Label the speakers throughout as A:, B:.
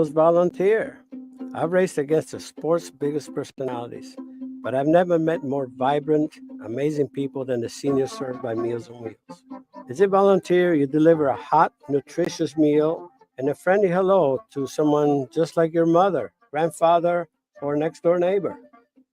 A: volunteer. I've raced against the sport's biggest personalities, but I've never met more vibrant, amazing people than the seniors served by Meals on Wheels. As a volunteer, you deliver a hot, nutritious meal and a friendly hello to someone just like your mother, grandfather, or next door neighbor.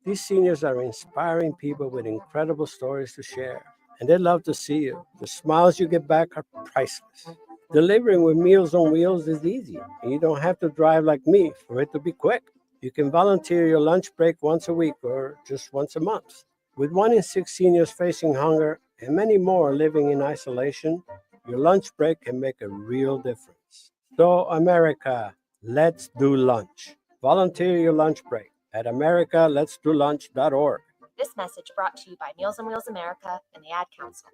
A: These seniors are inspiring people with incredible stories to share, and they love to see you. The smiles you get back are priceless. Delivering with Meals on Wheels is easy, and you don't have to drive like me for it to be quick. You can volunteer your lunch break once a week or just once a month. With 1 in 6 seniors facing hunger and many more living in isolation, your lunch break can make a real difference. So, America, let's do lunch. Volunteer your lunch break at americaletsdolunch.org.
B: This message brought to you by Meals on Wheels America and the Ad Council.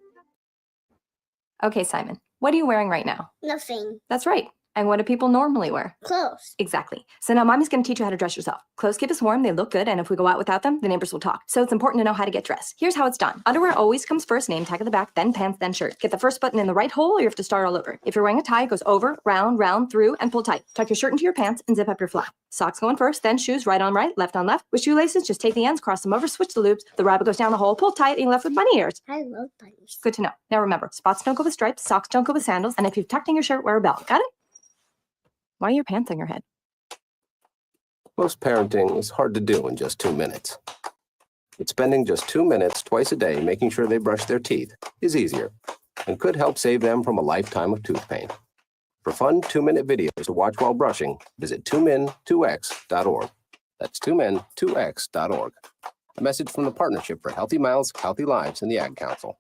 C: Okay, Simon, what are you wearing right now?
D: Nothing.
C: That's right. And what do people normally wear?
D: Clothes.
C: Exactly. So now Mommy's going to teach you how to dress yourself. Clothes keep us warm, they look good, and if we go out without them, the neighbors will talk. So it's important to know how to get dressed. Here's how it's done. Underwear always comes first, name tag at the back, then pants, then shirt. Get the first button in the right hole or you have to start all over. If you're wearing a tie, it goes over, round, through, and pull tight. Tuck your shirt into your pants and zip up your flap. Socks going first, then shoes right on right, left on left. With shoelaces, just take the ends, cross them over, switch the loops. The rabbit goes down the hole, pull tight, and you're left with bunny ears.
D: I love bunnies.
C: Good to know. Now remember, spots don't go with stripes, socks don't go with sandals, and if you've tucked in your shirt, wear a belt. Got it? Why are your pants on your head?
E: Most parenting is hard to do in just 2 minutes. But spending just 2 minutes twice a day making sure they brush their teeth is easier and could help save them from a lifetime of tooth pain. For fun 2-minute videos to watch while brushing, visit 2min2x.org. That's 2min2x.org. A message from the Partnership for Healthy Mouths, Healthy Lives, and the Ad Council.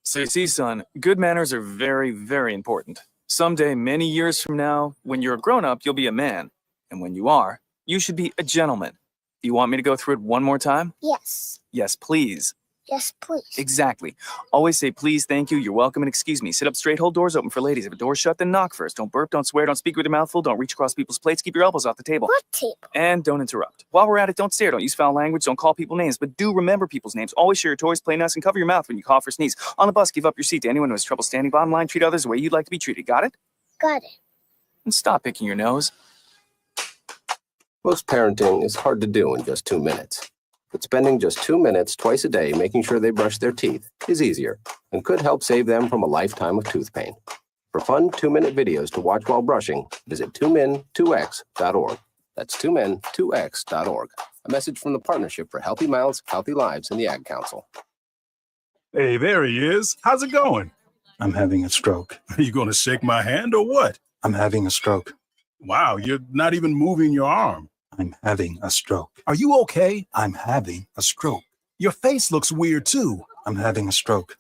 F: So you see, son, good manners are very, very important. Someday, many years from now, when you're a grown-up, you'll be a man. And when you are, you should be a gentleman. Do you want me to go through it one more time?
D: Yes.
F: Yes, please.
D: Yes, please.
F: Exactly. Always say please, thank you, you're welcome, and excuse me. Sit up straight, hold doors open for ladies. If a door's shut, then knock first. Don't burp, don't swear, don't speak with your mouth full, don't reach across people's plates, keep your elbows off the table.
D: What table?
F: And don't interrupt. While we're at it, don't stare, don't use foul language, don't call people names, but do remember people's names. Always share your toys, play nice, and cover your mouth when you cough or sneeze. On the bus, give up your seat to anyone who has trouble standing. Bottom line, treat others the way you'd like to be treated. Got it?
D: Got it.
F: And stop picking your nose.
E: Most parenting is hard to do in just 2 minutes. But spending just 2 minutes twice a day making sure they brush their teeth is easier and could help save them from a lifetime of tooth pain. For fun 2-minute videos to watch while brushing, visit 2min2x.org. That's 2min2x.org. A message from the Partnership for Healthy Mouths, Healthy Lives, and the Ad Council.
G: Hey, there he is. How's it going?
H: I'm having a stroke.
G: Are you going to shake my hand or what?
H: I'm having a stroke.
G: Wow, you're not even moving your arm.
H: I'm having a stroke.
G: Are you okay?
H: I'm having a stroke.
G: Your face looks weird too.
H: I'm having a stroke.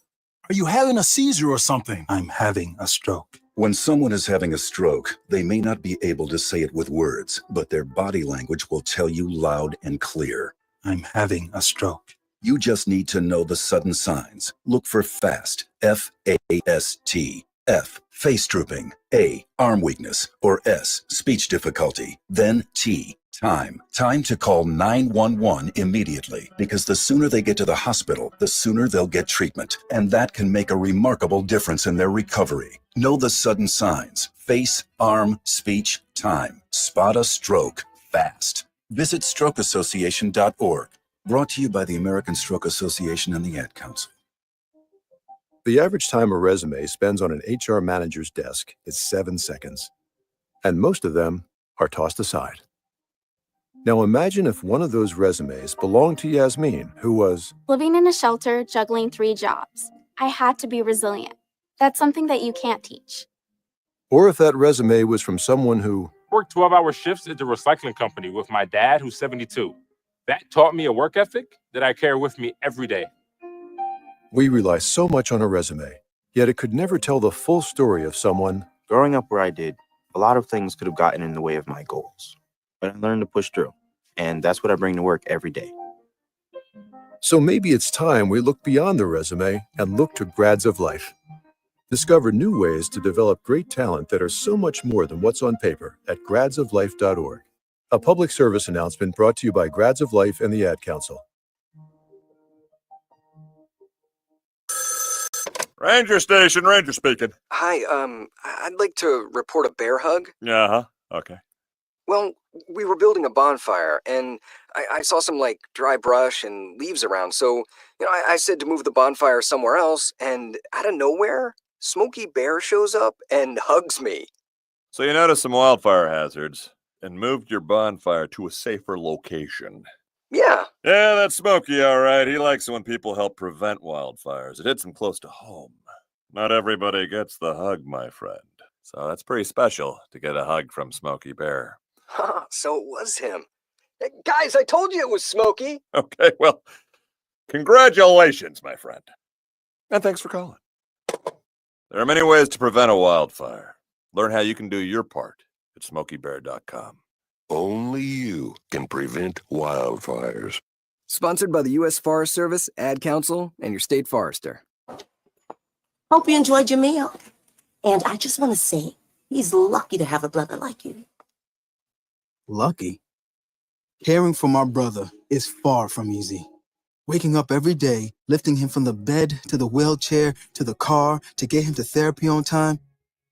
G: Are you having a seizure or something?
H: I'm having a stroke.
I: When someone is having a stroke, they may not be able to say it with words, but their body language will tell you loud and clear.
H: I'm having a stroke.
I: You just need to know the sudden signs. Look for FAST, F-A-S-T. F, face drooping. A, arm weakness. Or S, speech difficulty. Then T, time. Time to call 911 immediately, because the sooner they get to the hospital, the sooner they'll get treatment. And that can make a remarkable difference in their recovery. Know the sudden signs. Face, arm, speech, time. Spot a stroke fast. Visit strokeassociation.org. Brought to you by the American Stroke Association and the Ad Council.
J: The average time a resume spends on an HR manager's desk is 7 seconds, and most of them are tossed aside. Now imagine if one of those resumes belonged to Yasmin, who was
K: living in a shelter, juggling 3 jobs. I had to be resilient. That's something that you can't teach.
J: Or if that resume was from someone who
L: worked 12-hour shifts at the recycling company with my dad, who's 72. That taught me a work ethic that I carry with me every day.
J: We rely so much on a resume, yet it could never tell the full story of someone.
M: Growing up where I did, a lot of things could have gotten in the way of my goals. But I learned to push through, and that's what I bring to work every day.
J: So maybe it's time we look beyond the resume and look to Grads of Life. Discover new ways to develop great talent that are so much more than what's on paper at gradsoflife.org. A public service announcement brought to you by Grads of Life and the Ad Council.
N: Ranger station, Ranger speaking.
O: Hi, I'd like to report a bear hug.
N: Uh-huh, okay.
O: Well, we were building a bonfire, and I saw some, dry brush and leaves around, so, I said to move the bonfire somewhere else, and out of nowhere, Smokey Bear shows up and hugs me.
N: So you noticed some wildfire hazards and moved your bonfire to a safer location.
O: Yeah.
N: Yeah, that's Smokey, all right. He likes it when people help prevent wildfires. It hits him close to home. Not everybody gets the hug, my friend. So that's pretty special to get a hug from Smokey Bear.
O: So it was him. Hey, guys, I told you it was Smokey.
N: Okay, well, congratulations, my friend. And thanks for calling. There are many ways to prevent a wildfire. Learn how you can do your part at SmokeyBear.com.
P: Only you can prevent wildfires.
O: Sponsored by the U.S. Forest Service, Ad Council, and your state forester.
Q: Hope you enjoyed your meal. And I just want to say, he's lucky to have a brother like you.
R: Lucky? Caring for my brother is far from easy. Waking up every day, lifting him from the bed to the wheelchair to the car to get him to therapy on time.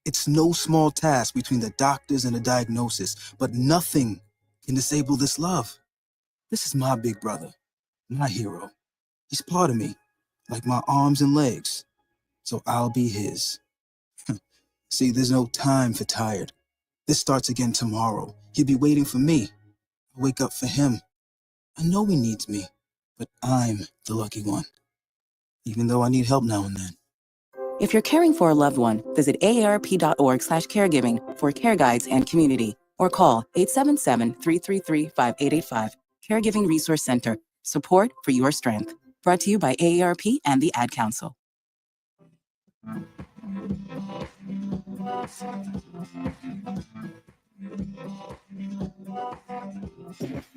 R: It's no small task between the doctors and the diagnosis, but nothing can disable this love. This is my big brother, my hero. He's part of me, like my arms and legs. So I'll be his. See, there's no time for tired. This starts again tomorrow. He'll be waiting for me. I wake up for him. I know he needs me, but I'm the lucky one. Even though I need help now and then.
S: If you're caring for a loved one, visit aarp.org/caregiving for care guides and community, or call 877-333-5885. Caregiving Resource Center. Support for your strength. Brought to you by AARP and the Ad Council.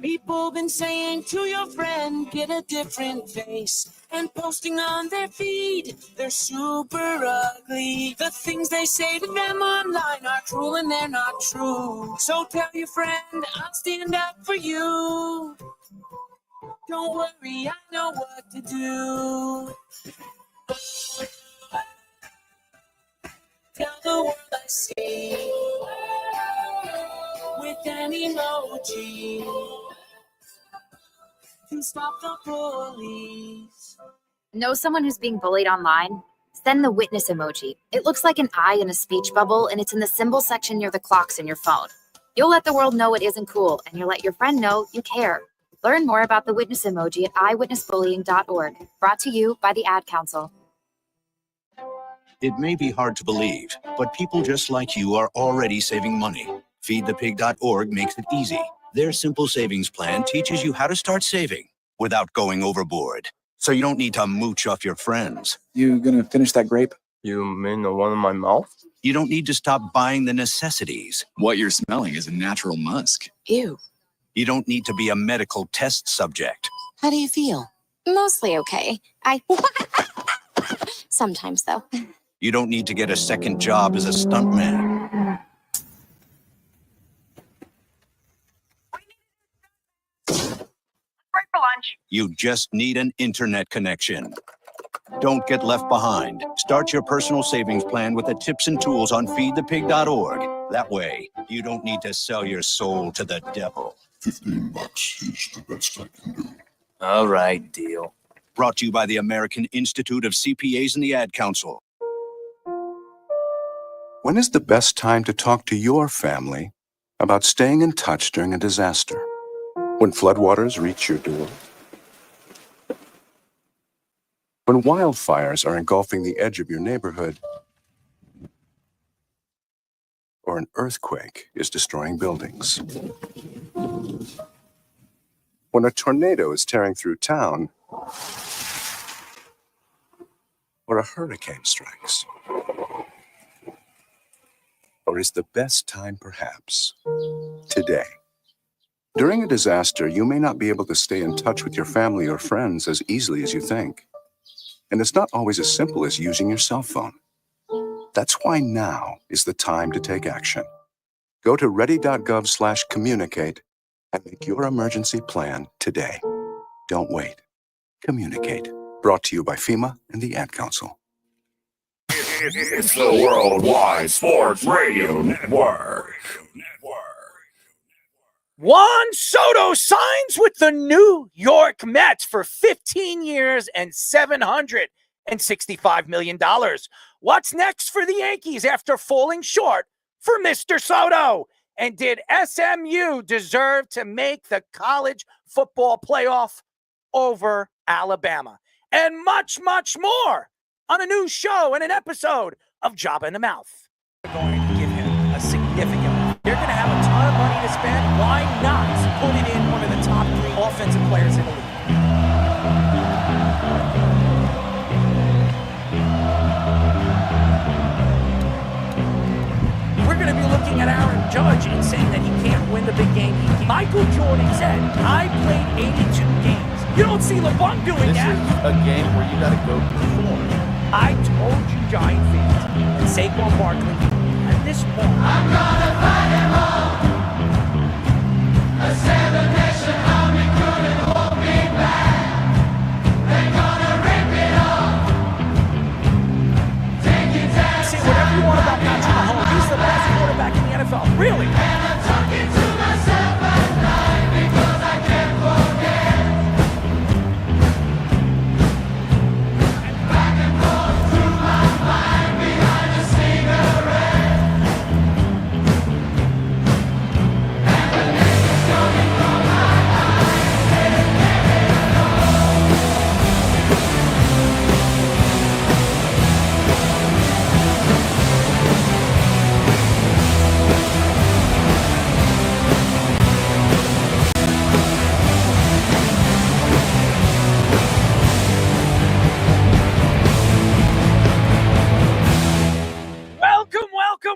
T: People been saying to your friend, get a different face, and posting on their feed, they're super ugly. The things they say to them online are cruel and they're not true. So tell your friend, I'll stand up for you. Don't worry, I know what to do. Tell the world I see with an emoji to stop the bullies.
B: Know someone who's being bullied online? Send the witness emoji. It looks like an eye in a speech bubble, and it's in the symbol section near the clocks in your phone. You'll let the world know it isn't cool, and you'll let your friend know you care. Learn more about the witness emoji at eyewitnessbullying.org. Brought to you by the Ad Council.
U: It may be hard to believe, but people just like you are already saving money. FeedThePig.org makes it easy. Their simple savings plan teaches you how to start saving without going overboard. So you don't need to mooch off your friends.
F: You gonna finish that grape?
U: You mean the one in my mouth? You don't need to stop buying the necessities.
F: What you're smelling is a natural musk.
Q: Ew.
U: You don't need to be a medical test subject.
Q: How do you feel?
K: Mostly okay. Sometimes, though.
U: You don't need to get a second job as a stuntman.
V: Break for lunch.
U: You just need an internet connection. Don't get left behind. Start your personal savings plan with the tips and tools on feedthepig.org. That way, you don't need to sell your soul to the devil.
P: $15 is the best I can do.
U: All right, deal. Brought to you by the American Institute of CPAs and the Ad Council.
W: When is the best time to talk to your family about staying in touch during a disaster? When floodwaters reach your door? When wildfires are engulfing the edge of your neighborhood? Or an earthquake is destroying buildings? When a tornado is tearing through town? Or a hurricane strikes? Or is the best time perhaps today? During a disaster, you may not be able to stay in touch with your family or friends as easily as you think. And it's not always as simple as using your cell phone. That's why now is the time to take action. Go to ready.gov/communicate and make your emergency plan today. Don't wait. Communicate. Brought to you by FEMA and the Ad Council.
P: It's the Worldwide Sports Radio Network.
A: Juan Soto signs with the New York Mets for 15 years and $765 million. What's next for the Yankees after falling short for Mr. Soto? And did SMU deserve to make the college football playoff over Alabama? And much, much more on a new show and an episode of Jabba in the Mouth. We're going to give him a significant. They're going to have a ton of money to spend. Why not put it in one of the top 3 offensive players in the league? We're going to be looking at Aaron Judge and saying that he can't win the big game. Michael Jordan said, I played 82 games. You don't see LeBron doing that.
C: This is a game where you got to go perform.
A: I told you, Giant fans, and Saquon Barkley, at this point, I'm gonna fight him all. A 7-nation army couldn't hold me back. They're gonna rip it off. Take it down. Say whatever you want about Patrick Mahomes. He's the best quarterback in the NFL. Really? And I'm talking to myself at night because I can't forget. And back and forth through my mind behind a cigarette. And the nation's coming from my eyes. They never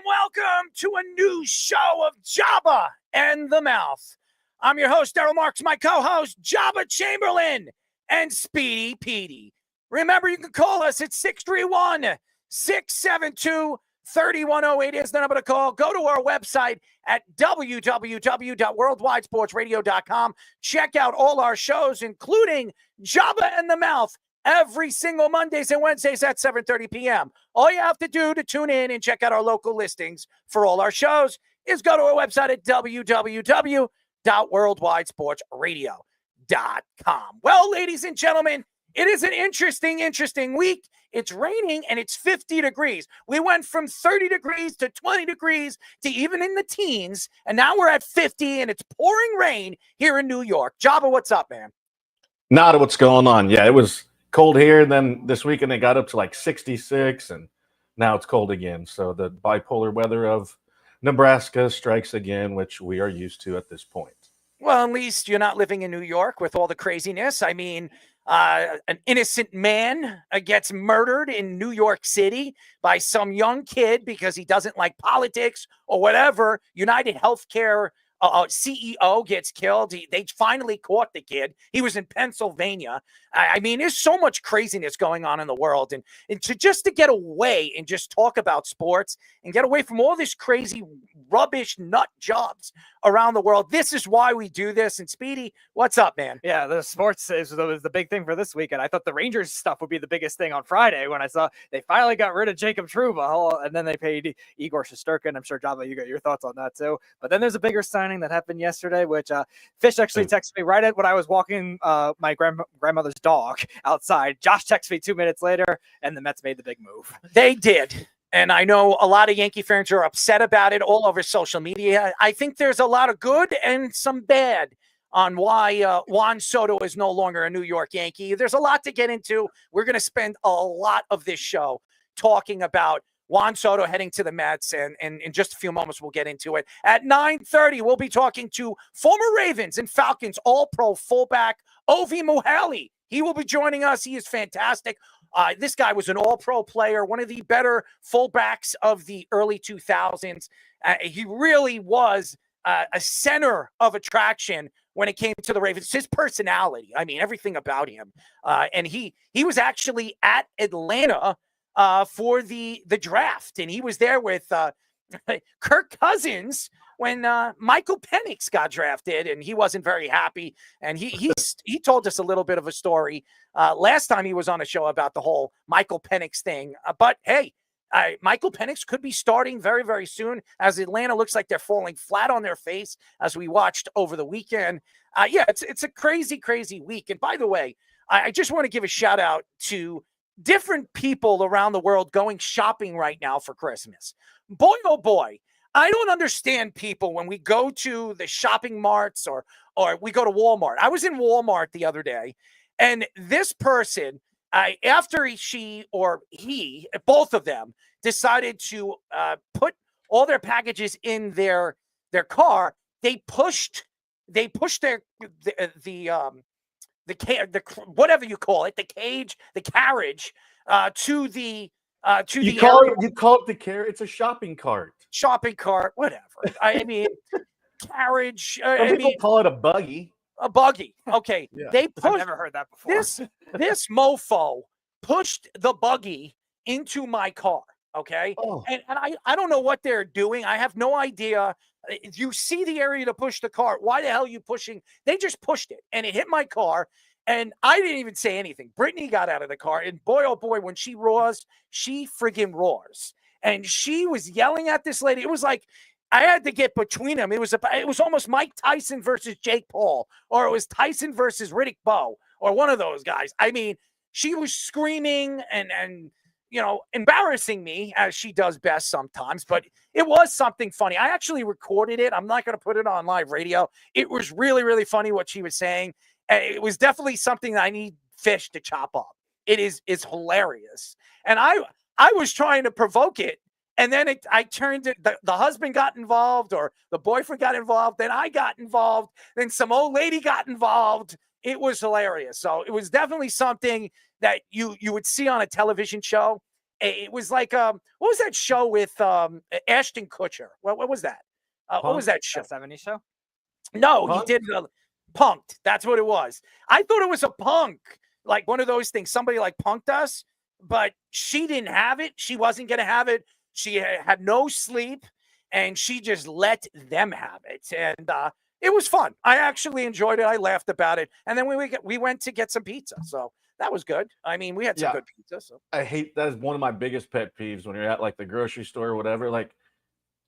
A: Welcome to a new show of Jabba and the Mouth. I'm your host, Daryl Marks, my co-host, Jabba Chamberlain and Speedy Petey. Remember, you can call us at 631-672-3108 is the number to call. Go to our website at www.worldwidesportsradio.com. Check out all our shows, including Jabba and the Mouth, every single Mondays and Wednesdays at 7:30 p.m. All you have to do to tune in and check out our local listings for all our shows is go to our website at www.worldwidesportsradio.com. Well, ladies and gentlemen, it is an interesting week. It's raining and it's 50 degrees. We went from 30 degrees to 20 degrees to even in the teens, and now we're at 50 and it's pouring rain here in New York. Jabba, what's up, man?
C: Not what's going on. Yeah, it was cold here. Then this weekend it got up to like 66, and now it's cold again. So the bipolar weather of Nebraska strikes again, which we are used to at this point.
A: Well, at least you're not living in New York with all the craziness. I mean, an innocent man gets murdered in New York City by some young kid because he doesn't like politics or whatever. United Healthcare CEO gets killed. They finally caught the kid. He was in Pennsylvania. I mean, there's so much craziness going on in the world. And to get away and just talk about sports and get away from all this crazy rubbish nut jobs around the world. This is why we do this. And Speedy, what's up, man?
V: Yeah, the sports was the big thing for this weekend. I thought the Rangers stuff would be the biggest thing on Friday when I saw they finally got rid of Jacob Trouba, and then they paid Igor Shesterkin. I'm sure, Java, you got your thoughts on that too. But then there's a bigger signing that happened yesterday, which Fish actually texted me right at when I was walking my grandmother's dog outside. Josh texted me 2 minutes later, and the Mets made the big move.
A: They did. And I know a lot of Yankee fans are upset about it all over social media. I think there's a lot of good and some bad on why Juan Soto is no longer a New York Yankee. There's a lot to get into. We're going to spend a lot of this show talking about Juan Soto heading to the Mets, and in just a few moments we'll get into it. At 9:30, we'll be talking to former Ravens and Falcons All-Pro fullback Ovie Mughelli. He will be joining us. He is fantastic. This guy was an all-pro player, one of the better fullbacks of the early 2000s. He really was a center of attraction when it came to the Ravens. His personality, I mean, everything about him. And he was actually at Atlanta for the draft, and he was there with Kirk Cousins when Michael Penix got drafted, and he wasn't very happy. And he told us a little bit of a story last time he was on a show about the whole Michael Penix thing. But hey, Michael Penix could be starting very, very soon, as Atlanta looks like they're falling flat on their face, as we watched over the weekend. It's a crazy, crazy week. And by the way, I just want to give a shout out to different people around the world going shopping right now for Christmas. Boy, oh boy, I don't understand people when we go to the shopping marts or we go to Walmart. I was in Walmart the other day, and this person, after he, both of them, decided to put all their packages in their car, they pushed their whatever you call it, the carriage to the
C: you call it the carriage. It's a shopping cart.
A: Shopping cart, whatever. I mean, carriage.
C: Some people call it a buggy.
A: A buggy. Okay.
C: Yeah.
A: They pushed.
V: I've never heard that before.
A: This mofo pushed the buggy into my car. Okay.
C: Oh.
A: And I don't know what they're doing. I have no idea. You see the area to push the car. Why the hell are you pushing? They just pushed it and it hit my car. And I didn't even say anything. Brittany got out of the car, and boy, oh boy, when she roars, she friggin' roars. And she was yelling at this lady. It was like I had to get between them. It was almost Mike Tyson versus Jake Paul, or it was Tyson versus Riddick Bowe, or one of those guys. I mean, she was screaming and embarrassing me, as she does best sometimes, but it was something funny. I actually recorded it. I'm not going to put it on live radio. It was really, really funny what she was saying. It was definitely something that I need fish to chop up. It's hilarious. And I was trying to provoke it. And then I turned it, the husband got involved, or the boyfriend got involved. Then I got involved. Then some old lady got involved. It was hilarious. So it was definitely something that you would see on a television show. It was like, what was that show with Ashton Kutcher? What was that? What was that show?
V: That 70s show?
A: No,
V: Punk'd?
A: he did Punk'd. That's what it was. I thought it was a punk, like one of those things. Somebody like punked us, but she didn't have it. She wasn't going to have it. She had no sleep, and she just let them have it. And it was fun. I actually enjoyed it. I laughed about it. And then we went to get some pizza. So that was good. I mean, we had some good pizza. So
C: I hate that is one of my biggest pet peeves when you're at like the grocery store or whatever. Like,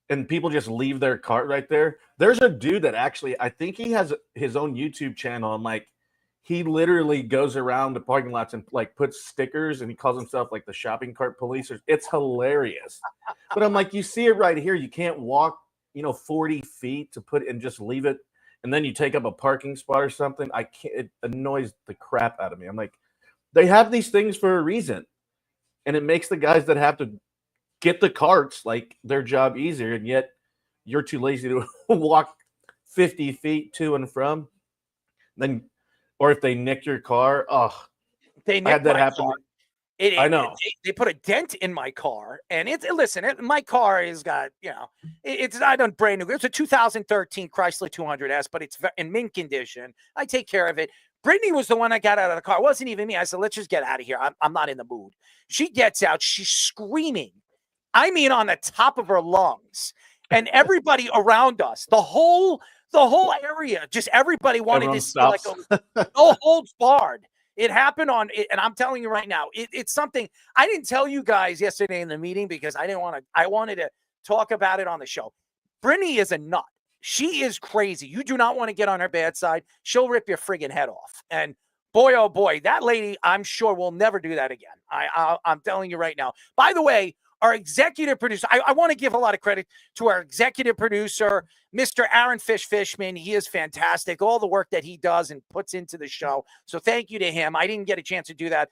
C: and people just leave their cart right there. There's a dude that actually, I think he has his own YouTube channel, and like he literally goes around the parking lots and like puts stickers, and he calls himself like the shopping cart police. It's hilarious. But I'm like, you see it right here. You can't walk, 40 feet to put and just leave it, and then you take up a parking spot or something. I can't. It annoys the crap out of me. I'm like, they have these things for a reason, and it makes the guys that have to get the carts like their job easier, and yet you're too lazy to walk 50 feet to and from. Then, or if they nick your car,
A: they
C: I had that happen.
A: Car. I know they put a dent in my car, and my car has got it's not done brand new. It's a 2013 Chrysler 200S, but it's in mint condition. I take care of it. Brittany was the one that got out of the car. It wasn't even me. I said, let's just get out of here. I'm not in the mood. She gets out. She's screaming. I mean, on the top of her lungs, and everybody around us, the whole area, just everybody wanted to see like no holds barred. It happened and I'm telling you right now, it's something I didn't tell you guys yesterday in the meeting because I wanted to talk about it on the show. Brittany is a nut. She is crazy. You do not want to get on her bad side. She'll rip your friggin' head off. And boy, oh boy, that lady, I'm sure will never do that again. I'm telling you right now. By the way, our executive producer, I want to give a lot of credit to our executive producer, Mr. Aaron Fishman. He is fantastic. All the work that he does and puts into the show. So thank you to him. I didn't get a chance to do that.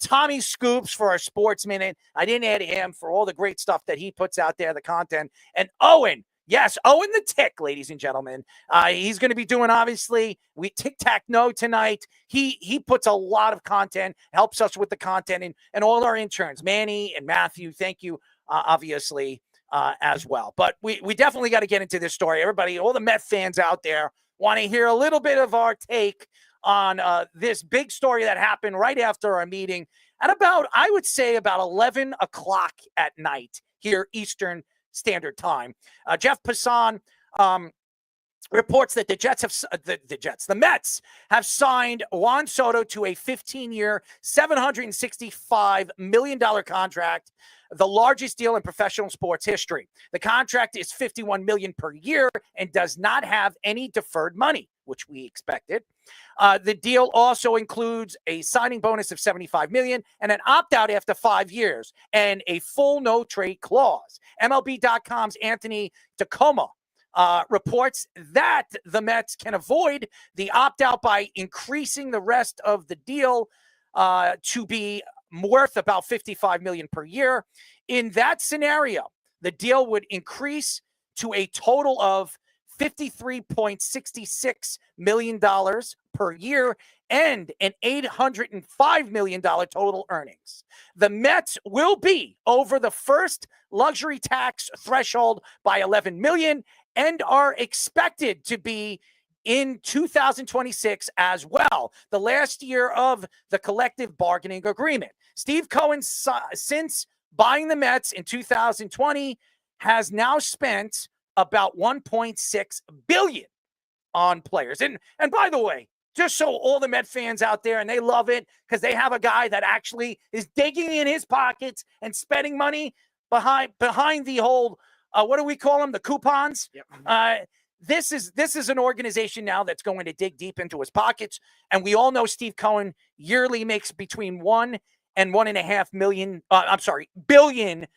A: Tommy Scoops for our Sports Minute. I didn't add him for all the great stuff that he puts out there, the content. And Owen. Yes, Owen the Tick, ladies and gentlemen. He's going to be doing, obviously, Tic-Tac-No tonight. He puts a lot of content, helps us with the content, and all our interns, Manny and Matthew, thank you, obviously, as well. But we definitely got to get into this story. Everybody, all the Met fans out there want to hear a little bit of our take on this big story that happened right after our meeting at about 11 o'clock at night here, Eastern Standard Time. Jeff Passan reports that the Mets have signed Juan Soto to a 15-year, $765 million contract, the largest deal in professional sports history. The contract is $51 million per year and does not have any deferred money, which we expected. The deal also includes a signing bonus of $75 million and an opt-out after 5 years and a full no-trade clause. MLB.com's Anthony Tacoma reports that the Mets can avoid the opt-out by increasing the rest of the deal to be worth about $55 million per year. In that scenario, the deal would increase to a total of $53.66 million per year and an $805 million total earnings. The Mets will be over the first luxury tax threshold by $11 million and are expected to be in 2026 as well, the last year of the collective bargaining agreement. Steve Cohen, since buying the Mets in 2020, has now spent about $1.6 billion on players. And by the way, just so all the Met fans out there, and they love it because they have a guy that actually is digging in his pockets and spending money behind the whole, what do we call them? The coupons. Yep. This is an organization now that's going to dig deep into his pockets. And we all know Steve Cohen yearly makes between $1 and $1.5 billion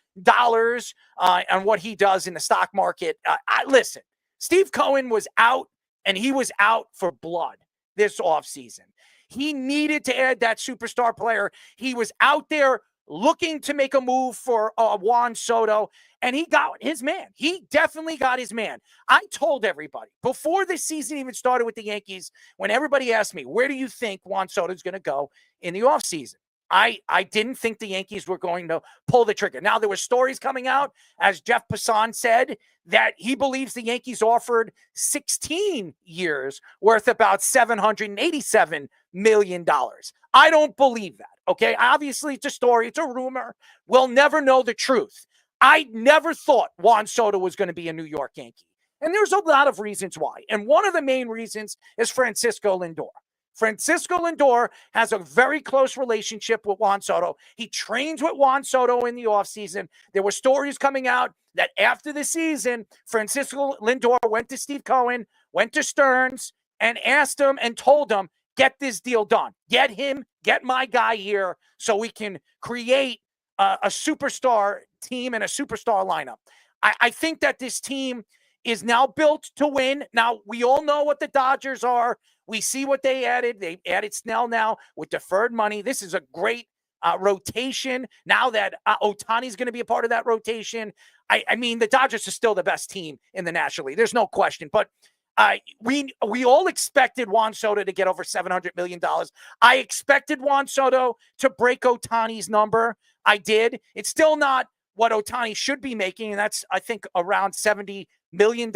A: on what he does in the stock market. Listen, Steve Cohen was out, and he was out for blood this offseason. He needed to add that superstar player. He was out there looking to make a move for Juan Soto, and he got his man. He definitely got his man. I told everybody before the season even started with the Yankees, when everybody asked me, where do you think Juan Soto is going to go in the offseason? I didn't think the Yankees were going to pull the trigger. Now, there were stories coming out, as Jeff Passan said, that he believes the Yankees offered 16 years worth about $787 million. I don't believe that, okay? Obviously, it's a story. It's a rumor. We'll never know the truth. I never thought Juan Soto was going to be a New York Yankee. And there's a lot of reasons why. And one of the main reasons is Francisco Lindor. Francisco Lindor has a very close relationship with Juan Soto. He trains with Juan Soto in the offseason. There were stories coming out that after the season, Francisco Lindor went to Steve Cohen, went to Stearns, and asked him and told him, get this deal done. Get my guy here so we can create a superstar team and a superstar lineup. I think that this team is now built to win. Now, we all know what the Dodgers are. We see what they added. They added Snell now with deferred money. This is a great rotation. Now that Ohtani's going to be a part of that rotation, I mean, the Dodgers are still the best team in the National League. There's no question. But we all expected Juan Soto to get over $700 million. I expected Juan Soto to break Ohtani's number. I did. It's still not what Ohtani should be making, and that's, I think, around $70 million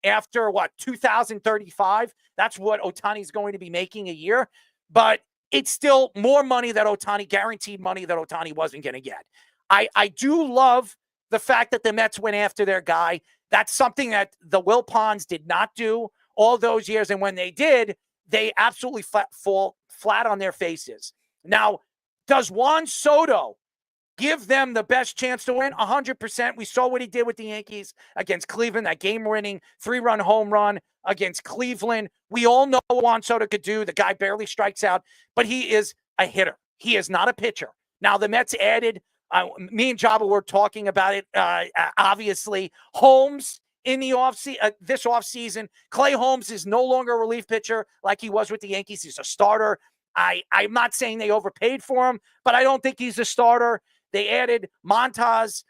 A: after, 2035. That's what Ohtani's going to be making a year. But it's still more money that Ohtani, guaranteed money that Ohtani wasn't going to get. I do love the fact that the Mets went after their guy. That's something that the Wilpons did not do all those years. And when they did, they absolutely fall flat on their faces. Now, does Juan Soto give them the best chance to win? 100%. We saw what he did with the Yankees against Cleveland, that game-winning 3-run home run against Cleveland. We all know what Juan Soto could do. The guy barely strikes out, but he is a hitter. He is not a pitcher. Now, the Mets added, me and Jabba were talking about it, obviously, Holmes in the this offseason. Clay Holmes is no longer a relief pitcher like he was with the Yankees. He's a starter. I'm not saying they overpaid for him, but I don't think he's a starter. They added Montas.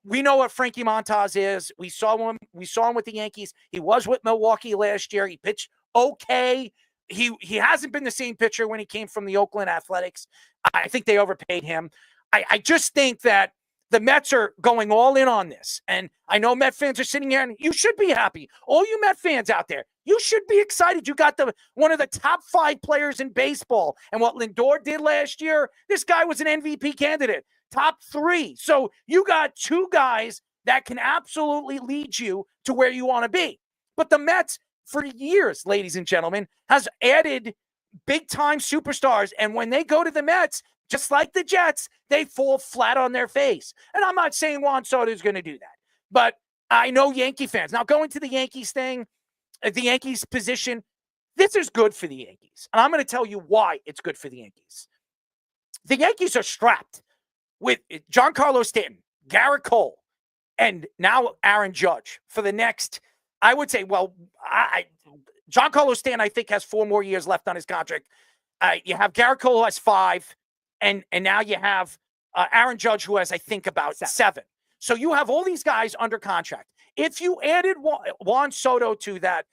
A: We know what Frankie Montas is. We saw him with the Yankees. He was with Milwaukee last year. He pitched okay. He hasn't been the same pitcher when he came from the Oakland Athletics. I think they overpaid him. I just think that the Mets are going all in on this. And I know Met fans are sitting here, and you should be happy. All you Met fans out there, you should be excited. You got one of the top 5 players in baseball. And what Lindor did last year, this guy was an MVP candidate, top 3. So you got 2 guys that can absolutely lead you to where you want to be. But the Mets, for years, ladies and gentlemen, has added big-time superstars. And when they go to the Mets, just like the Jets, they fall flat on their face. And I'm not saying Juan Soto is going to do that. But I know Yankee fans. Now, going to the Yankees thing, the Yankees position, this is good for the Yankees. And I'm going to tell you why it's good for the Yankees. The Yankees are strapped with Giancarlo Stanton, Garrett Cole, and now Aaron Judge for the next, I would say, Giancarlo Stanton, I think, has 4 more years left on his contract. You have Garrett Cole, who has 5, and now you have Aaron Judge, who has, I think, about 7. So you have all these guys under contract. If you added Juan Soto to that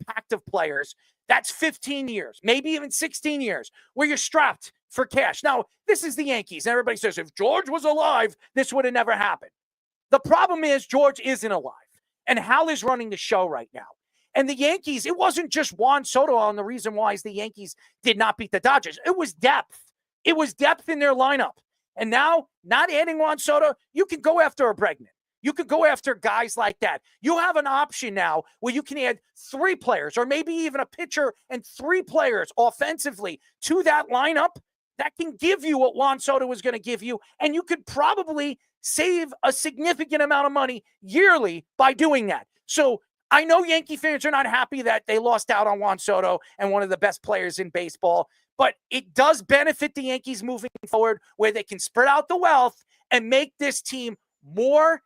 A: pact of players, that's 15 years, maybe even 16 years, where you're strapped for cash. Now, this is the Yankees, and everybody says, if George was alive, this would have never happened. The problem is George isn't alive, and Hal is running the show right now. And the Yankees, it wasn't just Juan Soto on the reason why the Yankees did not beat the Dodgers. It was depth. It was depth in their lineup. And now, not adding Juan Soto, you can go after a Bregman. You could go after guys like that. You have an option now where you can add 3 players or maybe even a pitcher and 3 players offensively to that lineup that can give you what Juan Soto is going to give you. And you could probably save a significant amount of money yearly by doing that. So I know Yankee fans are not happy that they lost out on Juan Soto and one of the best players in baseball, but it does benefit the Yankees moving forward where they can spread out the wealth and make this team more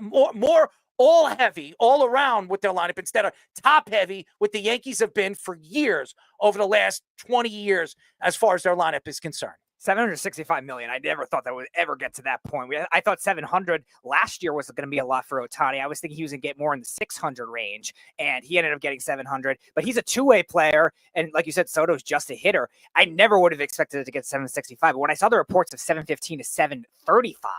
A: more all heavy all around with their lineup instead of top heavy with the Yankees have been for years over the last 20 years as far as their lineup is concerned.
V: $765 million. I never thought that would ever get to that point. I thought 700 last year was going to be a lot for Ohtani. I was thinking he was going to get more in the 600 range, and he ended up getting 700. But he's a two-way player, and like you said, Soto's just a hitter. I never would have expected it to get 765. But when I saw the reports of 715 to 735,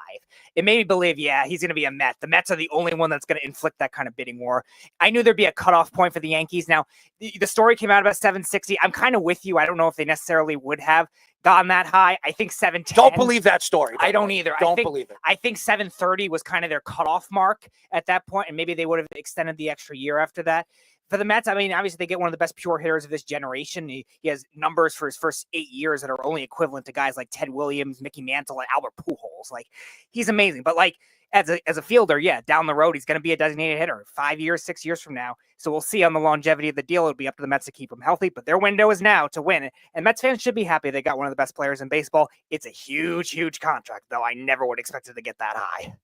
V: it made me believe, yeah, he's going to be a Met. The Mets are the only one that's going to inflict that kind of bidding war. I knew there'd be a cutoff point for the Yankees. Now, the story came out about 760. I'm kind of with you. I don't know if they necessarily would have gotten that high. I think 710.
A: Don't believe that story.
V: I don't either.
A: Don't believe it.
V: I think 730 was kind of their cutoff mark at that point, and maybe they would have extended the extra year after that. For the Mets, I mean, obviously they get one of the best pure hitters of this generation. He has numbers for his first 8 years that are only equivalent to guys like Ted Williams, Mickey Mantle, and Albert Pujols. Like, he's amazing. But like as a fielder, yeah, down the road, he's going to be a designated hitter 5 years, 6 years from now. So we'll see on the longevity of the deal. It'll be up to the Mets to keep him healthy, but their window is now to win. And Mets fans should be happy they got one of the best players in baseball. It's a huge, huge contract, though. I never would expect it to get that high.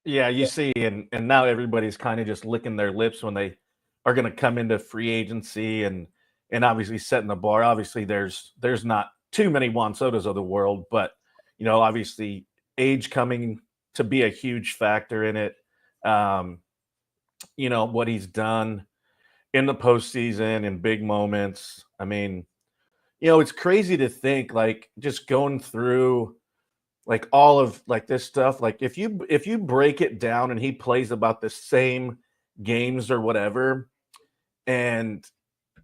C: Yeah, you see, and now everybody's kind of just licking their lips when they are going to come into free agency and obviously setting the bar. Obviously, there's not too many Juan Sotos of the world, but you know, obviously, age coming to be a huge factor in it. You know, what he's done in the postseason in big moments. I mean, you know, it's crazy to think, like, just going through like all of like this stuff. Like if you break it down and he plays about the same games or whatever, and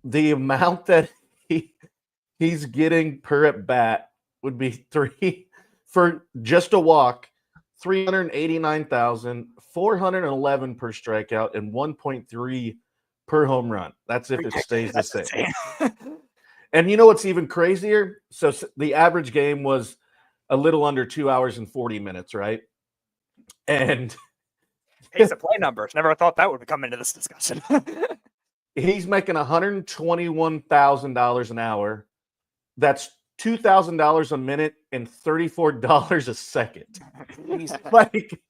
C: the amount that he's getting per at bat would be for just a walk, 389,411 per strikeout and 1.3 per home run. That's if it stays the same. And you know what's even crazier? So the average game was a little under 2 hours and 40 minutes, right? And
V: pace of play numbers. Never thought that would come into this discussion.
C: He's making $121,000 an hour. That's $2,000 a minute and $34 a second. Like,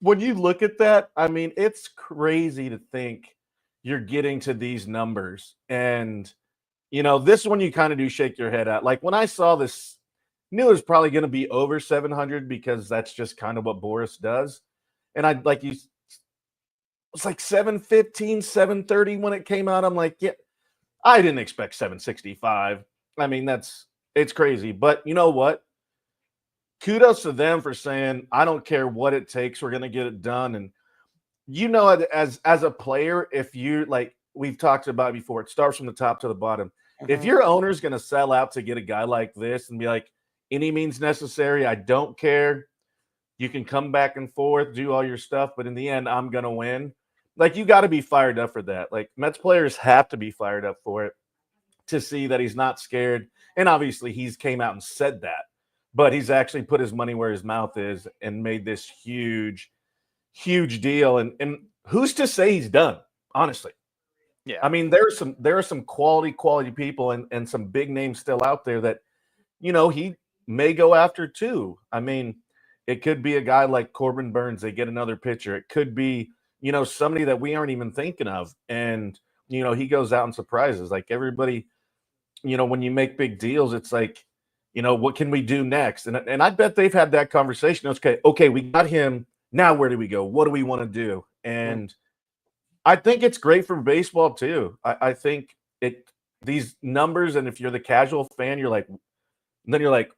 C: when you look at that, I mean, it's crazy to think you're getting to these numbers. And, you know, this one you kind of do shake your head at. Like, when I saw this, knew it was probably going to be over 700 because that's just kind of what Boris does. And I like you. It's like 715, 730 when it came out. I'm like, yeah, I didn't expect 765. I mean, it's crazy. But you know what? Kudos to them for saying, I don't care what it takes. We're going to get it done. And you know, as a player, if you like, we've talked about it before, it starts from the top to the bottom. Mm-hmm. If your owner's going to sell out to get a guy like this and be like, any means necessary, I don't care. You can come back and forth, do all your stuff, but in the end, I'm going to win. like you got to be fired up for that. Like Mets players have to be fired up for it to see that he's not scared. And obviously he's came out and said that, but he's actually put his money where his mouth is and made this huge deal. And who's to say he's done? Honestly.
V: Yeah.
C: I mean, there are some quality people and some big names still out there that, you know, he may go after too. I mean, it could be a guy like Corbin Burns. They get another pitcher. It could be, you know, somebody that we aren't even thinking of. And, you know, he goes out and surprises. Like everybody, you know, when you make big deals, it's like, you know, what can we do next? And I bet they've had that conversation. Okay, we got him. Now where do we go? What do we want to do? And I think it's great for baseball too. I think these numbers, and if you're the casual fan, you're like,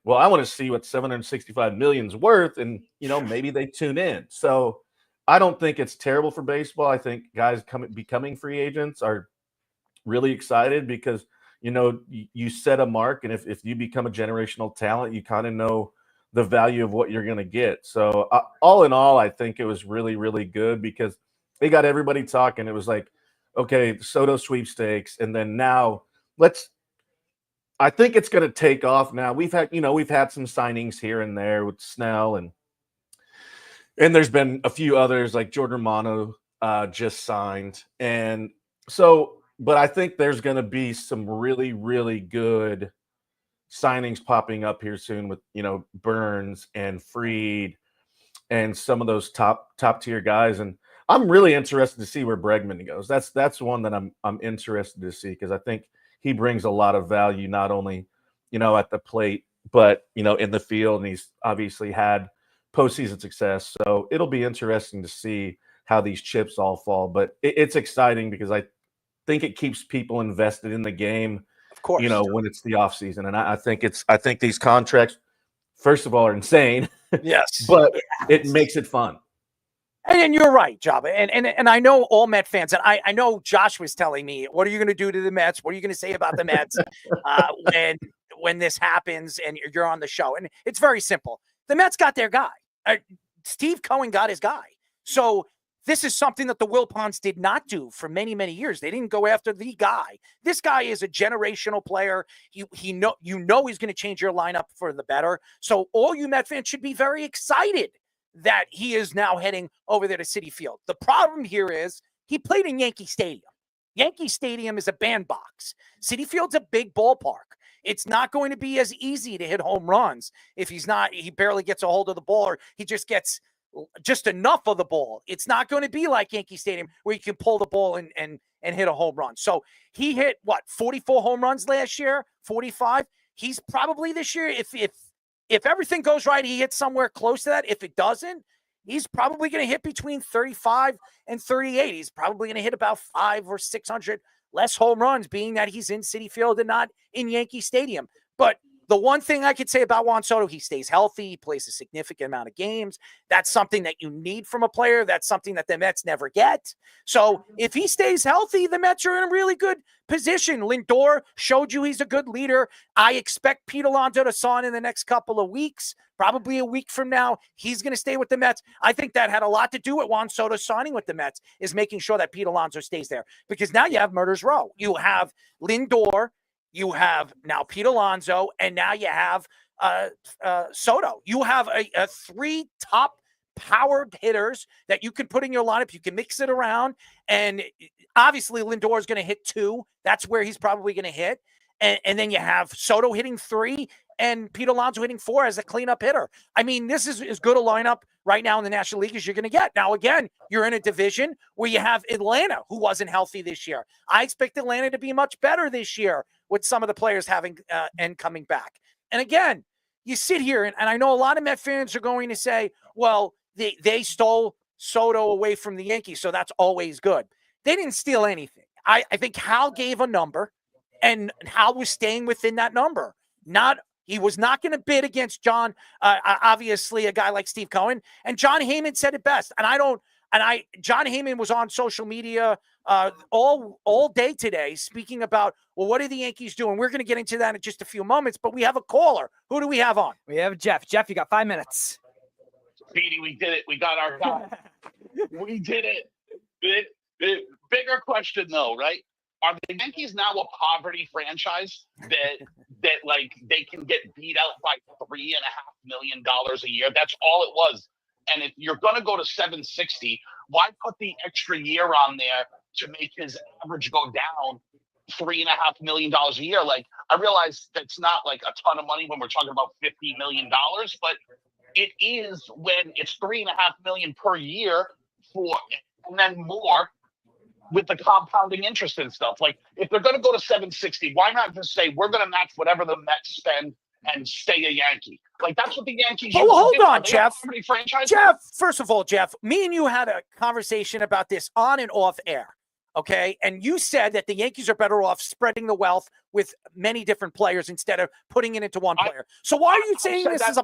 C: well, I want to see what 765 million's worth, and you know, maybe they tune in. So I don't think it's terrible for baseball. I think guys becoming free agents are really excited because, you know, you set a mark, and if you become a generational talent, you kind of know the value of what you're going to get. So all in all, I think it was really, really good because they got everybody talking. It was like, okay, Soto sweepstakes, and then now I think it's going to take off now. We've had some signings here and there with Snell, and there's been a few others like Jordan Romano just signed. And so, but I think there's going to be some really, really good signings popping up here soon with, you know, Burns and Fried and some of those top tier guys. And I'm really interested to see where Bregman goes. That's one that I'm interested to see because I think he brings a lot of value, not only, you know, at the plate, but, you know, in the field. And he's obviously had postseason success. So it'll be interesting to see how these chips all fall. But it's exciting because I think it keeps people invested in the game,
A: of course,
C: you know, when it's the off season. And I think these contracts, first of all, are insane.
A: Yes.
C: But it makes it fun.
A: And you're right, Jabba. And I know all Met fans, and I know Josh was telling me, what are you going to do to the Mets? What are you going to say about the Mets when this happens and you're on the show? And it's very simple. The Mets got their guy. Steve Cohen got his guy. So this is something that the Wilpons did not do for many, many years. They didn't go after the guy. This guy is a generational player. He's going to change your lineup for the better. So all you Met fans should be very excited that he is now heading over there to Citi Field. The problem here is he played in Yankee Stadium. Yankee Stadium is a bandbox. Citi Field's a big ballpark. It's not going to be as easy to hit home runs if he barely gets a hold of the ball or he just gets just enough of the ball. It's not going to be like Yankee Stadium where you can pull the ball and hit a home run. So he hit 44 home runs last year, 45. He's probably this year, if everything goes right, he hits somewhere close to that. If it doesn't, he's probably going to hit between 35 and 38. He's probably going to hit about 500 or 600 less home runs, being that he's in Citi Field and not in Yankee Stadium. But the one thing I could say about Juan Soto, he stays healthy. He plays a significant amount of games. That's something that you need from a player. That's something that the Mets never get. So if he stays healthy, the Mets are in a really good position. Lindor showed you he's a good leader. I expect Pete Alonso to sign in the next couple of weeks, probably a week from now. He's going to stay with the Mets. I think that had a lot to do with Juan Soto signing with the Mets, is making sure that Pete Alonso stays there. Because now you have Murder's Row. You have Lindor. You have now Pete Alonso, and now you have Soto. You have a 3 top powered hitters that you can put in your lineup. You can mix it around, and obviously Lindor is going to hit 2. That's where he's probably going to hit. And then you have Soto hitting 3 and Pete Alonso hitting 4 as a cleanup hitter. I mean, this is as good a lineup right now in the National League as you're going to get. Now, again, you're in a division where you have Atlanta, who wasn't healthy this year. I expect Atlanta to be much better this year with some of the players having and coming back. And again, you sit here, and I know a lot of Met fans are going to say, well, they stole Soto away from the Yankees, so that's always good. They didn't steal anything. I think Hal gave a number, and Hal was staying within that number. He was not going to bid against John, obviously a guy like Steve Cohen. And John Heyman said it best. John Heyman was on social media all day today speaking about, well, what are the Yankees doing? We're going to get into that in just a few moments, but we have a caller. Who do we have on?
V: We have Jeff. Jeff, you got 5 minutes.
D: Speedy, we did it. We got our guy. We did it. question though, right? Are the Yankees now a poverty franchise that like they can get beat out by $3.5 million a year? That's all it was. And if you're going to go to 760, why put the extra year on there to make his average go down $3.5 million a year? Like, I realize that's not like a ton of money when we're talking about $50 million, but it is when it's $3.5 million per year for, and then more with the compounding interest and stuff. Like, if they're going to go to 760, why not just say we're going to match whatever the Mets spend and stay a Yankee? Like, that's what the Yankees.
A: Well, hold on, Jeff.
D: Franchise?
A: Jeff, first of all, Jeff, me and you had a conversation about this on and off air. Okay. And you said that the Yankees are better off spreading the wealth with many different players instead of putting it into one player. So why are you saying this is a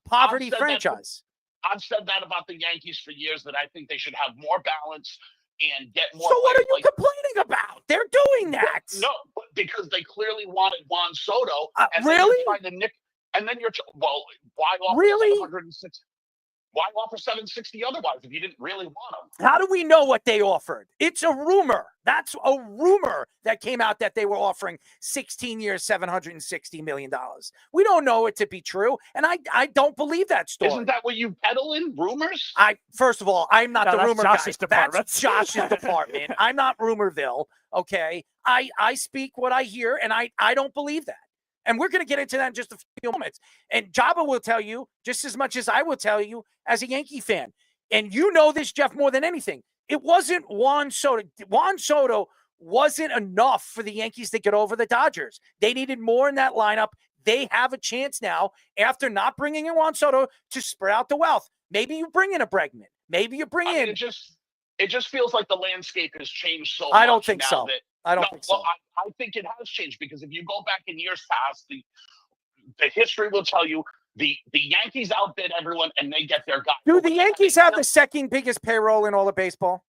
A: poverty franchise?
D: I've said that about the Yankees for years, that I think they should have more balance and get more.
A: So what are you complaining about? They're doing that.
D: No, because they clearly wanted Juan Soto. And
A: really?
D: And then you're well, why offer
A: really?
D: 760? Why offer 760 otherwise if you didn't really want them?
A: How do we know what they offered? It's a rumor. That's a rumor that came out that they were offering 16 years, $760 million. We don't know it to be true, and I don't believe that story.
D: Isn't that what you peddle in, rumors?
A: First of all, I'm not the rumor
V: Josh's
A: guy.
V: department.
A: That's Josh's department. I'm not Rumorville, okay? I speak what I hear, and I don't believe that. And we're going to get into that in just a few moments. And Jabba will tell you just as much as I will tell you as a Yankee fan. And you know this, Jeff, more than anything. It wasn't Juan Soto. Juan Soto wasn't enough for the Yankees to get over the Dodgers. They needed more in that lineup. They have a chance now, after not bringing in Juan Soto, to spread out the wealth. Maybe you bring in a Bregman. Maybe you bring in.
D: It just feels like the landscape has changed so much.
A: I don't think
D: now
A: so.
D: That,
A: I don't think so.
D: Well, I think it has changed, because if you go back in years past, the history will tell you the Yankees outbid everyone and they get their guy.
A: Do the Yankees have the second biggest payroll in all of baseball?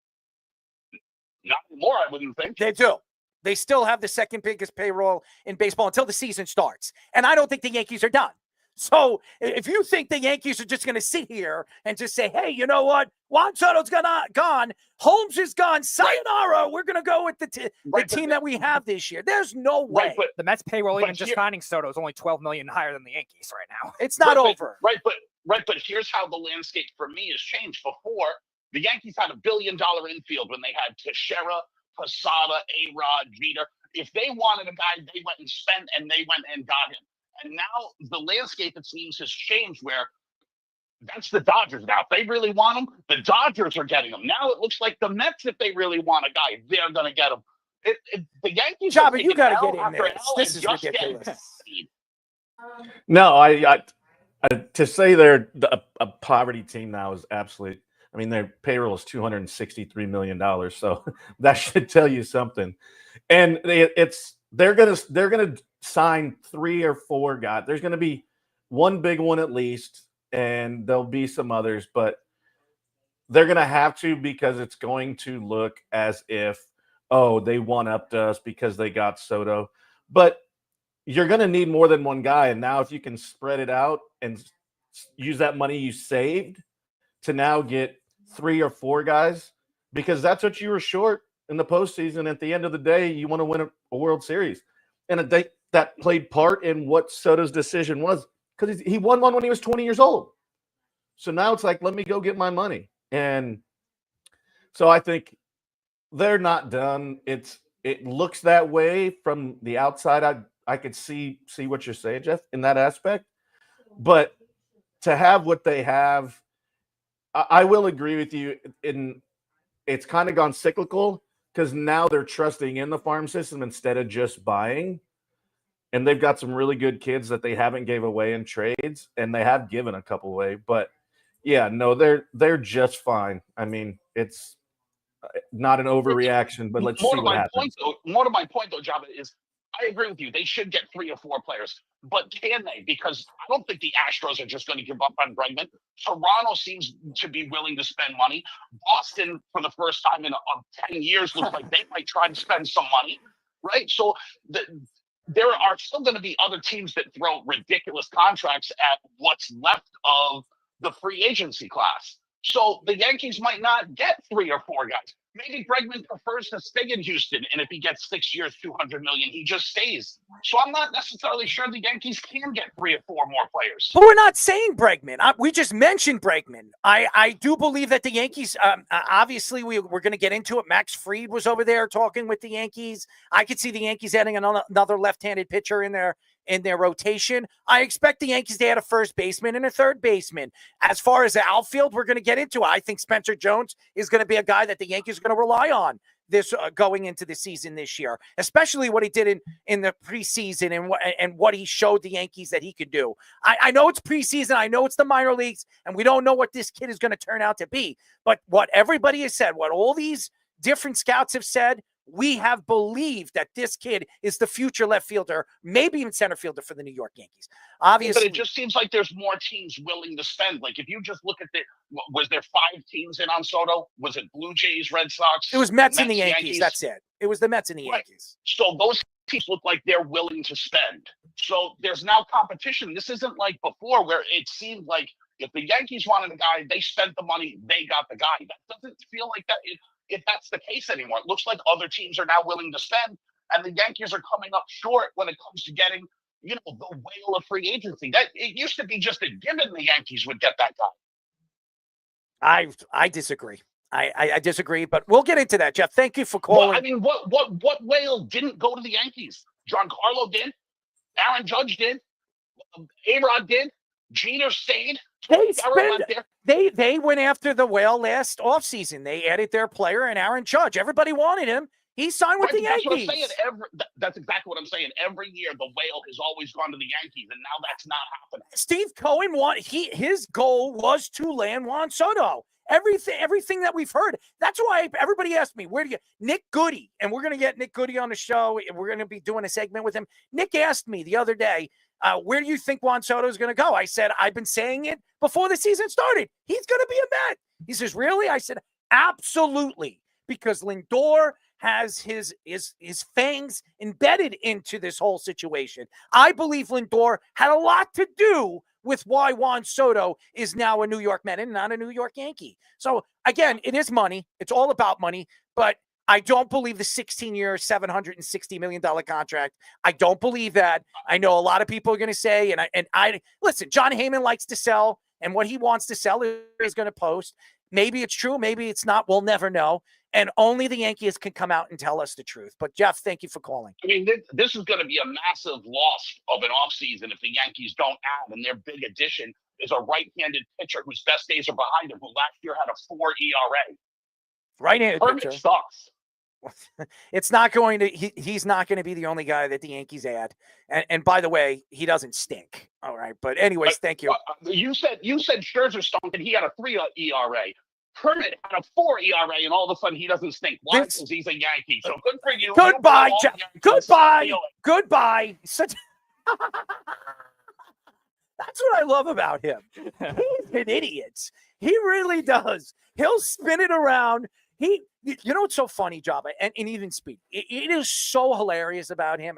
D: Not anymore, I wouldn't think.
A: They do. They still have the second biggest payroll in baseball until the season starts. And I don't think the Yankees are done. So if you think the Yankees are just going to sit here and just say, hey, you know what? Juan Soto's gone. Holmes is gone. Sayonara. We're going to go with the team that we have this year. There's no way.
D: Right, but
V: the Mets payroll, even just signing Soto, is only $12 million higher than the Yankees right now.
A: It's not over.
D: But here's how the landscape for me has changed. Before, the Yankees had $1 billion infield when they had Teixeira, Posada, A-Rod, Jeter. If they wanted a guy, they went and spent, and they went and got him. And now the landscape, it seems, has changed, where that's the Dodgers. Now, if they really want him, the Dodgers are getting him. Now it looks like the Mets, if they really want a guy, they're going to get him. The Yankees.
A: Jabba, you got to get in there. This is ridiculous.
C: No, I to say they're a poverty team now is absolute. I mean, their payroll is $263 million, so that should tell you something. And they're gonna sign 3 or 4 guys. There's gonna be one big one at least, and there'll be some others, but they're gonna have to, because it's going to look as if, oh, they one-upped us because they got Soto. But you're gonna need more than one guy, and now if you can spread it out and use that money you saved to now get 3 or 4 guys, because that's what you were short in the postseason. At the end of the day, you want to win a World Series. And that played part in what Soto's decision was, because he won one when he was 20 years old. So now it's like, let me go get my money. And so I think they're not done. It looks that way from the outside. I could see what you're saying, Jeff, in that aspect. But to have what they have, I will agree with you. It's kind of gone cyclical, because now they're trusting in the farm system instead of just buying. And they've got some really good kids that they haven't gave away in trades, and they have given a couple away. But yeah, no, they're just fine. I mean, it's not an overreaction, but let's see what happens.
D: More to my point, though, Jabba, is I agree with you. They should get 3 or 4 players, but can they? Because I don't think the Astros are just going to give up on Bregman. Toronto seems to be willing to spend money. Boston, for the first time in 10 years, looks like they might try to spend some money, right? So there are still going to be other teams that throw ridiculous contracts at what's left of the free agency class. So the Yankees might not get 3 or 4 guys. Maybe Bregman prefers to stay in Houston, and if he gets 6 years, $200 million, he just stays. So I'm not necessarily sure the Yankees can get 3 or 4 more players.
A: But we're not saying Bregman. We just mentioned Bregman. I do believe that the Yankees, obviously, we're going to get into it. Max Fried was over there talking with the Yankees. I could see the Yankees adding another left-handed pitcher in their rotation. I expect the Yankees to add a first baseman and a third baseman. As far as the outfield, we're going to get into it. I think Spencer Jones is going to be a guy that the Yankees are going to rely on this going into the season this year, especially what he did in the preseason and what he showed the Yankees that he could do. I know it's preseason. I know it's the minor leagues, and we don't know what this kid is going to turn out to be. But what everybody has said, what all these different scouts have said, we have believed that this kid is the future left fielder, maybe even center fielder for the New York Yankees. Obviously,
D: but it just seems like there's more teams willing to spend. Like if you just look at was there 5 teams in on Soto? Was it Blue Jays, Red Sox?
A: It was Mets and the Yankees. That's it. It was the Mets and the Yankees.
D: So those teams look like they're willing to spend. So there's now competition. This isn't like before where it seemed like if the Yankees wanted a guy, they spent the money, they got the guy. That doesn't feel like that. If that's the case anymore. It looks like other teams are now willing to spend, and the Yankees are coming up short when it comes to getting, the whale of free agency. That it used to be just a given the Yankees would get that guy.
A: I disagree. I disagree, but we'll get into that, Jeff. Thank you for calling.
D: Well, I mean, what whale didn't go to the Yankees? Giancarlo did. Aaron Judge did. A-Rod did. Jeter stayed.
A: They went after the whale last offseason. They added their player and Aaron Judge. Everybody wanted him. He signed with the Yankees.
D: That's what I'm saying. That's exactly what I'm saying. Every year, the whale has always gone to the Yankees, and now that's not happening.
A: Steve Cohen his goal was to land Juan Soto. Everything that we've heard. That's why everybody asked me, where do you Nick Goody? And we're going to get Nick Goody on the show. And we're going to be doing a segment with him. Nick asked me the other day, where do you think Juan Soto is going to go? I said, I've been saying it before the season started. He's going to be a Met. He says, really? I said, absolutely. Because Lindor has his fangs embedded into this whole situation. I believe Lindor had a lot to do with why Juan Soto is now a New York Met and not a New York Yankee. So, again, it is money. It's all about money. But I don't believe the 16-year, $760 million contract. I don't believe that. I know a lot of people are going to say, and I listen, John Heyman likes to sell, and what he wants to sell is going to post. Maybe it's true. Maybe it's not. We'll never know. And only the Yankees can come out and tell us the truth. But, Jeff, thank you for calling.
D: I mean, this is going to be a massive loss of an offseason if the Yankees don't add. And their big addition is a right-handed pitcher whose best days are behind him, who last year had a 4 ERA.
A: Right-handed pitcher.
D: Sucks.
A: It's not going to. He's not going to be the only guy that the Yankees add. And by the way, he doesn't stink. All right, but anyways, thank you.
D: You said Scherzer stunk, and he had a 3 ERA. Kermit had a 4 ERA, and all of a sudden he doesn't stink. Why? Because he's a Yankee. So good for you.
A: Goodbye, Jeff. Goodbye. Such. That's what I love about him. He's an idiot. He really does. He'll spin it around. You know what's so funny, Jabba, and even Speed. It is so hilarious about him,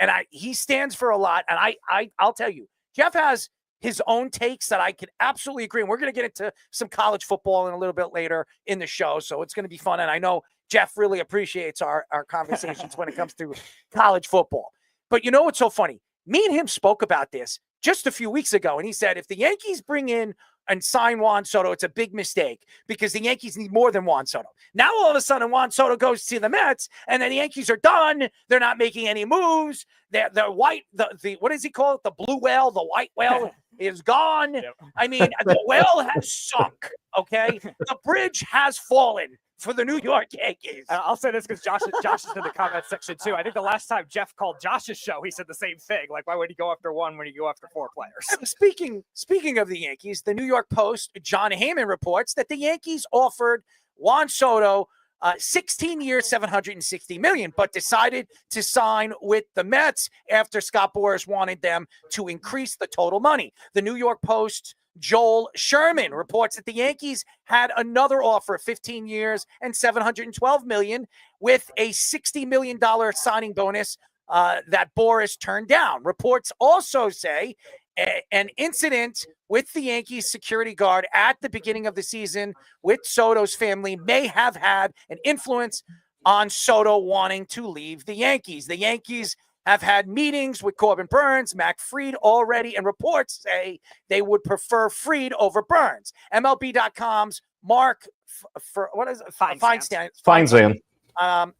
A: and he stands for a lot. And I'll tell you, Jeff has his own takes that I can absolutely agree. And we're going to get into some college football in a little bit later in the show, so it's going to be fun. And I know Jeff really appreciates our conversations when it comes to college football. But you know what's so funny? Me and him spoke about this just a few weeks ago, and he said if the Yankees bring in and sign Juan Soto, it's a big mistake because the Yankees need more than Juan Soto. Now, all of a sudden, Juan Soto goes to the Mets, and then the Yankees are done. They're not making any moves. The what does he call it? The blue whale, the white whale is gone. Yep. I mean, the whale has sunk, okay? The bridge has fallen for the New York Yankees.
V: I'll say this because Josh is in the comment section too. I think the last time Jeff called Josh's show, he said the same thing. Like, why would he go after one when he go after 4 players?
A: Speaking of the Yankees, the New York Post, John Heyman reports that the Yankees offered Juan Soto 16 years, $760 million, but decided to sign with the Mets after Scott Boras wanted them to increase the total money. The New York Post Joel Sherman reports that the Yankees had another offer, 15 years and $712 million, with a $60 million signing bonus that Boras turned down. Reports also say an incident with the Yankees security guard at the beginning of the season with Soto's family may have had an influence on Soto wanting to leave the Yankees. The Yankees have had meetings with Corbin Burns, Mac Fried already, and reports say they would prefer Fried over Burns. MLB.com's Mark
C: Feinstein.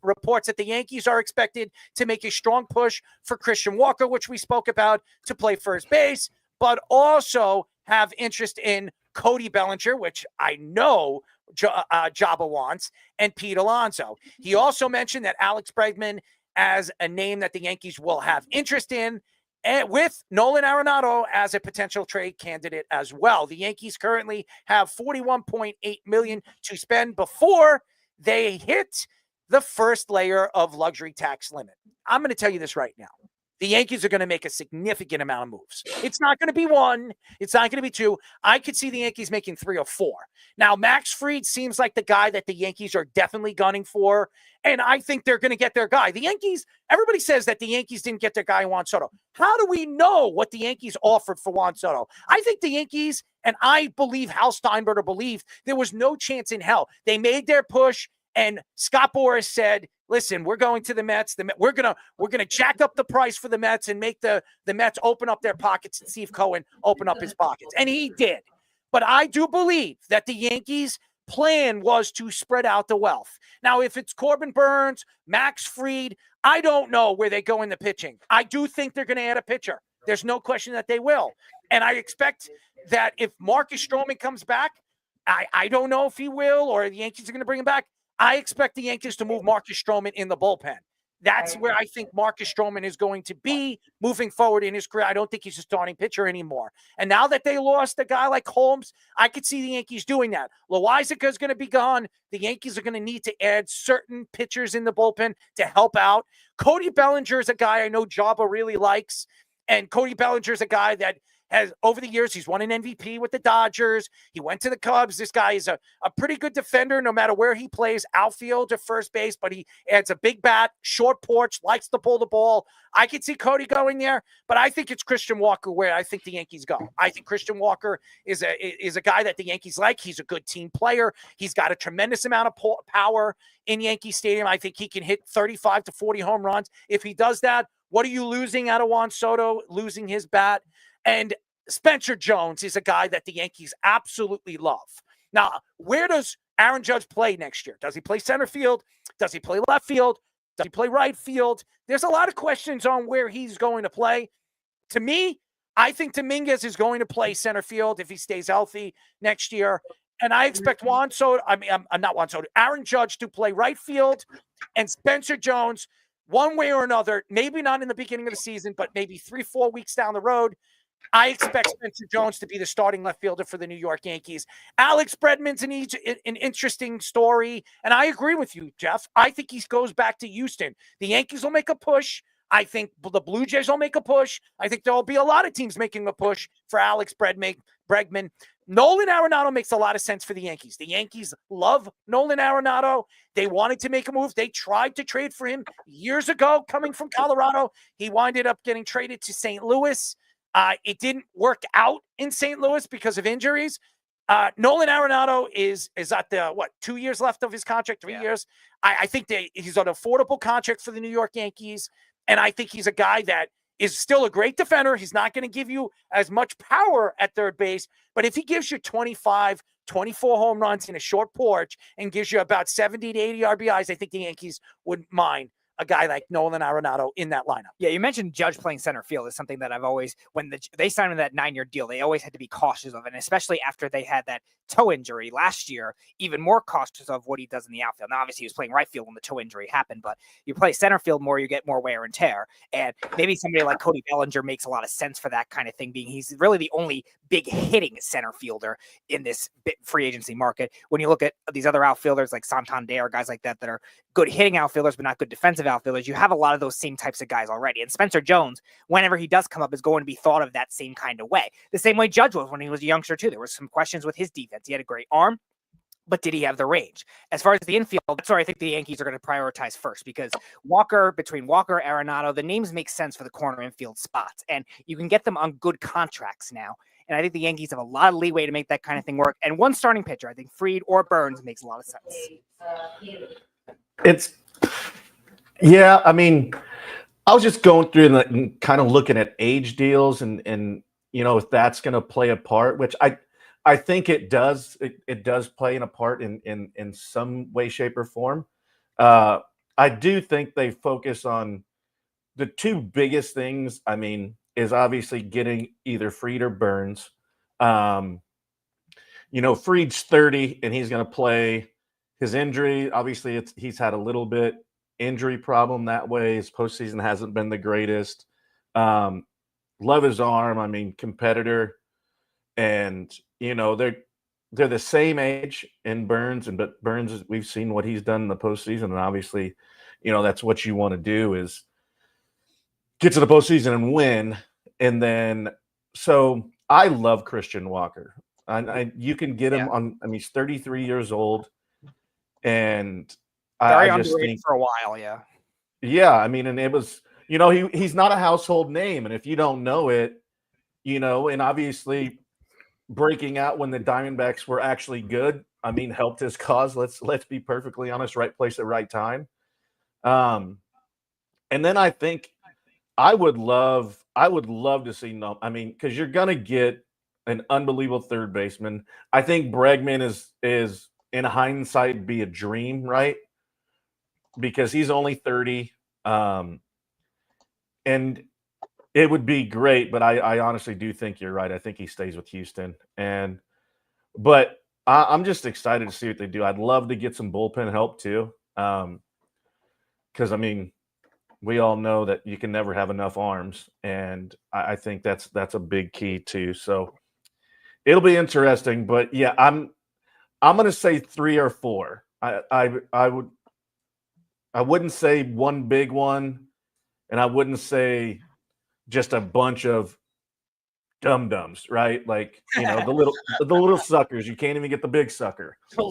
A: Reports that the Yankees are expected to make a strong push for Christian Walker, which we spoke about, to play first base, but also have interest in Cody Bellinger, which I know Jabba wants, and Pete Alonso. He also mentioned that Alex Bregman as a name that the Yankees will have interest in, and with Nolan Arenado as a potential trade candidate as well. The Yankees currently have $41.8 million to spend before they hit the first layer of luxury tax limit. I'm going to tell you this right now. The Yankees are going to make a significant amount of moves. It's not going to be one. It's not going to be two. I could see the Yankees making 3 or 4. Now, Max Fried seems like the guy that the Yankees are definitely gunning for, and I think they're going to get their guy. The Yankees, everybody says that the Yankees didn't get their guy, Juan Soto. How do we know what the Yankees offered for Juan Soto? I think the Yankees, and I believe Hal Steinbrenner believed, there was no chance in hell. They made their push, and Scott Boras said, listen, we're going to the Mets. We're gonna jack up the price for the Mets and make the Mets open up their pockets and Steve Cohen open up his pockets. And he did. But I do believe that the Yankees' plan was to spread out the wealth. Now, if it's Corbin Burns, Max Fried, I don't know where they go in the pitching. I do think they're going to add a pitcher. There's no question that they will. And I expect that if Marcus Stroman comes back, I don't know if he will or the Yankees are going to bring him back. I expect the Yankees to move Marcus Stroman in the bullpen. That's where I think Marcus Stroman is going to be moving forward in his career. I don't think he's a starting pitcher anymore. And now that they lost a guy like Holmes, I could see the Yankees doing that. Loizaga is going to be gone. The Yankees are going to need to add certain pitchers in the bullpen to help out. Cody Bellinger is a guy I know Jabba really likes. And Cody Bellinger is a guy that has, over the years, he's won an MVP with the Dodgers. He went to the Cubs. This guy is a pretty good defender no matter where he plays, outfield or first base, but he adds a big bat, short porch, likes to pull the ball. I could see Cody going there, but I think it's Christian Walker where I think the Yankees go. I think Christian Walker is a guy that the Yankees like. He's a good team player. He's got a tremendous amount of power in Yankee Stadium. I think he can hit 35 to 40 home runs. If he does that, what are you losing out of Juan Soto, losing his bat? And Spencer Jones is a guy that the Yankees absolutely love. Now, where does Aaron Judge play next year? Does he play center field? Does he play left field? Does he play right field? There's a lot of questions on where he's going to play. To me, I think Dominguez is going to play center field if he stays healthy next year. And I expect Aaron Judge to play right field and Spencer Jones one way or another, maybe not in the beginning of the season, but maybe 3-4 weeks down the road. I expect Spencer Jones to be the starting left fielder for the New York Yankees. Alex Bregman's an interesting story, and I agree with you, Jeff. I think he goes back to Houston. The Yankees will make a push. I think the Blue Jays will make a push. I think there will be a lot of teams making a push for Alex Bregman. Nolan Arenado makes a lot of sense for the Yankees. The Yankees love Nolan Arenado. They wanted to make a move. They tried to trade for him years ago coming from Colorado. He winded up getting traded to St. Louis. It didn't work out in St. Louis because of injuries. Nolan Arenado is at the, 2 years left of his contract, 3 years. I think he's an affordable contract for the New York Yankees. And I think he's a guy that is still a great defender. He's not going to give you as much power at third base. But if he gives you 25, 24 home runs in a short porch and gives you about 70 to 80 RBIs, I think the Yankees wouldn't mind a guy like Nolan Arenado in that lineup.
V: Yeah, you mentioned Judge playing center field is something that I've always, when they signed him that 9-year deal, they always had to be cautious of it, and especially after they had that toe injury last year, even more cautious of what he does in the outfield. Now, obviously, he was playing right field when the toe injury happened, but you play center field more, you get more wear and tear, and maybe somebody like Cody Bellinger makes a lot of sense for that kind of thing, being he's really the only big hitting center fielder in this free agency market. When you look at these other outfielders like Santander, guys like that are good hitting outfielders, but not good defensive outfielders, you have a lot of those same types of guys already. And Spencer Jones, whenever he does come up, is going to be thought of that same kind of way. The same way Judge was when he was a youngster too. There were some questions with his defense. He had a great arm. but did he have the range? As far as the infield, that's where I think the Yankees are going to prioritize first, because between Walker, Arenado, the names make sense for the corner infield spots, and you can get them on good contracts now. And I think the Yankees have a lot of leeway to make that kind of thing work. And one starting pitcher, I think Fried or Burns, makes a lot of sense.
C: Yeah, I mean, I was just going through and kind of looking at age deals and if that's going to play a part, which I think it does. It does play a part in some way, shape, or form. I do think they focus on the two biggest things. I mean, is obviously getting either Fried or Burns. Fried's 30 and he's going to play. His injury, obviously, he's had a little bit injury problem that way. His postseason hasn't been the greatest. Love his arm. I mean, competitor. And they're the same age in Burns, but Burns, we've seen what he's done in the postseason, and obviously, that's what you want to do is get to the postseason and win. And then, so I love Christian Walker. You can get him on. I mean, he's 33 years old, and
V: Very
C: I just
V: underrated
C: think
V: for a while, yeah.
C: Yeah, I mean, and it was, he's not a household name, and if you don't know it, and obviously breaking out when the Diamondbacks were actually good, I mean, helped his cause. Let's be perfectly honest, right place at right time. And then I think I would love to see I mean, because you're gonna get an unbelievable third baseman. I think Bregman is in hindsight be a dream, right? Because he's only 30. And it would be great, but I honestly do think you're right. I think he stays with Houston. But I'm just excited to see what they do. I'd love to get some bullpen help too. Because, I mean, we all know that you can never have enough arms. And I think that's a big key too. So it'll be interesting. But, yeah, I'm going to say 3 or 4. I wouldn't say one big one, and I wouldn't say just a bunch of dum-dums, right? Like, the little suckers. You can't even get the big sucker.
A: The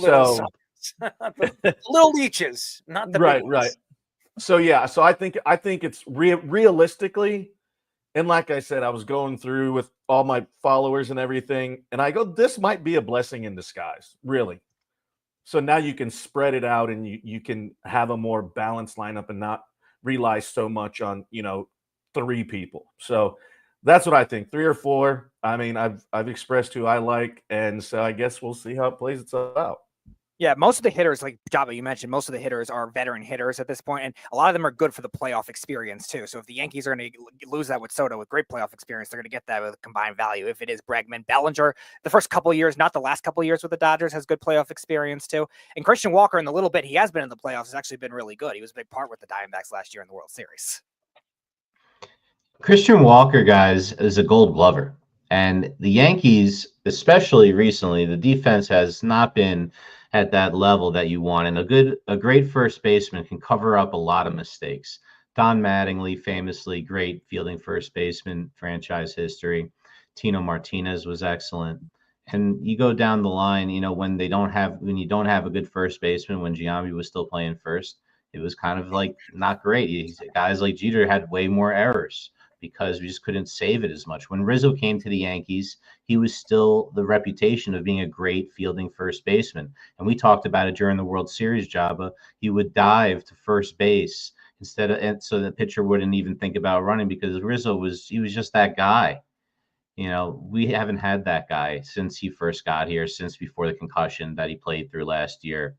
A: little leeches, not the big ones.
C: Right. So yeah, so I think it's realistically, and like I said, I was going through with all my followers and everything, and I go, this might be a blessing in disguise, really. So now you can spread it out and you can have a more balanced lineup and not rely so much on, 3 people. So that's what I think. 3 or 4. I mean, I've expressed who I like, and so I guess we'll see how it plays itself out.
V: Yeah, most of the hitters, like Java, you mentioned, most of the hitters are veteran hitters at this point, and a lot of them are good for the playoff experience too. So if the Yankees are going to lose that with Soto with great playoff experience, they're going to get that with combined value. If it is Bregman, Bellinger, the first couple of years, not the last couple of years with the Dodgers, has good playoff experience too. And Christian Walker, in the little bit he has been in the playoffs, has actually been really good. He was a big part with the Diamondbacks last year in the World Series.
E: Christian Walker, guys, is a Gold Glover. And the Yankees, especially recently, the defense has not been at that level that you want. And a great first baseman can cover up a lot of mistakes. Don Mattingly, famously great fielding first baseman, franchise history. Tino Martinez was excellent. And you go down the line, when you don't have a good first baseman, when Giambi was still playing first, it was kind of like not great. Guys like Jeter had way more errors because we just couldn't save it as much. When Rizzo came to the Yankees, he was still the reputation of being a great fielding first baseman. And we talked about it during the World Series, Jabba. He would dive to first base and so the pitcher wouldn't even think about running because Rizzo was just that guy. We haven't had that guy since he first got here, since before the concussion that he played through last year,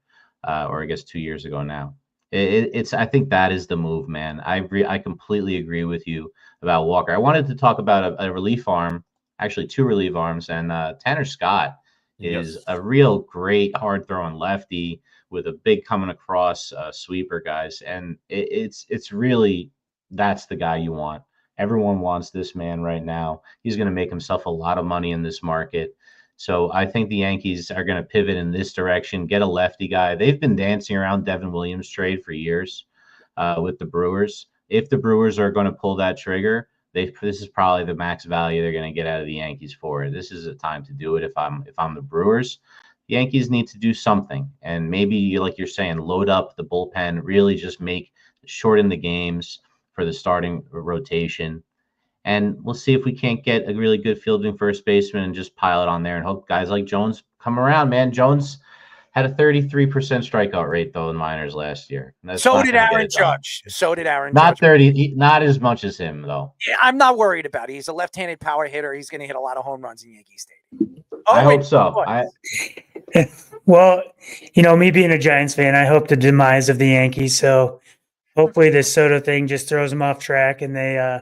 E: or I guess 2 years ago now. I think that is the move, man. I completely agree with you about Walker. I wanted to talk about a relief arm, actually 2 relief arms, and Tanner Scott is a real great hard throwing lefty with a big coming across sweeper, guys. And it's really, that's the guy you want. Everyone wants this man right now. He's going to make himself a lot of money in this market. So I think the Yankees are going to pivot in this direction, get a lefty guy. They've been dancing around Devin Williams trade for years with the Brewers. If the Brewers are going to pull that trigger, this is probably the max value they're going to get out of the Yankees for it. This is a time to do it. If I'm the Brewers, Yankees need to do something, and maybe, like you're saying, load up the bullpen, really just shorten the games for the starting rotation. And we'll see if we can't get a really good fielding first baseman and just pile it on there and hope guys like Jones come around, man. Jones had a 33% strikeout rate, though, in minors last year.
A: So did Aaron Judge.
E: Not 30, not as much as him, though.
A: Yeah, I'm not worried about it. He's a left-handed power hitter. He's going to hit a lot of home runs in Yankee Stadium.
E: I hope so.
G: Well, me being a Giants fan, I hope the demise of the Yankees. So hopefully this Soto thing just throws them off track and they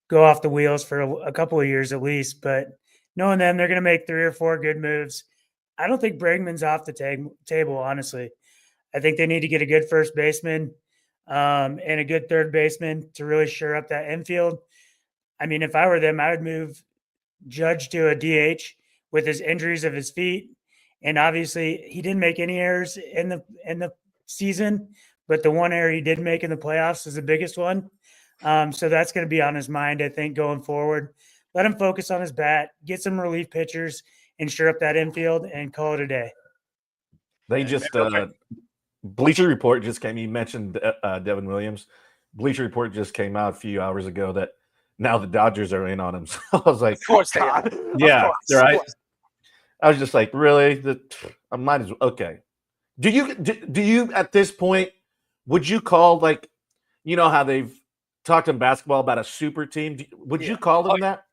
G: go off the wheels for a couple of years at least. But knowing them, they're going to make 3 or 4 good moves. I don't think Bregman's off the table, honestly. I think they need to get a good first baseman and a good third baseman to really shore up that infield. I mean, if I were them, I would move Judge to a DH with his injuries of his feet. And obviously, he didn't make any errors in the season, but the one error he did make in the playoffs is the biggest one. So that's going to be on his mind, I think, going forward. Let him focus on his bat, get some relief pitchers, and shore up that infield, and call it a day.
C: They just Bleacher Report just came. You mentioned Devin Williams. Bleacher Report just came out a few hours ago that now the Dodgers are in on him. So I was like,
A: of course they are.
C: Yeah, right. I was just like, really? I might as well. Okay. Do you at this point, would you call, like, how they've talked in basketball about a super team? Would you call them that?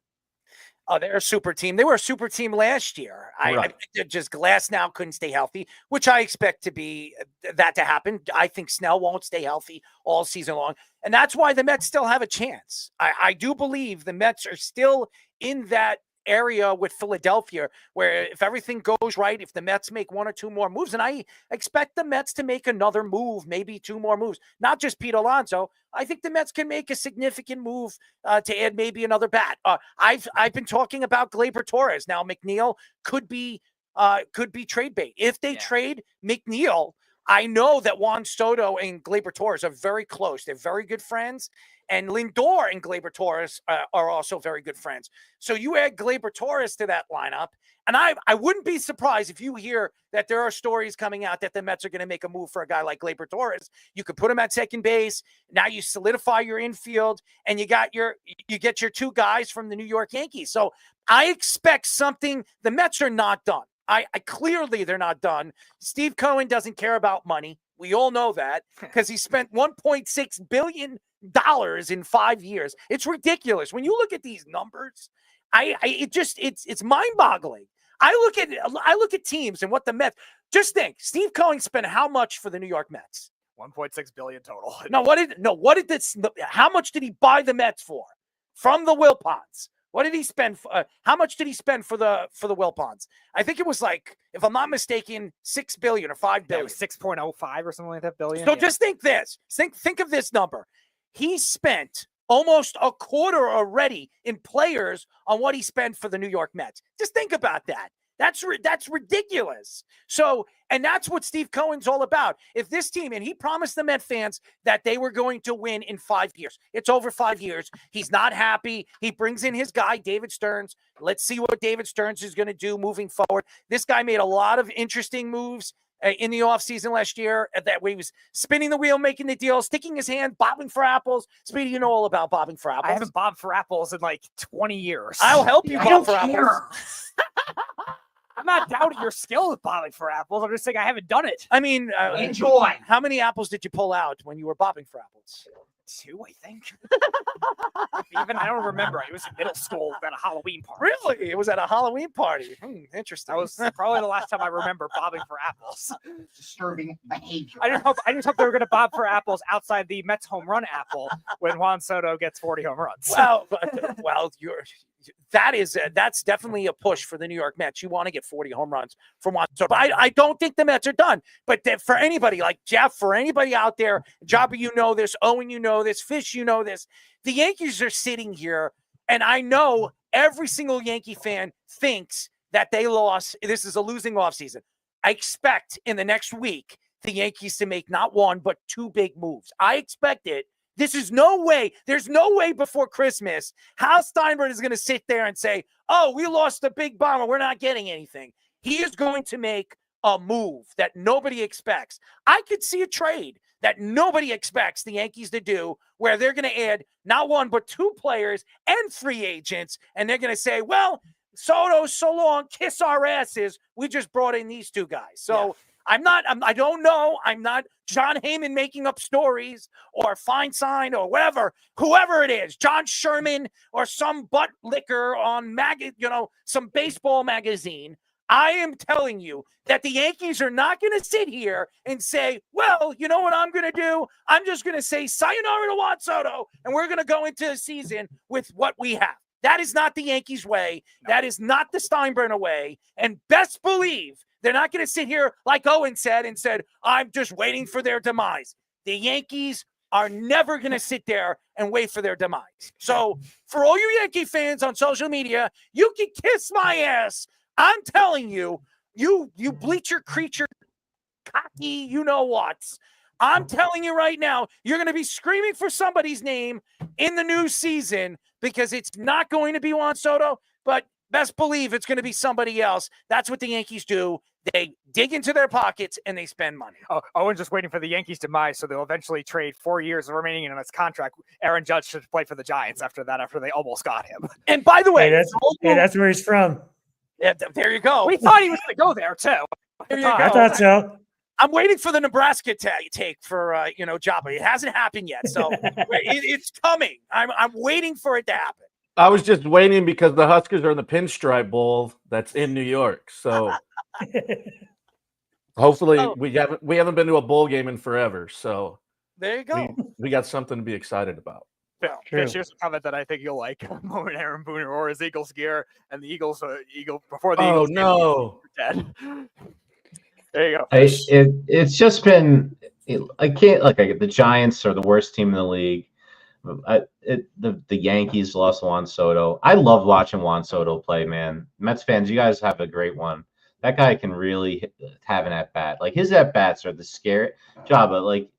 A: Oh, they're a super team. They were a super team last year. I just Glass now couldn't stay healthy, which I expect that to happen. I think Snell won't stay healthy all season long. And that's why the Mets still have a chance. I do believe the Mets are still in that area with Philadelphia, where if everything goes right, if the Mets make 1 or 2 more moves, and I expect the Mets to make another move, maybe 2 more moves, not just Pete Alonso. I think the Mets can make a significant move to add maybe another bat. I've been talking about Gleyber Torres. Now McNeil could be trade bait. If they trade McNeil, I know that Juan Soto and Gleyber Torres are very close. They're very good friends. And Lindor and Gleyber Torres are also very good friends. So you add Gleyber Torres to that lineup, and I wouldn't be surprised if you hear that there are stories coming out that the Mets are going to make a move for a guy like Gleyber Torres. You could put him at second base. Now you solidify your infield, and you get your 2 guys from the New York Yankees. So I expect something. The Mets are not done. I clearly they're not done. Steve Cohen doesn't care about money. We all know that because he spent $1.6 billion in 5 years. It's ridiculous. When you look at these numbers, it's mind-boggling. I look at teams and what the Mets. Just think, Steve Cohen spent how much for the New York Mets?
V: $1.6 billion total.
A: How much did he buy the Mets for from the Wilpons? What did he spend? How much did he spend for the Wilpons? I think it was, like, if I'm not mistaken, $6 billion or $5 billion.
V: It was 6.05 or something like that billion.
A: So just think this. Think of this number. He spent almost a quarter already in players on what he spent for the New York Mets. Just think about that. That's ridiculous. So, and that's what Steve Cohen's all about. If this team, and he promised the Met fans that they were going to win in 5 years. It's over 5 years. He's not happy. He brings in his guy, David Stearns. Let's see what David Stearns is going to do moving forward. This guy made a lot of interesting moves in the offseason last year, that way he was spinning the wheel, making the deal, sticking his hand, bobbing for apples. Speedy, you know all about bobbing for apples.
V: I haven't bobbed for apples in like 20 years.
A: I'll help you bob for apples.
V: I'm not doubting your skill with bobbing for apples. I'm just saying I haven't done it.
A: I mean,
V: enjoy.
A: How many apples did you pull out when you were bobbing for apples?
V: 2, I think. Even I don't remember. It was in middle school at a Halloween party.
A: Really? It was at a Halloween party. Interesting.
V: That was probably the last time I remember bobbing for apples.
H: Disturbing behavior.
V: I just hope they were going to bob for apples outside the Mets home run apple when Juan Soto gets 40 home runs.
A: Well, that's definitely a push for the New York Mets. You want to get 40 home runs from Juan Soto. But I don't think the Mets are done. But for anybody like Jeff, for anybody out there, Jobber, you know this, Owen, you know this, Fish, you know this, the Yankees are sitting here, and I know every single Yankee fan thinks that they lost. This is a losing offseason. I expect in the next week the Yankees to make not 1, but 2 big moves. I expect it. This is no way. There's no way before Christmas Hal Steinbrenner is going to sit there and say, oh, we lost a big bomber. We're not getting anything. He is going to make a move that nobody expects. I could see a trade that nobody expects the Yankees to do where they're going to add not one, but 2 players and free agents. And they're going to say, well, Soto, so long, kiss our asses. We just brought in these 2 guys. So I don't know. I'm not John Heyman making up stories or Feinstein or whoever it is, John Sherman or some butt licker on some baseball magazine. I am telling you that the Yankees are not going to sit here and say, well, you know what I'm going to do? I'm just going to say sayonara to Juan Soto, and we're going to go into the season with what we have. That is not the Yankees way. That is not the Steinbrenner way. And best believe they're not going to sit here like Owen said, I'm just waiting for their demise. The Yankees are never going to sit there and wait for their demise. So for all you Yankee fans on social media, you can kiss my ass. I'm telling you, you bleacher creature, cocky, you know what. I'm telling you right now, you're going to be screaming for somebody's name in the new season because it's not going to be Juan Soto, but best believe it's going to be somebody else. That's what the Yankees do. They dig into their pockets and they spend money.
V: Oh, Owen's just waiting for the Yankees' demise, so they'll eventually trade 4 years remaining in his contract. Aaron Judge should play for the Giants after that, after they almost got him.
A: And by the way,
G: that's where he's from.
A: Yeah, there you go.
V: We thought he was going to go there, too.
A: There you go.
G: I thought so.
A: I'm waiting for the Nebraska take for Jabba. It hasn't happened yet, so it's coming. I'm waiting for it to happen.
C: I was just waiting because the Huskers are in the Pinstripe Bowl that's in New York. So hopefully we haven't been to a bowl game in forever. So
A: there you go.
C: We got something to be excited about.
V: Fish, here's a comment that I think you'll like. Moment Aaron Boone or his Eagles gear, and the Eagles before the Eagles.
C: Oh no!
V: Dead. There you go.
E: It's just been. I can't the Giants are the worst team in the league. The Yankees lost Juan Soto. I love watching Juan Soto play, man. Mets fans, you guys have a great one. That guy can really have an at bat. Like his at bats are the scary job, but like.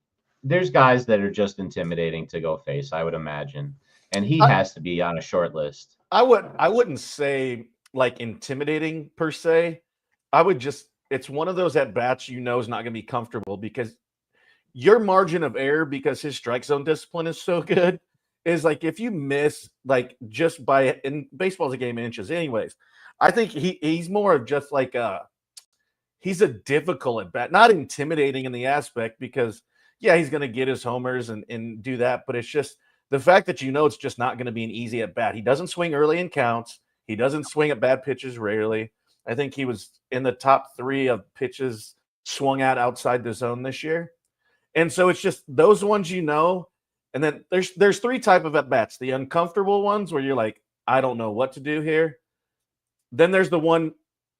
E: There's guys that are just intimidating to go face, I would imagine, and he has to be on a short list.
C: I wouldn't say like intimidating per se. It's one of those at bats is not going to be comfortable because your margin of error, because his strike zone discipline is so good, is like if you miss just by, and baseball's a game of inches anyways. I think he's more of just like he's a difficult at bat, not intimidating in the aspect because. Yeah, he's going to get his homers and do that, but it's just the fact that it's just not going to be an easy at bat. He doesn't swing early in counts. He doesn't swing at bad pitches rarely. I think he was in the top 3 of pitches swung at outside the zone this year. And so it's just those ones and then there's 3 type of at bats. The uncomfortable ones where you're like, I don't know what to do here. Then there's the one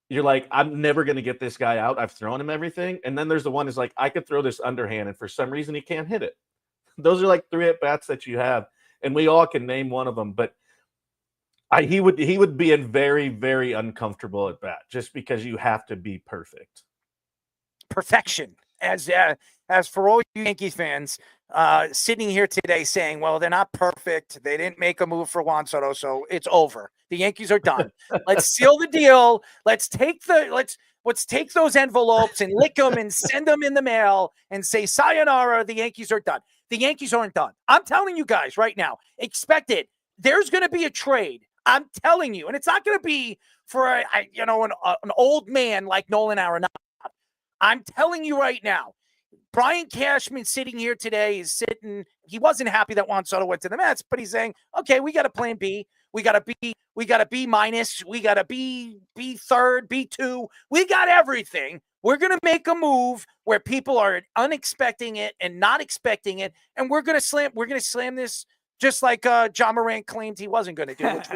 C: you're like, I'm never going to get this guy out. I've thrown him everything. And then there's the one is like, I could throw this underhand, and for some reason he can't hit it. Those are like 3 at-bats that you have, and we all can name one of them. But he would be a very, very uncomfortable at-bat just because you have to be perfect.
A: Perfection. As for all you Yankees fans sitting here today saying, well, they're not perfect. They didn't make a move for Juan Soto, so it's over. The Yankees are done. Let's seal the deal. Let's take those envelopes and lick them and send them in the mail and say sayonara. The Yankees are done. The Yankees aren't done. I'm telling you guys right now, expect it. There's going to be a trade. I'm telling you, and it's not going to be for an old man like Nolan Arenado. I'm telling you right now, Brian Cashman sitting here today he wasn't happy that Juan Soto went to the Mets, but he's saying, okay, we got a plan B. We got a B minus. We got a B third, B2. We got everything. We're going to make a move where people are unexpecting it and not expecting it. And we're going to slam this just like John Morant claimed he wasn't going to do, which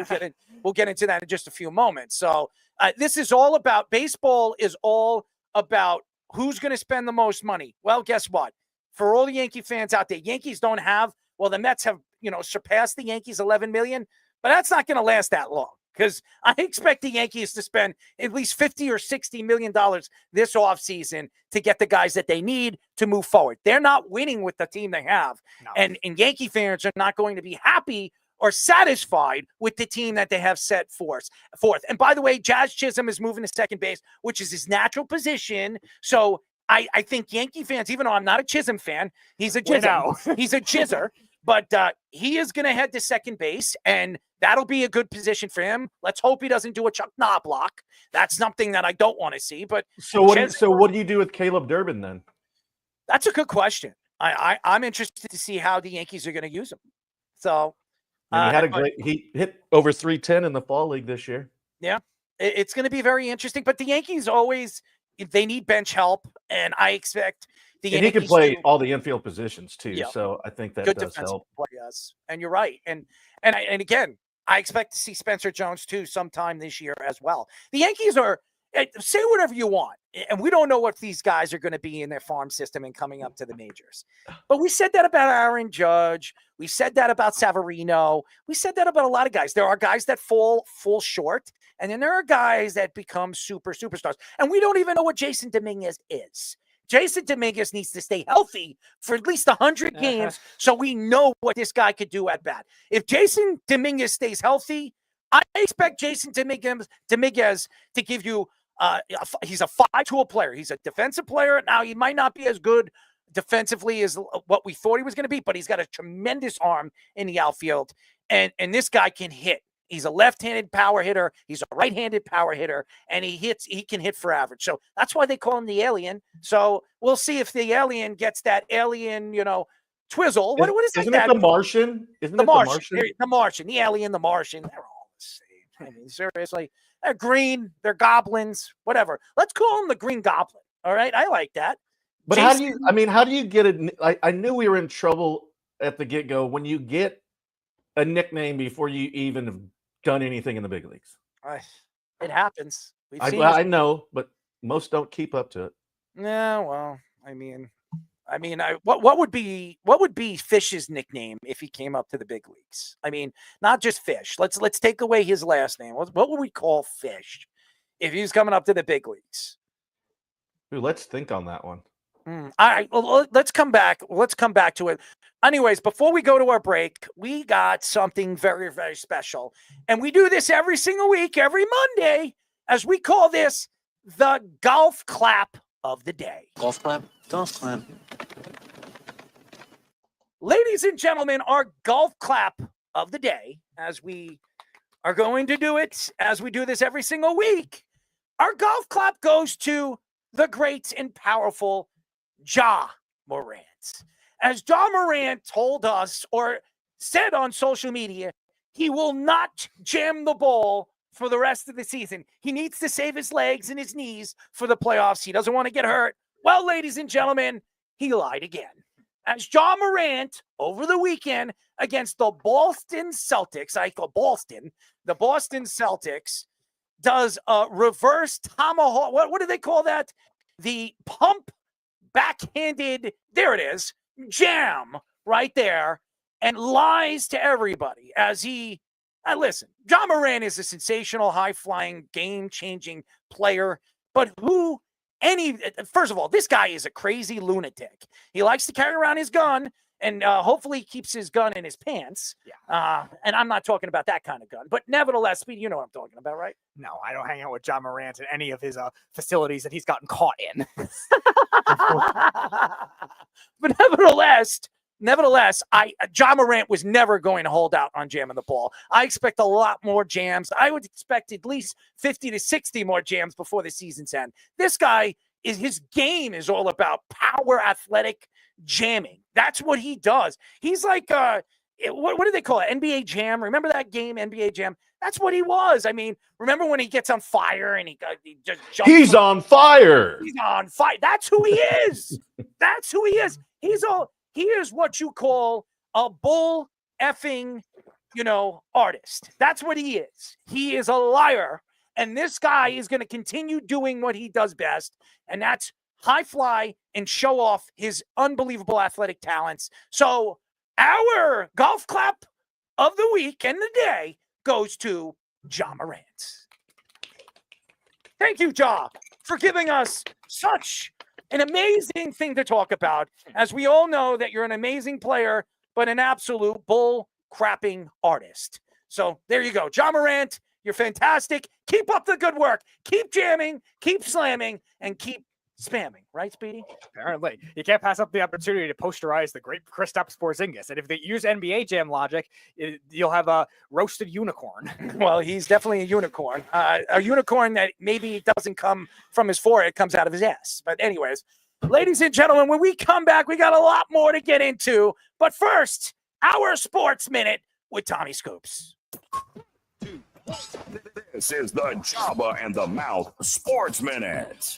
A: we'll get into that in just a few moments. So this is all about, baseball is all about who's going to spend the most money. Well, guess what? For all the Yankee fans out there, Yankees don't have, the Mets have, surpassed the Yankees 11 million, but that's not going to last that long because I expect the Yankees to spend at least $50 or $60 million this offseason to get the guys that they need to move forward. They're not winning with the team they have. No. And Yankee fans are not going to be happy or satisfied with the team that they have set forth. And by the way, Jazz Chisholm is moving to second base, which is his natural position. So I think Yankee fans, even though I'm not a Chisholm fan, he's a Chisholm. He's a Chizzer. But he is going to head to second base, and that'll be a good position for him. Let's hope he doesn't do a Chuck Knobloch. That's something that I don't want to see. But
C: so what do you do with Caleb Durbin then?
A: That's a good question. I'm interested to see how the Yankees are going to use him. So
C: he hit over 310 in the fall league this year.
A: Yeah, it's going to be very interesting. But the Yankees always they need bench help, and I expect the Yankees.
C: And he can play all the infield positions too.
A: Yeah.
C: So I think that
A: good
C: does help.
A: Play, yes, and you're right. And again, I expect to see Spencer Jones too sometime this year as well. The Yankees are. Say whatever you want, and we don't know what these guys are going to be in their farm system and coming up to the majors. But we said that about Aaron Judge. We said that about Severino. We said that about a lot of guys. There are guys that fall short, and then there are guys that become superstars. And we don't even know what Jason Dominguez is. Jason Dominguez needs to stay healthy for at least 100 games so we know what this guy could do at bat. If Jason Dominguez stays healthy, I expect Jason Dominguez to give you he's a 5-tool player. He's a defensive player. Now, he might not be as good defensively as what we thought he was going to be, but he's got a tremendous arm in the outfield, and this guy can hit. He's a left-handed power hitter. He's a right-handed power hitter, and he can hit for average. So that's why they call him the alien. So we'll see if the alien gets that alien, twizzle. What is
C: Isn't it the Martian? Isn't
A: the
C: it
A: Martian? The Martian, the alien, the Martian. They're all the same. I mean, seriously. They're green. They're goblins. Whatever. Let's call them the Green Goblin. All right. I like that.
C: But how do you get it? I knew we were in trouble at the get-go when you get a nickname before you even have done anything in the big leagues.
A: It happens.
C: I know, but most don't keep up to it.
A: Yeah, well, what would be Fish's nickname if he came up to the big leagues? I mean, not just Fish. Let's take away his last name. What would we call Fish if he was coming up to the big leagues?
C: Ooh, let's think on that one.
A: All right, well, let's come back. Let's come back to it. Anyways, before we go to our break, we got something very, very special, and we do this every single week, every Monday, as we call this the golf clap of the day.
F: Golf clap. Golf clap.
A: Ladies and gentlemen, our golf clap of the day, as we are going to do it, as we do this every single week, our golf clap goes to the great and powerful Ja Morant. As Ja Morant told us or said on social media, he will not jam the ball for the rest of the season. He needs to save his legs and his knees for the playoffs. He doesn't want to get hurt. Well, ladies and gentlemen, he lied again. As Ja Morant over the weekend against the Boston Celtics, the Boston Celtics does a reverse tomahawk. What do they call that? The pump backhanded, there it is, jam right there, and lies to everybody as he, listen, Ja Morant is a sensational, high-flying, game-changing player, but first of all, this guy is a crazy lunatic. He likes to carry around his gun, and hopefully he keeps his gun in his pants. Yeah. And I'm not talking about that kind of gun, but nevertheless, Speedy, you know what I'm talking about, right?
V: No, I don't hang out with Ja Morant in any of his facilities that he's gotten caught in.
A: But nevertheless, Ja Morant was never going to hold out on jamming the ball. I expect a lot more jams. I would expect at least 50 to 60 more jams before the season's end. This guy, his game is all about power, athletic jamming. That's what he does. He's like, what do they call it? NBA Jam. Remember that game, NBA Jam? That's what he was. I mean, remember when he gets on fire and he just jumps?
C: He's on fire.
A: He's on fire. That's who he is. That's who he is. He is what you call a bull effing, artist. That's what he is. He is a liar. And this guy is going to continue doing what he does best. And that's high fly and show off his unbelievable athletic talents. So our golf clap of the week and the day goes to Ja Morant. Thank you, Ja, for giving us such an amazing thing to talk about, as we all know that you're an amazing player, but an absolute bull crapping artist. So there you go. John Morant, you're fantastic. Keep up the good work. Keep jamming, keep slamming, and keep spamming. Right, Speedy?
V: Apparently. You can't pass up the opportunity to posterize the great Kristaps Porzingis. And if they use NBA Jam logic, you'll have a roasted unicorn.
A: Well, he's definitely a unicorn. A unicorn that maybe doesn't come from his forehead, comes out of his ass. But anyways, ladies and gentlemen, when we come back, we got a lot more to get into. But first, our Sports Minute with Tommy Scoops.
P: This is the Jabba and the Mouth Sports Minute.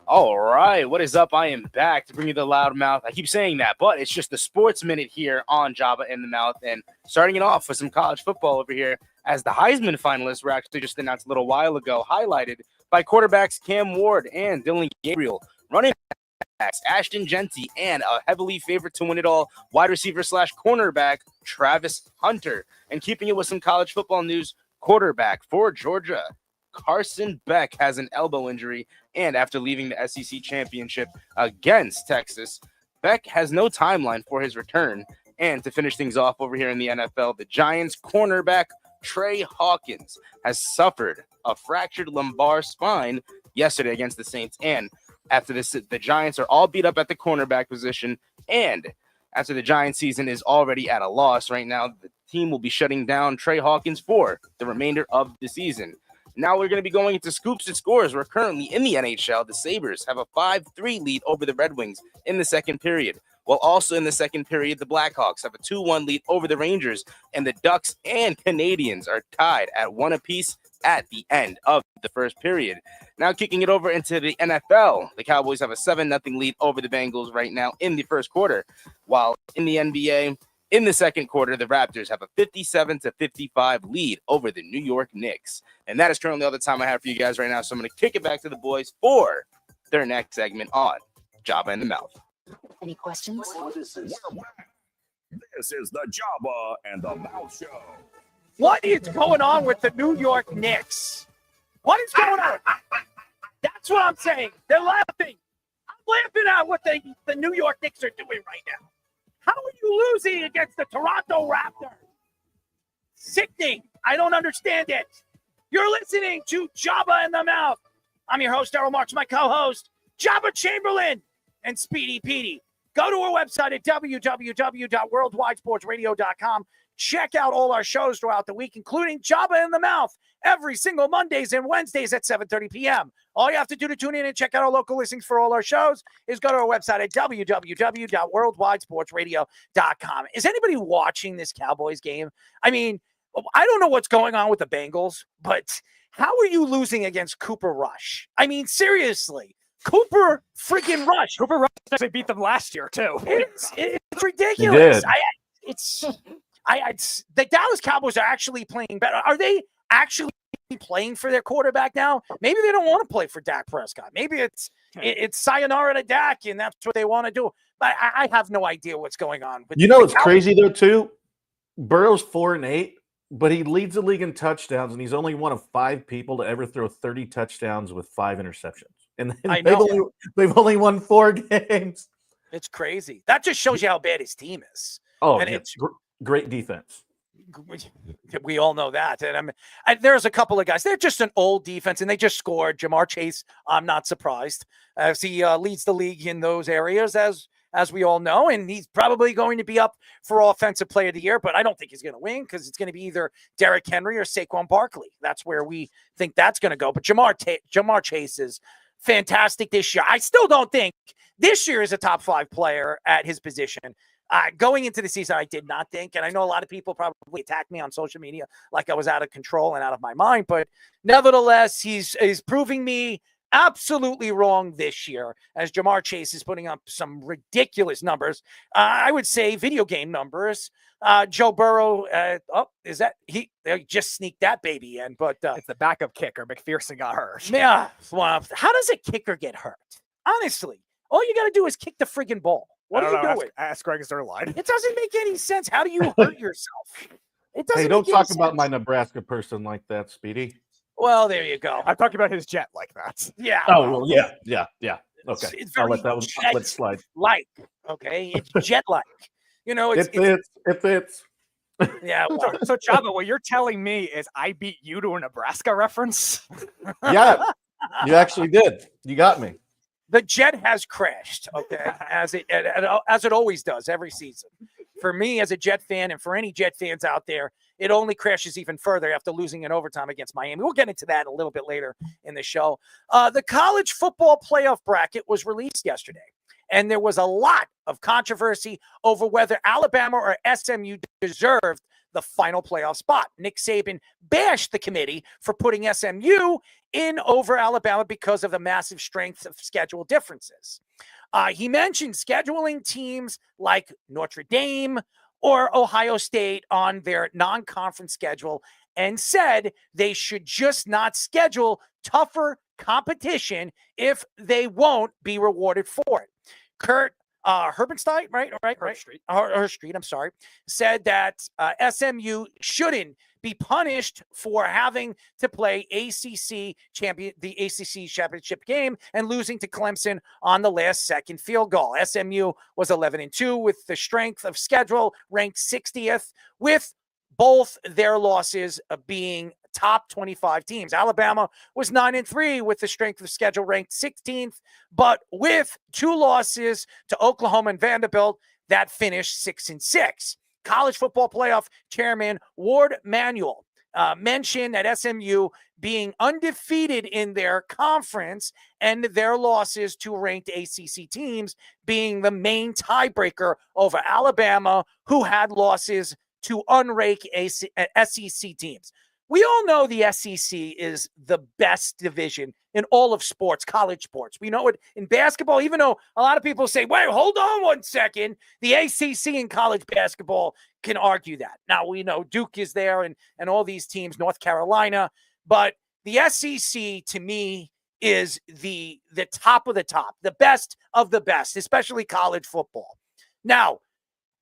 I: All right, what is up? I am back to bring you the loudmouth. I keep saying that, but it's just the Sports Minute here on Jabba and the Mouth, and starting it off with some college football over here, as the Heisman finalists were actually just announced a little while ago, highlighted by quarterbacks Cam Ward and Dylan Gabriel, running backs Ashton Genty, and a heavily favorite to win it all, wide receiver / cornerback Travis Hunter. And keeping it with some college football news, quarterback for Georgia Carson Beck has an elbow injury, and after leaving the SEC championship against Texas, Beck has no timeline for his return. And to finish things off over here in the NFL, the Giants cornerback Trey Hawkins has suffered a fractured lumbar spine yesterday against the Saints. And after this, the Giants are all beat up at the cornerback position. And after the Giants season is already at a loss right now, the team will be shutting down Trey Hawkins for the remainder of the season. Now we're going to be going into scoops and scores. We're currently in the NHL. The Sabres have a 5-3 lead over the Red Wings in the second period. While also in the second period, the Blackhawks have a 2-1 lead over the Rangers, and the Ducks and Canadiens are tied at 1 apiece at the end of the first period. Now kicking it over into the NFL, the Cowboys have a 7-0 lead over the Bengals right now in the first quarter, while in the NBA, in the second quarter, the Raptors have a 57-55 lead over the New York Knicks. And that is currently all the time I have for you guys right now. So I'm going to kick it back to the boys for their next segment on Jabba in the Mouth.
B: Any questions?
P: This is the Jabba and the Mouth Show.
A: What is going on with the New York Knicks? What is going on? That's what I'm saying. They're laughing. I'm laughing at what the New York Knicks are doing right now. How are you losing against the Toronto Raptors? Sickening. I don't understand it. You're listening to Jabba in the Mouth. I'm your host, Errol Marks, my co-host, Jabba Chamberlain and Speedy Petey. Go to our website at www.worldwidesportsradio.com. Check out all our shows throughout the week, including Jabba in the Mouth, every single Mondays and Wednesdays at 7:30 p.m. All you have to do to tune in and check out our local listings for all our shows is go to our website at www.worldwidesportsradio.com. Is anybody watching this Cowboys game? I mean, I don't know what's going on with the Bengals, but how are you losing against Cooper Rush? I mean, seriously. Cooper freaking Rush.
V: Cooper Rush actually beat them last year, too.
A: It's ridiculous.
C: He did.
A: The Dallas Cowboys are actually playing better. Are they actually playing for their quarterback now? Maybe they don't want to play for Dak Prescott. Maybe it's sayonara to Dak, and that's what they want to do. But I have no idea what's going on.
C: You know what's crazy, though, too? Burrow's 4-8, but he leads the league in touchdowns, and he's only one of 5 people to ever throw 30 touchdowns with 5 interceptions. And they've only won 4 games.
A: It's crazy. That just shows you how bad his team is.
C: Oh,
A: and
C: it's great defense.
A: We all know that. And there's a couple of guys. They're just an old defense, and they just scored. Jamar Chase, I'm not surprised, as he leads the league in those areas, as we all know. And he's probably going to be up for Offensive Player of the Year, but I don't think he's going to win because it's going to be either Derrick Henry or Saquon Barkley. That's where we think that's going to go. But Jamar Chase is fantastic this year. I still don't think this year is a top 5 player at his position. Going into the season, I did not think, and I know a lot of people probably attacked me on social media like I was out of control and out of my mind, but nevertheless, he's proving me absolutely wrong this year, as Jamar Chase is putting up some ridiculous numbers. I would say video game numbers. Joe Burrow, they just sneaked that baby in, but
V: it's the backup kicker. McPherson got hurt.
A: Yeah. Well, how does a kicker get hurt? Honestly, all you got to do is kick the friggin' ball. What are you doing?
V: Ask Greg Zerline.
A: It doesn't make any sense. How do you hurt yourself? It doesn't.
C: Hey, don't
A: make
C: talk
A: any
C: about
A: sense.
C: my Nebraska person like that, Speedy.
A: Well, there you go.
V: I'm talking about his jet like that.
A: Yeah.
C: Oh, well, yeah. Okay.
A: It's
C: I'll
A: very
C: let that one slide.
A: jet-like, okay? It's jet-like. You know,
C: It fits.
A: Yeah. Well,
V: So Java, what you're telling me is I beat you to a Nebraska reference?
C: Yeah, you actually did. You got me.
A: the jet has crashed, okay, as it always does every season. For me as a Jet fan, and for any Jet fans out there, it only crashes even further after losing in overtime against Miami. We'll get into that a little bit later in the show. The college football playoff bracket was released yesterday, and there was a lot of controversy over whether Alabama or SMU deserved the final playoff spot. Nick Saban bashed the committee for putting SMU in over Alabama because of the massive strength of schedule differences. He mentioned scheduling teams like Notre Dame or Ohio State on their non-conference schedule and said they should just not schedule tougher competition if they won't be rewarded for it. Kurt Herbenstein, right? Herbstreit, I'm sorry, said that SMU shouldn't be punished for having to play the ACC championship game and losing to Clemson on the last second field goal. SMU was 11-2 with the strength of schedule, ranked 60th, with both their losses being top 25 teams. Alabama was 9-3 with the strength of schedule, ranked 16th, but with 2 losses to Oklahoma and Vanderbilt that finished 6-6. College football playoff chairman Ward Manuel mentioned that SMU being undefeated in their conference and their losses to ranked ACC teams being the main tiebreaker over Alabama, who had losses to unranked SEC teams. We all know the SEC is the best division in all of sports, college sports. We know it in basketball, even though a lot of people say, wait, hold on one second. The ACC in college basketball can argue that. Now, we know Duke is there and all these teams, North Carolina, but the SEC to me is the top of the top, the best of the best, especially college football. Now,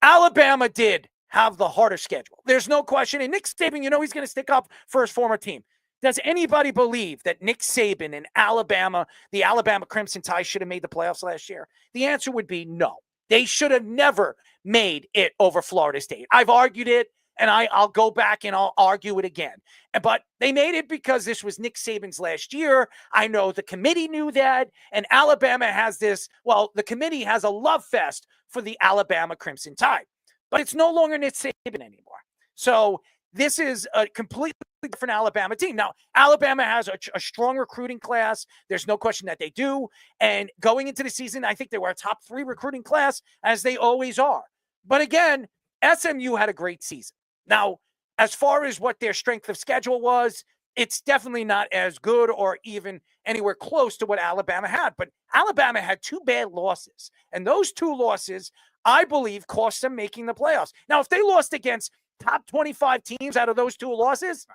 A: Alabama did have the harder schedule. There's no question. And Nick Saban, he's going to stick up for his former team. Does anybody believe that Nick Saban and Alabama, the Alabama Crimson Tide, should have made the playoffs last year? The answer would be no. They should have never made it over Florida State. I've argued it, and I'll go back and I'll argue it again. But they made it because this was Nick Saban's last year. I know the committee knew that, and Alabama has the committee has a love fest for the Alabama Crimson Tide. But it's no longer Nick Saban anymore. So this is a completely different Alabama team. Now, Alabama has a strong recruiting class. There's no question that they do. And going into the season, I think they were a top 3 recruiting class, as they always are. But again, SMU had a great season. Now, as far as what their strength of schedule was, it's definitely not as good or even anywhere close to what Alabama had. But Alabama had 2 bad losses. And those 2 losses, I believe, cost them making the playoffs. Now, if they lost against top 25 teams out of those 2 losses,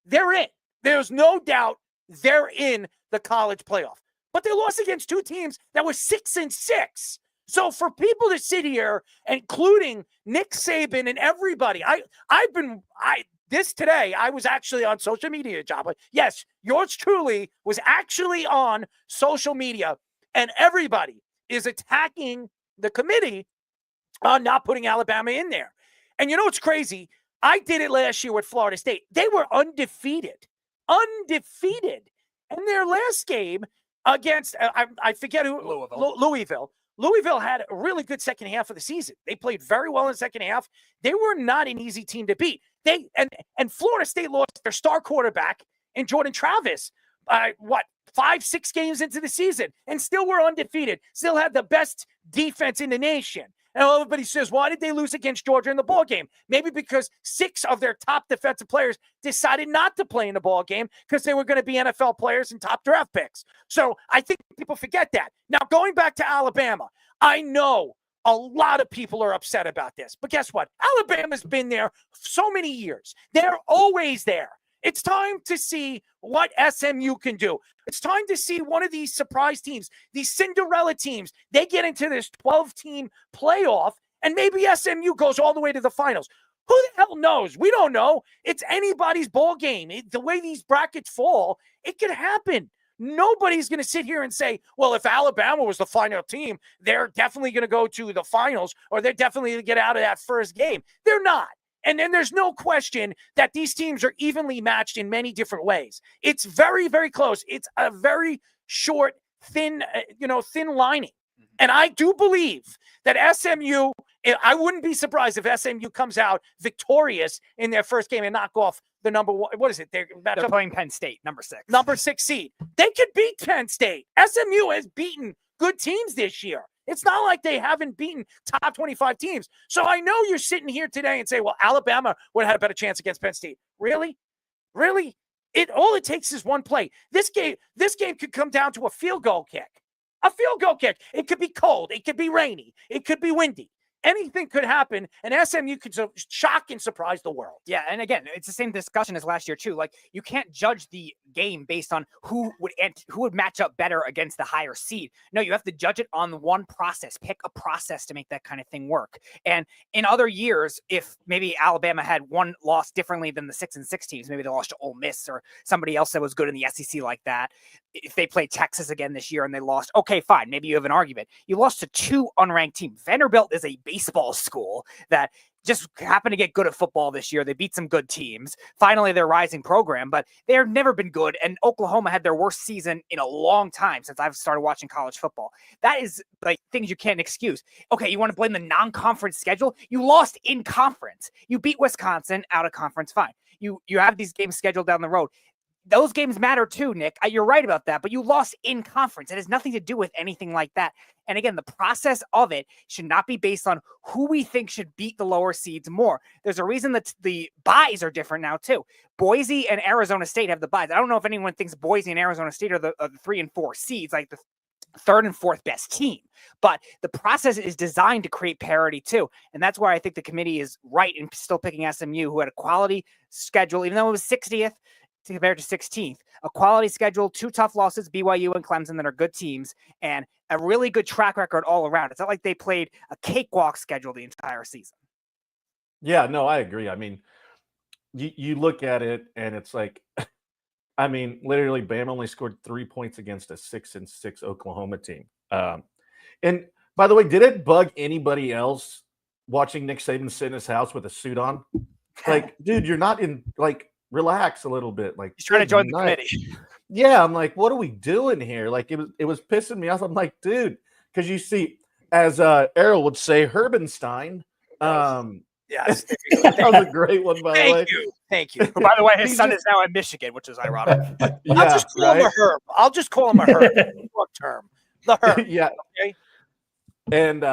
A: they're in. There's no doubt they're in the college playoff. But they lost against 2 teams that were 6-6. So for people to sit here, including Nick Saban and everybody, today, I was actually on social media, Jabba. Yes, yours truly was actually on social media, and everybody is attacking the committee on not putting Alabama in there. And you know what's crazy? I did it last year with Florida State. They were undefeated. And their last game against, I forget who, Louisville. Louisville had a really good second half of the season. They played very well in the second half. They were not an easy team to beat. And Florida State lost their star quarterback in Jordan Travis, 5-6 games into the season, and still were undefeated. Still had the best defense in the nation. And everybody says, why did they lose against Georgia in the ball game? Maybe because 6 of their top defensive players decided not to play in the ball game because they were going to be NFL players and top draft picks. So I think people forget that. Now, going back to Alabama, I know a lot of people are upset about this. But guess what? Alabama's been there so many years. They're always there. It's time to see what SMU can do. It's time to see one of these surprise teams, these Cinderella teams. They get into this 12-team playoff, and maybe SMU goes all the way to the finals. Who the hell knows? We don't know. It's anybody's ball game. The way these brackets fall, it could happen. Nobody's going to sit here and say, well, if Alabama was the final team, they're definitely going to go to the finals or they're definitely going to get out of that first game. They're not. And then there's no question that these teams are evenly matched in many different ways. It's very, very close. It's a very short, thin lining. And I do believe that SMU, I wouldn't be surprised if SMU comes out victorious in their first game and knock off the number one. What is it? They're
V: playing Penn State, number 6.
A: Number 6 seed. They could beat Penn State. SMU has beaten good teams this year. It's not like they haven't beaten top 25 teams. So I know you're sitting here today and say, well, Alabama would have had a better chance against Penn State. Really? Really? All it takes is one play. This game could come down to a field goal kick. A field goal kick. It could be cold. It could be rainy. It could be windy. Anything could happen, and SMU could shock and surprise the world.
V: Yeah, and again, it's the same discussion as last year too. Like, you can't judge the game based on who would match up better against the higher seed. No, you have to judge it on one process. Pick a process to make that kind of thing work. And in other years, if maybe Alabama had one loss differently than the 6 and 6 teams, maybe they lost to Ole Miss or somebody else that was good in the SEC like that. If they played Texas again this year and they lost, okay, fine, maybe you have an argument. You lost to 2 unranked teams. Vanderbilt is a baseball school that just happened to get good at football this year. They beat some good teams. Finally, their rising program, but they've never been good. And Oklahoma had their worst season in a long time since I've started watching college football. That is like things you can't excuse. Okay, you want to blame the non-conference schedule? You lost in conference. You beat Wisconsin out of conference, fine. You have these games scheduled down the road. Those games matter too, Nick. You're right about that, but you lost in conference. It has nothing to do with anything like that. And again, the process of it should not be based on who we think should beat the lower seeds more. There's a reason that the buys are different now too. Boise and Arizona State have the buys. I don't know if anyone thinks Boise and Arizona State are the 3 and 4 seeds, like the 3rd and 4th best team. But the process is designed to create parity too. And that's why I think the committee is right in still picking SMU, who had a quality schedule, even though it was 60th, compared to 16th, a quality schedule, 2 tough losses, BYU and Clemson, that are good teams, and a really good track record all around. It's not like they played a cakewalk schedule the entire season.
C: Yeah, no, I agree. I mean, you look at it and it's like, I mean, literally Bama only scored 3 points against a 6 and 6 Oklahoma team. And by the way, did it bug anybody else watching Nick Saban sit in his house with a suit on? Like, dude, you're not in, like, relax a little bit. Like,
V: he's trying to join the committee.
C: Yeah, I'm like, what are we doing here? Like, it was pissing me off. I'm like, dude, because you see, as Errol would say, Herbenstein.
A: Yes,
C: that was a great one, by the way.
A: Thank you.
V: By the way, his son is now in Michigan, which is ironic.
A: I'll just call him a Herb. I'll just call him a Herb. Short term, the Herb.
C: Yeah.
A: Okay.
C: And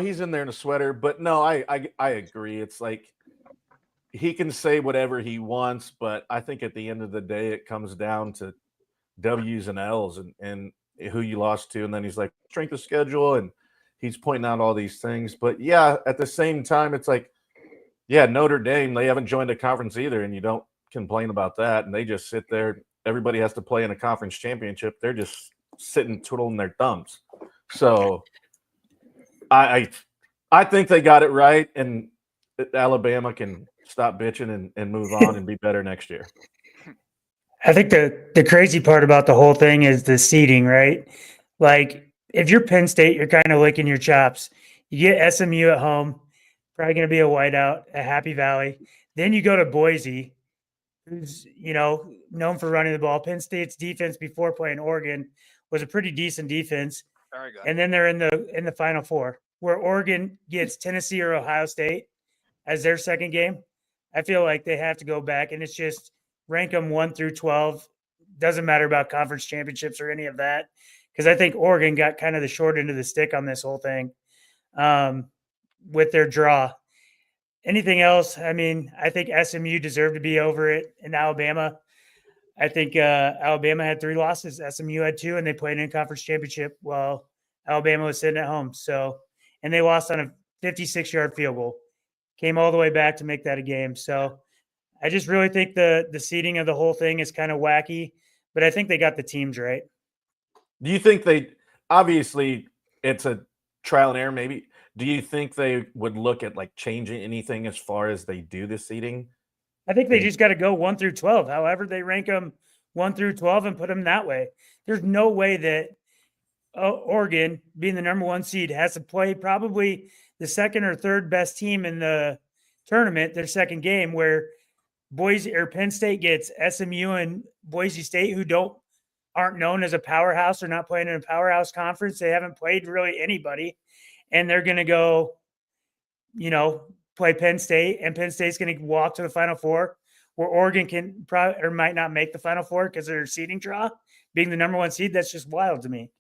C: he's in there in a sweater, but no, I agree. It's like, he can say whatever he wants, but I think at the end of the day, it comes down to W's and L's and who you lost to. And then he's like, strength of schedule, and he's pointing out all these things. But yeah, at the same time, it's like, yeah, Notre Dame, they haven't joined a conference either, and you don't complain about that. And they just sit there. Everybody has to play in a conference championship. They're just sitting twiddling their thumbs. So I think they got it right, and Alabama can stop bitching and move on and be better next year.
G: I think the crazy part about the whole thing is the seeding, right? Like, if you're Penn State, you're kind of licking your chops. You get SMU at home, probably going to be a whiteout at Happy Valley. Then you go to Boise, who's, known for running the ball. Penn State's defense before playing Oregon was a pretty decent defense.
V: Very good.
G: And then they're in the Final Four, where Oregon gets Tennessee or Ohio State as their second game. I feel like they have to go back, and it's just rank them 1 through 12. Doesn't matter about conference championships or any of that, because I think Oregon got kind of the short end of the stick on this whole thing with their draw. Anything else? I mean, I think SMU deserved to be over it in Alabama. I think Alabama had 3 losses. SMU had 2, and they played in a conference championship while Alabama was sitting at home. So, and they lost on a 56-yard field goal. Came all the way back to make that a game. So I just really think the seeding of the whole thing is kind of wacky, but I think they got the teams right.
C: Do you think obviously it's a trial and error maybe. Do you think they would look at like changing anything as far as they do the seeding?
G: I think they just got to go 1 through 12. However they rank them 1 through 12 and put them that way. There's no way that Oregon, being the number 1 seed, has to play probably the second or third best team in the tournament, their second game, where Boise or Penn State gets SMU and Boise State, who aren't known as a powerhouse. They're not playing in a powerhouse conference. They haven't played really anybody, and they're going to go, play Penn State, and Penn State's going to walk to the Final Four, where Oregon can probably or might not make the Final Four because of their seeding draw, being the number 1 seed. That's just wild to me.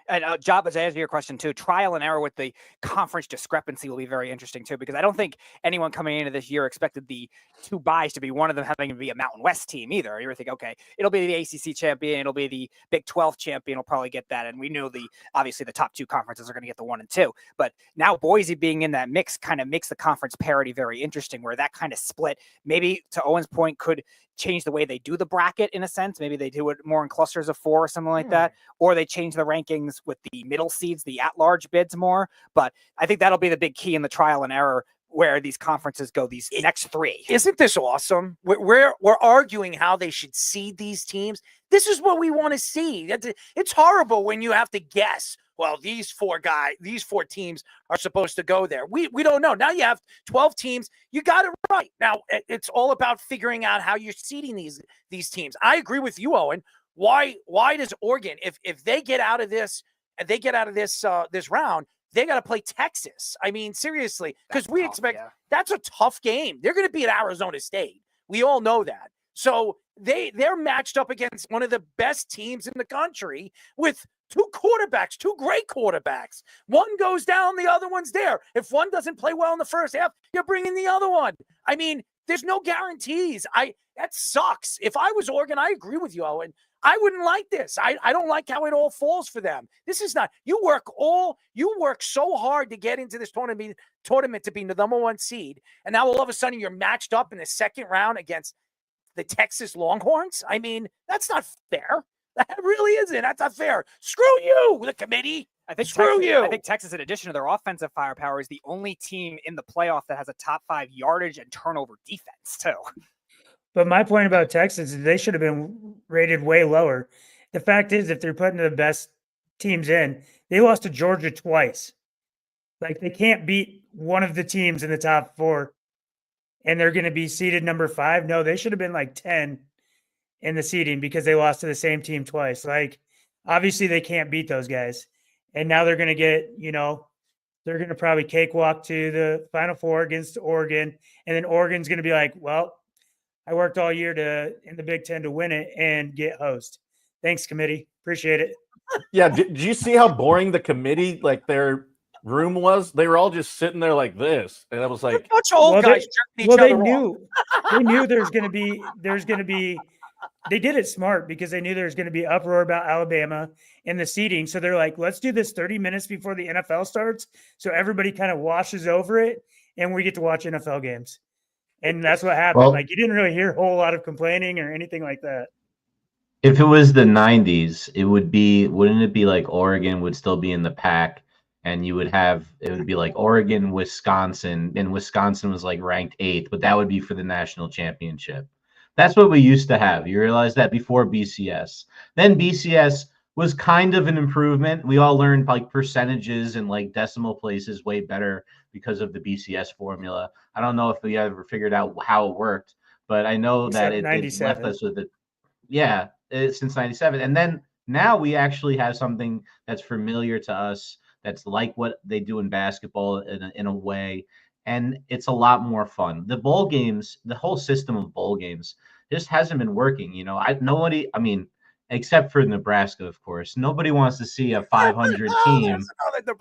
V: And Jabba, to answer your question too, trial and error with the conference discrepancy will be very interesting too, because I don't think anyone coming into this year expected the 2 byes to be one of them having to be a Mountain West team either. You were thinking, okay, it'll be the ACC champion, it'll be the Big 12 champion, will probably get that. And we know obviously the top 2 conferences are going to get the 1 and 2. But now Boise being in that mix kind of makes the conference parity very interesting, where that kind of split, maybe to Owen's point, could change the way they do the bracket in a sense. Maybe they do it more in clusters of 4 or something like that, or they change the rankings with the middle seeds, the at-large bids more. But I think that'll be the big key in the trial and error, where these conferences go these next 3.
A: Isn't this awesome? We're arguing how they should seed these teams. This is what we want to see. It's horrible when you have to guess. Well, these 4 teams are supposed to go there. We don't know. Now you have 12 teams. You got it right. Now it's all about figuring out how you're seeding these teams. I agree with you, Owen. Why does Oregon, if they get out of this this round, they got to play Texas? I mean, seriously, because we expect that's a tough game. They're going to beat Arizona State. We all know that. So they're matched up against one of the best teams in the country with 2 quarterbacks, 2 great quarterbacks. One goes down, the other one's there. If one doesn't play well in the first half, you're bringing the other one. I mean, there's no guarantees. That sucks. If I was Oregon, I agree with you, Owen. I wouldn't like this. I don't like how it all falls for them. This is not, you work so hard to get into this tournament to be the number 1 seed. And now all of a sudden you're matched up in the second round against the Texas Longhorns. I mean, that's not fair. That really isn't. That's not fair. Screw you, the committee.
V: I think Texas, in addition to their offensive firepower, is the only team in the playoff that has a top 5 yardage and turnover defense too.
G: But my point about Texas is they should have been rated way lower. The fact is, if they're putting the best teams in, they lost to Georgia twice. Like, they can't beat one of the teams in the top 4, and they're going to be seeded number 5. No, they should have been like 10 in the seeding because they lost to the same team twice. Like, obviously they can't beat those guys. And now they're going to get, they're going to probably cakewalk to the Final Four against Oregon. And then Oregon's going to be like, well, I worked all year in the Big Ten to win it and get host. Thanks, committee. Appreciate it.
C: Yeah. Did you see how boring the committee, like their room was? They were all just sitting there like this. And I was like,
A: bunch of old guys jerking each
G: they
A: other
G: knew,
A: off.
G: they knew there's going to be, they did it smart because they knew there was going to be uproar about Alabama in the seeding. So they're like, let's do this 30 minutes before the NFL starts. So everybody kind of washes over it and we get to watch NFL games. And that's what happened.
E: Well,
G: like, you didn't really hear a whole lot of complaining or anything like that.
E: If it was the 90s, wouldn't it be like Oregon would still be in the pack, and it would be like Oregon, Wisconsin, and Wisconsin was like ranked 8th, but that would be for the national championship. That's what we used to have. You realize that before BCS. Then BCS was kind of an improvement. We all learned like percentages and like decimal places way better because of the BCS formula. I don't know if we ever figured out how it worked, but I know that it left us with it. Yeah, since 97. And then now we actually have something that's familiar to us, that's like what they do in basketball in a way. And it's a lot more fun. The bowl games, the whole system of bowl games just hasn't been working. Except for Nebraska, of course. Nobody wants to see a 500 team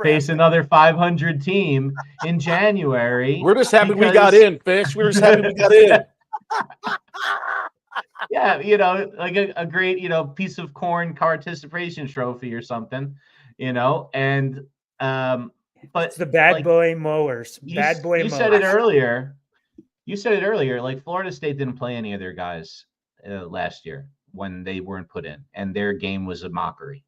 E: face another 500 team in January.
C: We're just happy we got in, Fish. We're just happy we got in.
E: Yeah, like a great, piece of corn participation trophy or something, and but
G: it's the bad boy mowers. Bad boy mowers.
E: You said it earlier. Like, Florida State didn't play any of their guys last year when they weren't put in, and their game was a mockery.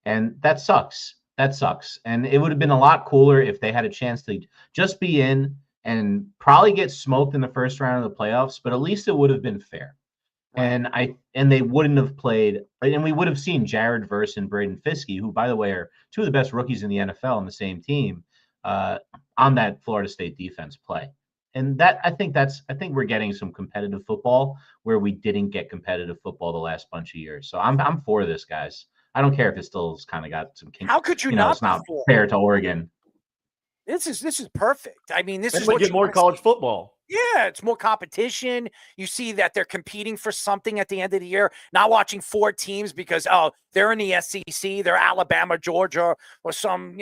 E: And that sucks. And it would have been a lot cooler if they had a chance to just be in and probably get smoked in the first round of the playoffs, but at least it would have been fair. And they wouldn't have played, and we would have seen Jared Verse and Braden Fiske, who, by the way, are two of the best rookies in the NFL on the same team, on that Florida State defense play. And I think we're getting some competitive football where we didn't get competitive football the last bunch of years. So I'm for this, guys. I don't care if it still's kind of got some.
A: How could you not?
E: It's not fair to Oregon.
A: This is perfect. I mean, this
C: and
A: is
C: we
A: what
C: get more college football.
A: Yeah, it's more competition. You see that they're competing for something at the end of the year, not watching 4 teams because, they're in the SEC, they're Alabama, Georgia, or some,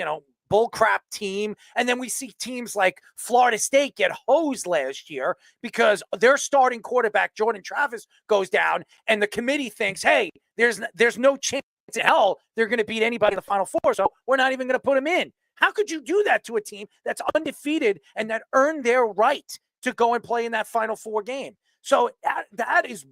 A: bullcrap team. And then we see teams like Florida State get hosed last year because their starting quarterback, Jordan Travis, goes down, and the committee thinks, hey, there's no chance in hell they're going to beat anybody in the Final Four, so we're not even going to put them in. How could you do that to a team that's undefeated and that earned their right to go and play in that Final Four game? So that is,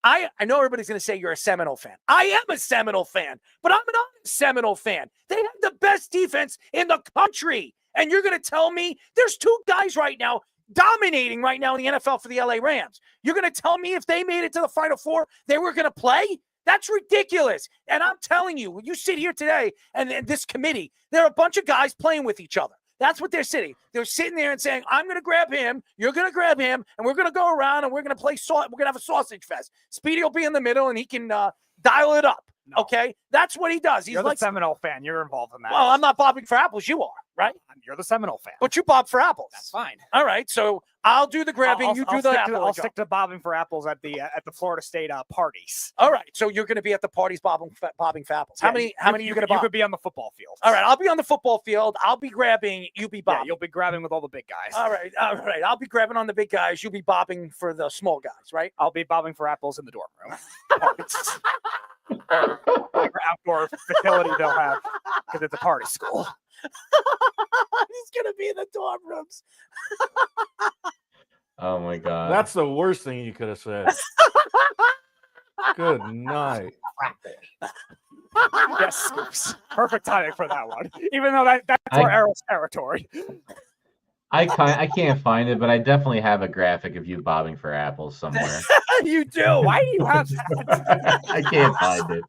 A: I know everybody's going to say you're a Seminole fan. I am a Seminole fan, but I'm not a Seminole fan. They have the best defense in the country. And you're going to tell me there's 2 guys right now dominating right now in the NFL for the LA Rams. You're going to tell me if they made it to the Final Four, they were going to play? That's ridiculous. And I'm telling you, when you sit here today and this committee, there are a bunch of guys playing with each other. That's what they're sitting. They're sitting there and saying, I'm going to grab him, you're going to grab him, and we're going to go around and we're going to play we're going to have a sausage fest. Speedy will be in the middle and he can dial it up. No. Okay? That's what he does. He's
V: You're
A: like
V: the Seminole fan. You're involved in that.
A: Well, I'm not bobbing for apples. You are, right?
V: You're the Seminole fan.
A: But you bob for apples.
V: That's fine.
A: All right. So I'll do the grabbing. You do the apple.
V: I'll stick to bobbing for apples at the Florida State parties.
A: All right. So you're going to be at the parties bobbing for apples. How many are you going to bob?
V: You could be on the football field.
A: All right. I'll be on the football field. I'll be grabbing. You be bobbing.
V: Yeah, you'll be grabbing with all the big guys.
A: All right. All right. I'll be grabbing on the big guys. You'll be bobbing for the small guys, right?
V: I'll be bobbing for apples in the dorm room. Whatever outdoor facility they'll have because it's a party school.
A: He's gonna be in the dorm rooms.
E: Oh my god,
C: that's the worst thing you could have said. Good night.
V: Yes, Scoops. Perfect timing for that one. Even though that's our Errol's territory.
E: I can't find it, but I definitely have a graphic of you bobbing for apples somewhere.
A: You do.
V: Why do you have that?
E: I can't find it.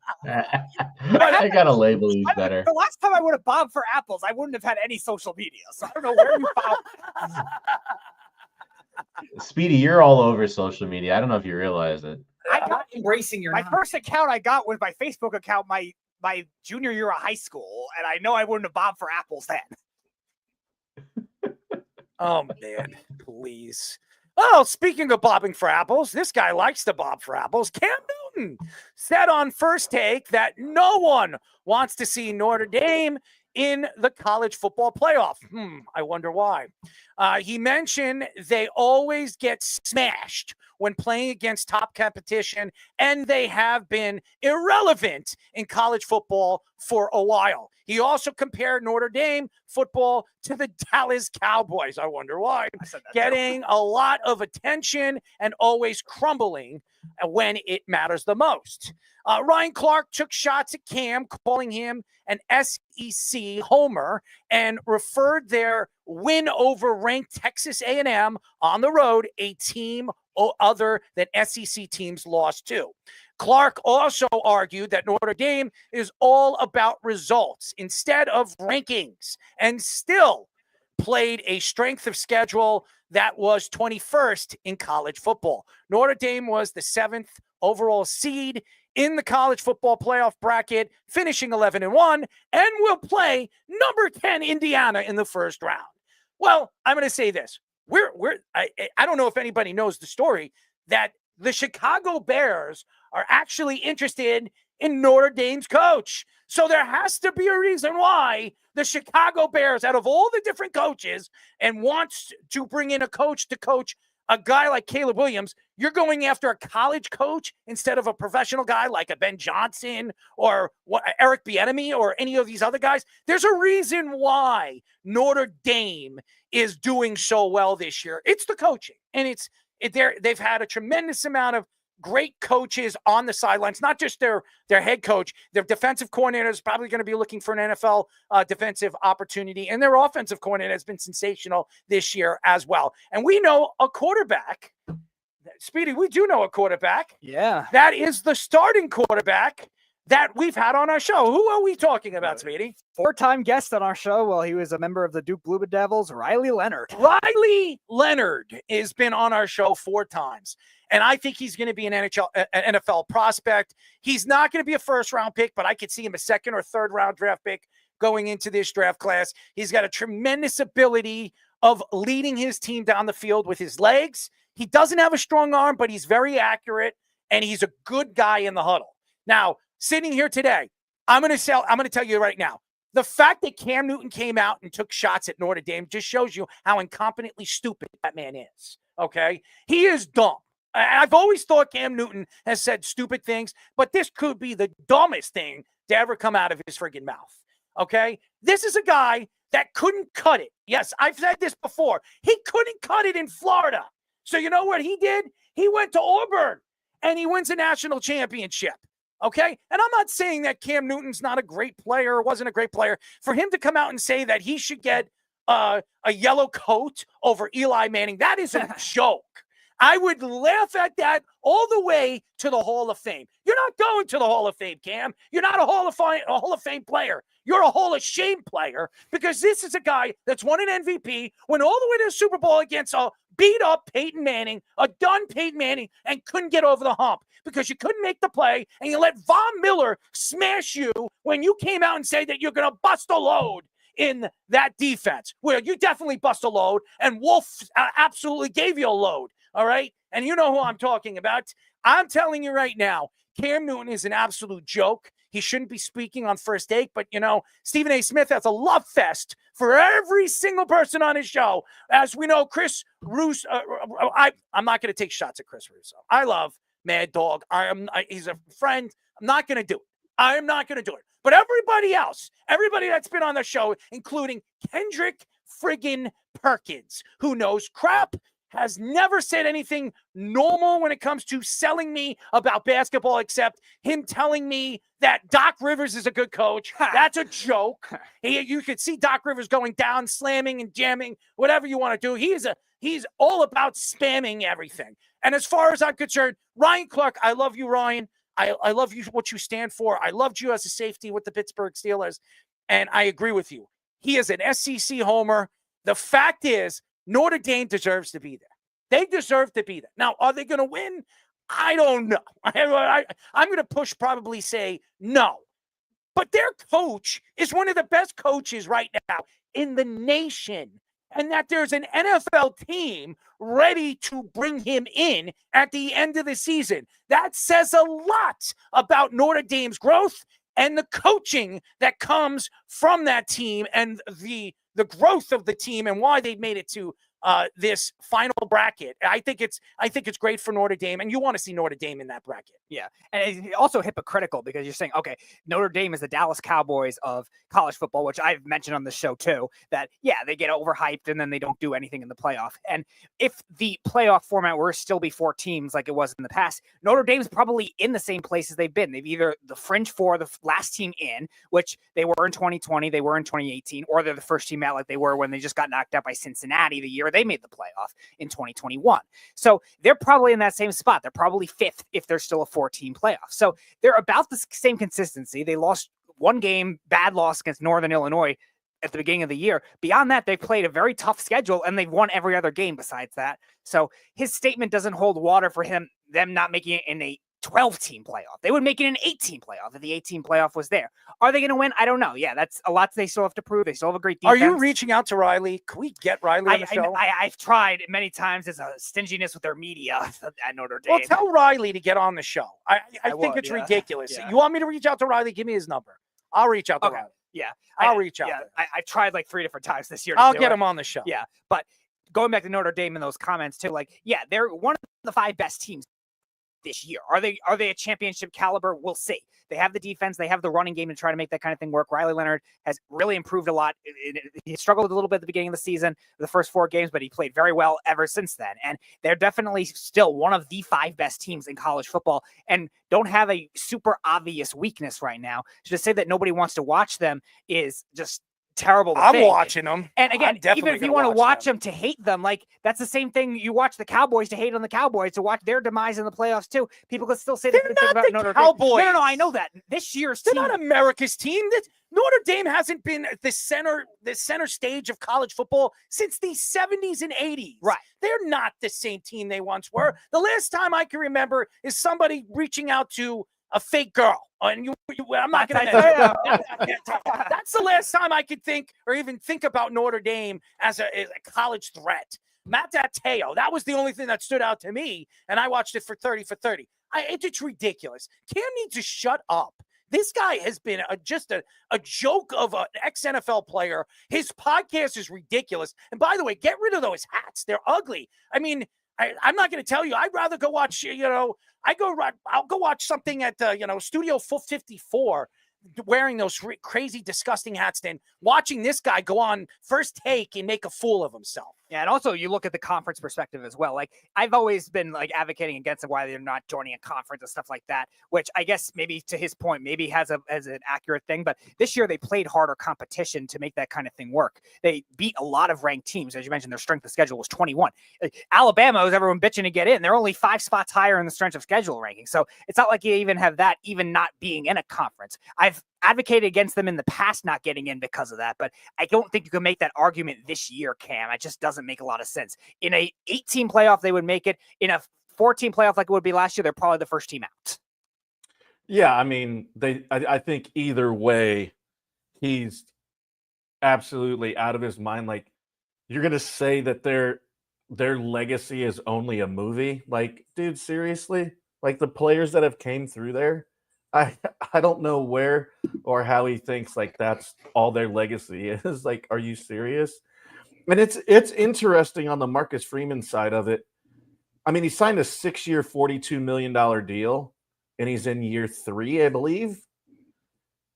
E: I gotta label these better.
V: The last time I would have bobbed for apples, I wouldn't have had any social media, so I don't know where you found.
E: Speedy, you're all over social media. I don't know if you realize it.
V: I'm not embracing your. My first account I got was my Facebook account, my junior year of high school, and I know I wouldn't have bobbed for apples then.
A: Oh, man, please. Oh, speaking of bobbing for apples, this guy likes to bob for apples. Cam Newton said on First Take that no one wants to see Notre Dame in the college football playoff. I wonder why. He mentioned they always get smashed when playing against top competition, and they have been irrelevant in college football for a while. He also compared Notre Dame football to the Dallas Cowboys. I wonder why. Getting a lot of attention and always crumbling when it matters the most. Ryan Clark took shots at Cam, calling him an SEC homer, and referred their win over ranked Texas A&M on the road, a team other than SEC teams lost to. Clark also argued that Notre Dame is all about results instead of rankings, and still played a strength of schedule that was 21st in college football. Notre Dame was the 7th overall seed in the college football playoff bracket, finishing 11-1, and will play number 10 Indiana in the first round. Well, I'm going to say this. I don't know if anybody knows the story that the Chicago Bears are actually interested in Notre Dame's coach. So there has to be a reason why the Chicago Bears, out of all the different coaches, and wants to bring in a coach to coach a guy like Caleb Williams, you're going after a college coach instead of a professional guy like a Ben Johnson or Eric Bieniemy or any of these other guys. There's a reason why Notre Dame is doing so well this year. It's the coaching, and they've had a tremendous amount of great coaches on the sidelines, not just their head coach. Their defensive coordinator is probably going to be looking for an NFL defensive opportunity, and their offensive coordinator has been sensational this year as well. And we know a quarterback Speedy, we do know a quarterback.
V: Yeah.
A: That is the starting quarterback that we've had on our show. Who are we talking about, Speedy?
V: 4-time guest on our show. Well, he was a member of the Duke Blue Devils, Riley Leonard.
A: Riley Leonard has been on our show 4 times. And I think he's going to be an NFL prospect. He's not going to be a first-round pick, but I could see him a second or third-round draft pick going into this draft class. He's got a tremendous ability of leading his team down the field with his legs. He doesn't have a strong arm, but he's very accurate, and he's a good guy in the huddle. Now, sitting here today, I'm going to tell you right now, the fact that Cam Newton came out and took shots at Notre Dame just shows you how incompetently stupid that man is, okay? He is dumb. I've always thought Cam Newton has said stupid things, but this could be the dumbest thing to ever come out of his friggin' mouth, okay? This is a guy that couldn't cut it. Yes, I've said this before. He couldn't cut it in Florida. So you know what he did? He went to Auburn, and he wins a national championship, okay? And I'm not saying that Cam Newton's not a great player or wasn't a great player. For him to come out and say that he should get a yellow coat over Eli Manning, that is a joke. I would laugh at that all the way to the Hall of Fame. You're not going to the Hall of Fame, Cam. You're not a Hall of Fame player. You're a Hall of Shame player because this is a guy that's won an MVP, went all the way to the Super Bowl against a beat-up Peyton Manning, a done Peyton Manning, and couldn't get over the hump because you couldn't make the play, and you let Von Miller smash you when you came out and said that you're going to bust a load in that defense. Well, you definitely bust a load, and Wolf absolutely gave you a load. All right. And you know who I'm talking about. I'm telling you right now, Cam Newton is an absolute joke. He shouldn't be speaking on First Take, but you know, Stephen A. Smith has a love fest for every single person on his show. As we know, Chris Russo, I'm not going to take shots at Chris Russo. I love Mad Dog. He's a friend. I'm not going to do it. I'm not going to do it. But everybody else, everybody that's been on the show, including Kendrick friggin' Perkins, who knows crap, has never said anything normal when it comes to selling me about basketball, except him telling me that Doc Rivers is a good coach. That's a joke. You could see Doc Rivers going down, slamming and jamming, whatever you want to do. He's all about spamming everything. And as far as I'm concerned, Ryan Clark, I love you, Ryan. I love you, what you stand for. I loved you as a safety with the Pittsburgh Steelers. And I agree with you. He is an SEC homer. The fact is, Notre Dame deserves to be there. They deserve to be there. Now, are they going to win? I don't know. I'm going to push probably say no. But their coach is one of the best coaches right now in the nation. And that there's an NFL team ready to bring him in at the end of the season. That says a lot about Notre Dame's growth and the coaching that comes from that team and the growth of the team and why they made it to this final bracket. I think it's great for Notre Dame, and you want to see Notre Dame in that bracket.
V: Yeah, and it's also hypocritical because you're saying, okay, Notre Dame is the Dallas Cowboys of college football, which I've mentioned on the show too, that, yeah, they get overhyped and then they don't do anything in the playoff. And if the playoff format were to still be 4 teams like it was in the past, Notre Dame's probably in the same places they've been. They've either the fringe 4, the last team in, which they were in 2020, they were in 2018, or they're the first team out like they were when they just got knocked out by Cincinnati the year they made the playoff in 2021. So they're probably in that same spot. They're probably 5th if there's still a 4-team playoff. So they're about the same consistency. They lost one game, bad loss against Northern Illinois at the beginning of the year. Beyond that, they've played a very tough schedule and they've won every other game besides that. So his statement doesn't hold water for them not making it in a 12-team playoff. They would make it an 8-team playoff if the 8-team playoff was there. Are they going to win? I don't know. Yeah, that's a lot they still have to prove. They still have a great defense.
A: Are you reaching out to Riley? Can we get Riley on the show?
V: I've tried many times. There's a stinginess with their media at Notre Dame.
A: Well, tell Riley to get on the show. I think it's ridiculous.
V: Yeah.
A: You want me to reach out to Riley? Give me his number. I'll reach out to Riley.
V: Yeah.
A: I'll reach out.
V: Yeah, I've tried like 3 different times this year.
A: I'll get him on the show.
V: Yeah. But going back to Notre Dame and those comments too, like, yeah, they're one of the 5 best teams this year. Are they a championship caliber? We'll see. They have the defense. They have the running game to try to make that kind of thing work. Riley Leonard has really improved a lot. He struggled a little bit at the beginning of the season, the first 4 games, but he played very well ever since then. And they're definitely still one of the 5 best teams in college football and don't have a super obvious weakness right now. To say that nobody wants to watch them is just terrible to
A: I'm
V: think.
A: watching them.
V: And again,
A: definitely
V: even if you
A: gonna
V: want to watch them to hate them, like that's the same thing. You watch the Cowboys to hate on the Cowboys, to watch their demise in the playoffs too. People could still say the
A: They're
V: same thing
A: not
V: about
A: the
V: Notre Dame.
A: Cowboys.
V: No, I know that. This year's
A: They're
V: team,
A: not America's team. Notre Dame hasn't been the center stage of college football since the 70s and 80s.
V: Right.
A: They're not the same team they once were. The last time I can remember is somebody reaching out to a fake girl. And I'm not going to mention that's the last time I could think or even think about Notre Dame as a college threat. Matt Teo, that was the only thing that stood out to me, and I watched it for 30 for 30. It's ridiculous. Cam needs to shut up. This guy has been just a joke of an ex-NFL player. His podcast is ridiculous. And by the way, get rid of those hats. They're ugly. I mean, I'm not going to tell you. I'd rather go watch, I'll go watch something at, Studio 454 wearing those crazy, disgusting hats than watching this guy go on First Take and make a fool of himself.
V: Yeah, and also you look at the conference perspective as well. Like I've always been like advocating against why they're not joining a conference and stuff like that, which I guess maybe to his point, maybe has an accurate thing. But this year they played harder competition to make that kind of thing work. They beat a lot of ranked teams. As you mentioned, their strength of schedule was 21. Alabama was everyone bitching to get in. They're only 5 spots higher in the strength of schedule ranking. So it's not like you even have that, even not being in a conference. I've advocated against them in the past not getting in because of that, but I don't think you can make that argument this year, Cam. It just doesn't make a lot of sense. In a 8-team playoff, they would make it. In a 4-team playoff like it would be last year, they're probably the first team out.
C: Yeah, I mean, I think either way, he's absolutely out of his mind. Like, you're gonna say that their legacy is only a movie? Like, dude, seriously? Like the players that have came through there, I don't know where or how he thinks like that's all their legacy is. Like, are you serious? And it's interesting on the Marcus Freeman side of it. I mean, he signed a 6-year, $42 million deal, and he's in year 3, I believe.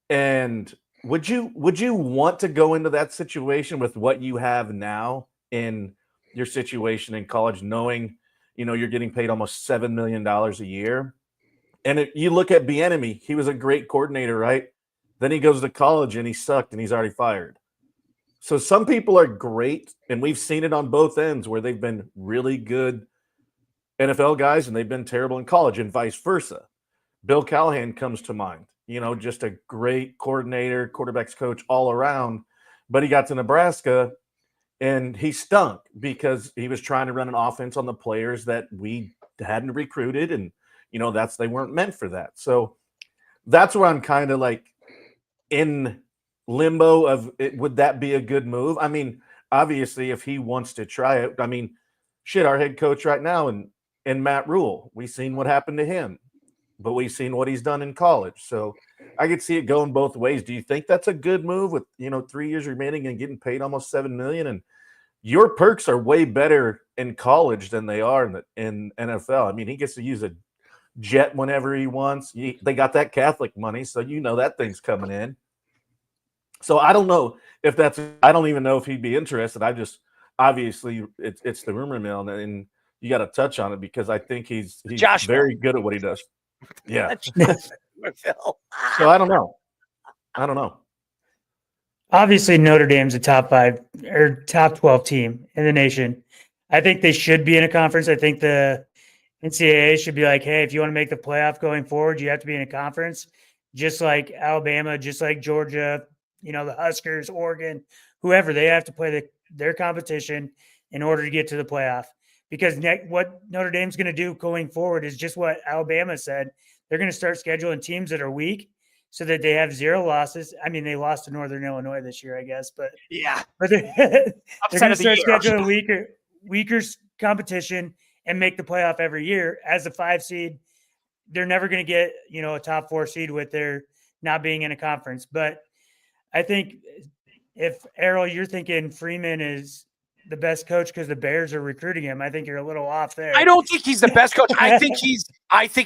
C: And would you want to go into that situation with what you have now in your situation in college, knowing you're getting paid almost $7 million a year? And you look at Bieniemy, he was a great coordinator, right? Then he goes to college and he sucked and he's already fired. So some people are great, and we've seen it on both ends where they've been really good NFL guys and they've been terrible in college, and vice versa. Bill Callahan comes to mind, just a great coordinator, quarterbacks coach all around, but he got to Nebraska and he stunk because he was trying to run an offense on the players that we hadn't recruited, and they weren't meant for that. So that's where I'm kind of like in limbo of it. Would that be a good move? I mean, obviously, if he wants to try it, I mean, shit, our head coach right now and Matt Rule, we've seen what happened to him, but we've seen what he's done in college. So I could see it going both ways. Do you think that's a good move with 3 years remaining and getting paid almost $7 million? And your perks are way better in college than they are in NFL. I mean, he gets to use a jet whenever he wants. They got that Catholic money, so that thing's coming in. So I don't know if I don't even know if he'd be interested. I just, obviously it's the rumor mill, and you got to touch on it because I think he's very good at what he does. Yeah. So I don't know.
G: Obviously, Notre Dame's a top 5 or top 12 team in the nation. I think they should be in a conference. I think the NCAA should be like, hey, if you want to make the playoff going forward, you have to be in a conference, just like Alabama, just like Georgia, the Huskers, Oregon, whoever. They have to play their competition in order to get to the playoff. Because what Notre Dame's going to do going forward is just what Alabama said. They're going to start scheduling teams that are weak so that they have 0 losses. I mean, they lost to Northern Illinois this year, I guess. But
V: yeah,
G: they're going to start scheduling weaker competition and make the playoff every year. As a 5 seed, they're never going to get, a top 4 seed with their not being in a conference. But I think if, Errol, you're thinking Freeman is the best coach because the Bears are recruiting him, I think you're a little off there.
A: I don't think he's the best coach. I think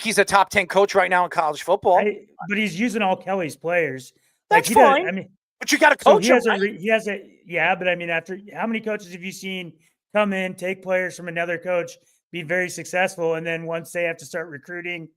A: he's a top 10 coach right now in college football.
G: But he's using all Kelly's players.
A: That's fine. But you got to coach him.
G: But I mean, after how many coaches have you seen come in, take players from another coach, be very successful, and then once they have to start recruiting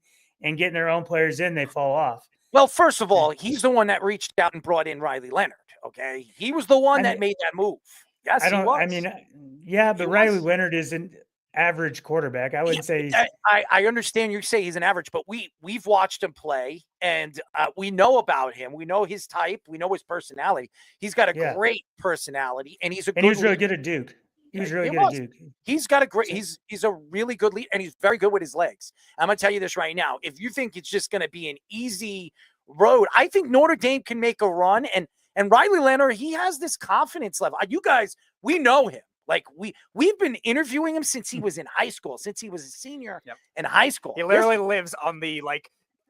G: and getting their own players in, they fall off?
A: Well, first of all, he's the one that reached out and brought in Riley Leonard. Okay, he was the one that made that move. Yes,
G: I don't.
A: he was.
G: I mean, yeah, but Riley Leonard is an average quarterback. I wouldn't say he's.
A: I understand you say he's an average, but we've watched him play, and we know about him. We know his type. We know his personality. He's got a great personality, and he's a.
G: And
A: good
G: he was really
A: leader.
G: good at Duke. He was really good at Duke.
A: He's got a great. He's a really good leader, and he's very good with his legs. I'm gonna tell you this right now. If you think it's just gonna be an easy road, I think Notre Dame can make a run, and Riley Leonard, he has this confidence level. You guys, we know him. Like we've been interviewing him since he was in high school, since he was a senior in high school.
V: He literally lives on the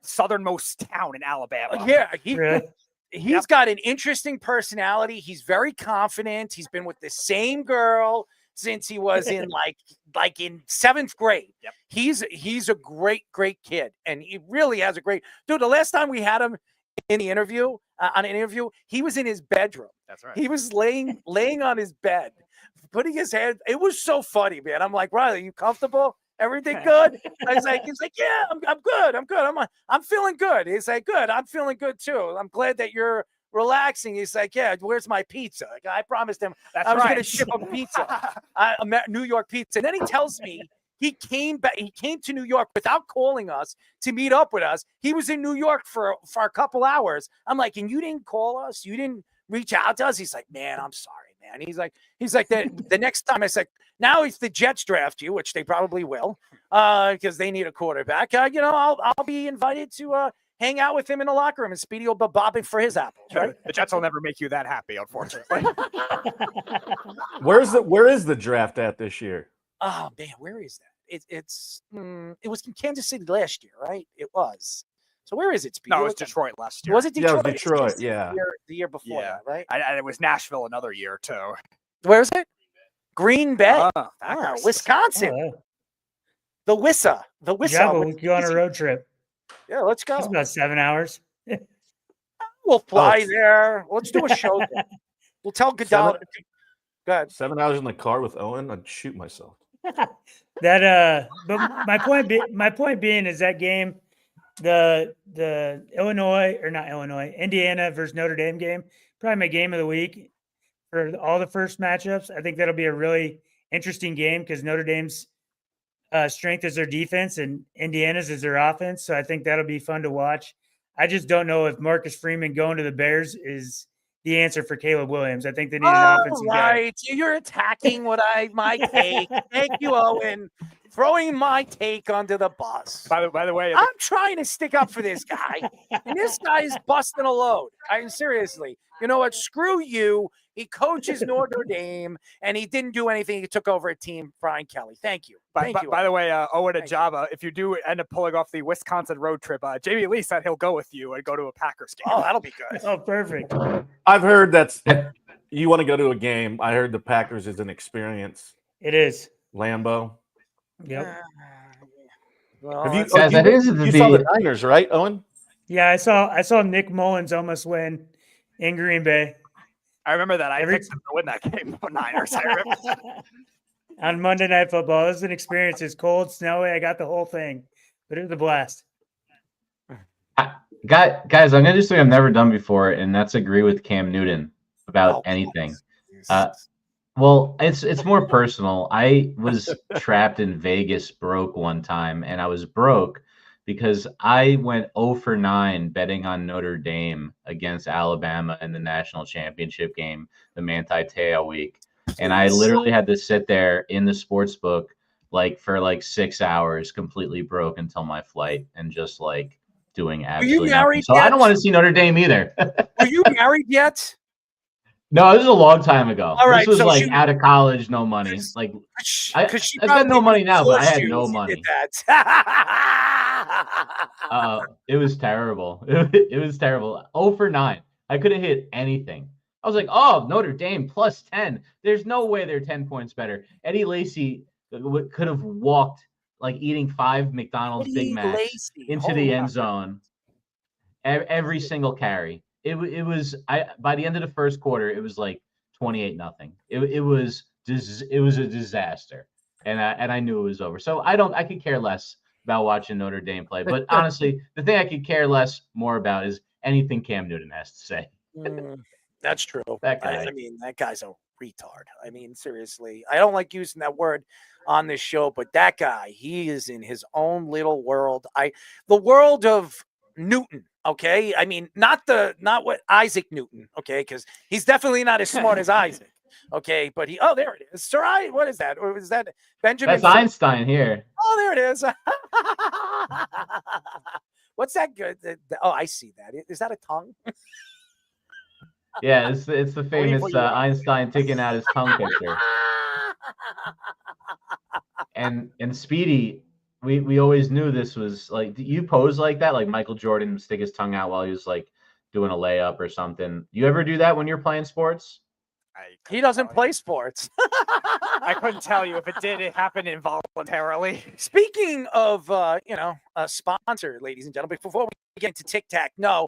V: southernmost town in Alabama.
A: Yeah, he's got an interesting personality. He's very confident. He's been with the same girl since he was in like in 7th grade.
V: Yep.
A: He's a great kid, and he really has a great dude. The last time we had him in the interview on an interview, he was in his bedroom.
V: That's right.
A: He was laying on his bed, putting his hand. It was so funny, man. I'm like, Riley, you comfortable? Everything good? He's like, yeah, I'm good. I'm feeling good. He's like, good. I'm feeling good too. I'm glad that you're relaxing. He's like, yeah, where's my pizza? I promised him I was going to ship him pizza, New York pizza. And then he tells me he came back. He came to New York without calling us to meet up with us. He was in New York for a couple hours. I'm like, and you didn't call us? You didn't reach out to us? He's like, man, I'm sorry, man. He's like the next time I said, now if the Jets draft you, which they probably will, because they need a quarterback, I'll be invited to hang out with him in the locker room, and Speedy will be bobbing for his apples, right?
V: The Jets will never make you that happy, unfortunately.
C: Where is the draft at this year?
A: Oh man, where is that? It was in Kansas City last year, right? It was. So where is it, Speedy?
V: No, it was Detroit last year.
A: Was it Detroit?
C: Yeah, it was Detroit. Yeah,
A: the year before that, right?
V: And it was Nashville another year too.
A: Where is it? Green Bay. Wisconsin.
G: Oh,
A: the Wissa.
G: Java, we could go on a road trip.
A: Yeah, let's go.
G: It's about 7 hours.
A: We'll fly there. Let's do a show there. We'll tell Goodell. Go ahead.
C: 7 hours in the car with Owen, I'd shoot myself.
G: But my point being is that game, the Indiana versus Notre Dame game, probably my game of the week for all the first matchups. I think that'll be a really interesting game because Notre Dame's strength is their defense and Indiana's is their offense. So I think that'll be fun to watch. I just don't know if Marcus Freeman going to the Bears is the answer for Caleb Williams. I think they need an offensive guy.
A: Right. You're attacking my take. Thank you, Owen. Throwing my take under the bus.
V: By the way,
A: I'm trying to stick up for this guy, and this guy is busting a load. Seriously. You know what? Screw you. He coaches Notre Dame, and he didn't do anything. He took over a team, Brian Kelly. Thank you.
V: By the way, Owen and Java, if you do end up pulling off the Wisconsin road trip, Jamie Lee said he'll go with you and go to a Packers game.
A: Oh, that'll be good.
G: Oh, perfect.
C: I've heard you want to go to a game. I heard the Packers is an experience.
G: It is.
C: Lambeau.
G: Yep.
C: Have you,
E: Guys, that is
C: you saw the Niners, right, Owen?
G: Yeah, I saw Nick Mullins almost win in Green Bay.
V: I remember that. I picked them to win that game. The Niners. I remember.
G: On Monday Night Football. It was an experience. It's cold, snowy. I got the whole thing, but it was a blast.
E: Guys, I'm gonna do something I've never done before, and that's agree with Cam Newton about anything. Well, it's more personal. I was trapped in Vegas broke one time, and I was broke because I went 0 for 9 betting on Notre Dame against Alabama in the national championship game, the Manti Te'o week. And I literally had to sit there in the sports book for 6 hours, completely broke until my flight, and just doing absolutely nothing. So I don't want to see Notre Dame either.
A: Were you married yet?
E: No, this was a long time ago.
A: All right,
E: this was
A: so
E: out of college, no money. I've got no money now, but I had no money. It was terrible. It was terrible. 0 for 9. I could have hit anything. I was like, oh, Notre Dame plus 10. There's no way they're 10 points better. Eddie Lacy could have walked eating 5 McDonald's Big Macs into the end zone every single carry. It was by the end of the first quarter, it was 28-0. It was a disaster, and I knew it was over. So I could care less about watching Notre Dame play. But honestly, the thing I could care less more about is anything Cam Newton has to say.
A: That's true.
E: That guy.
A: I mean, that guy's a retard. I mean, seriously. I don't like using that word on this show, but that guy, he is in his own little world. The world of Newton, okay? I mean, not what Isaac Newton, okay? Because he's definitely not as smart as Isaac. Okay, but there it is. Sir, what is that? Or is that Benjamin?
E: That's Einstein here.
A: Oh, there it is. What's that good? Oh, I see that. Is that a tongue?
E: Yeah, it's the famous Einstein taking out his tongue picture. And Speedy, we always knew this was like, do you pose like that? Like Michael Jordan would stick his tongue out while he was like doing a layup or something. You ever do that when you're playing sports?
A: He doesn't play sports.
V: I couldn't tell you if it did. It happened involuntarily.
A: Speaking of, a sponsor, ladies and gentlemen, before we get into Tic-Tac-No,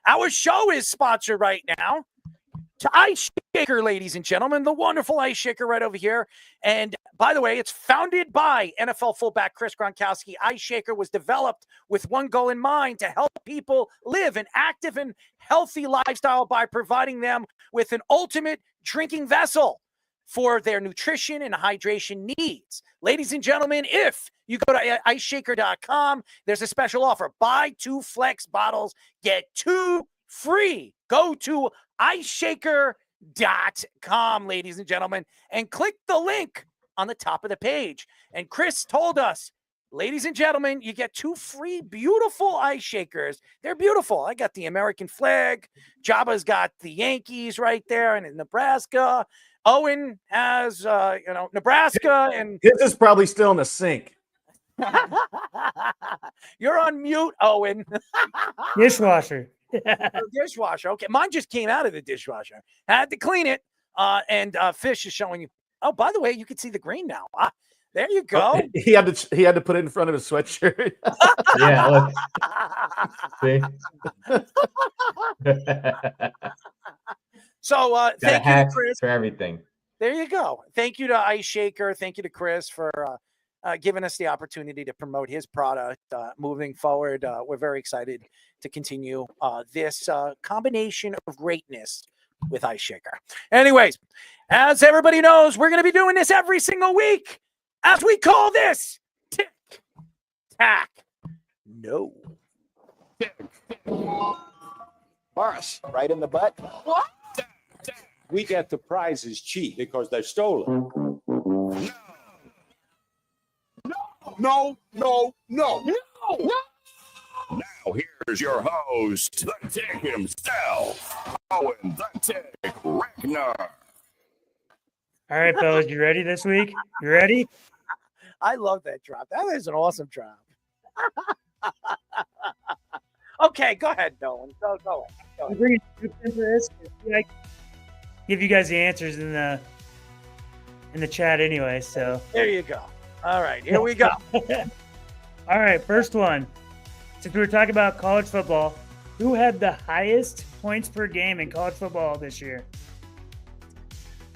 A: our show is sponsored right now to Ice Shaker, ladies and gentlemen, the wonderful Ice Shaker right over here. And by the way, it's founded by NFL fullback Chris Gronkowski. Ice Shaker was developed with one goal in mind: to help people live an active and healthy lifestyle by providing them with an ultimate drinking vessel for their nutrition and hydration needs. Ladies and gentlemen, if you go to iceshaker.com, there's a special offer. Buy 2 Flex bottles, get 2 free. Go to iceshaker.com, ladies and gentlemen, and click the link on the top of the page. And Chris told us, ladies and gentlemen, you get 2 free beautiful ice shakers. They're beautiful. I got the American flag. Jabba's got the Yankees right there and in Nebraska. Owen has, Nebraska. And
C: his is probably still in the sink.
A: You're on mute, Owen.
G: Dishwasher.
A: Dishwasher. Okay. Mine just came out of the dishwasher. Had to clean it. And Fish is showing you. Oh, by the way, you can see the green now. There you go.
C: He had to put it in front of his sweatshirt.
E: Yeah, look. See?
A: So thank you to Chris
E: for everything.
A: There you go. Thank you to Ice Shaker. Thank you to Chris for giving us the opportunity to promote his product. Moving forward, we're very excited to continue this combination of greatness with Ice Shaker. Anyways, as everybody knows, we're going to be doing this every single week, as we call this Tic-Tac-No.
J: Boris, right in the butt. What? We get the prizes cheap because they're stolen.
P: No. Now here's your host, the Tick himself, Owen the Tick Reckner.
G: All right, fellas, you ready this week? You ready?
A: I love that drop. That is an awesome drop. Okay, go ahead, Nolan. Go ahead.
G: I'm bringing you into this. I give you guys the answers in the chat anyway. So
A: there you go. All right, here we go.
G: All right, first one. Since we were talking about college football, who had the highest points per game in college football this year?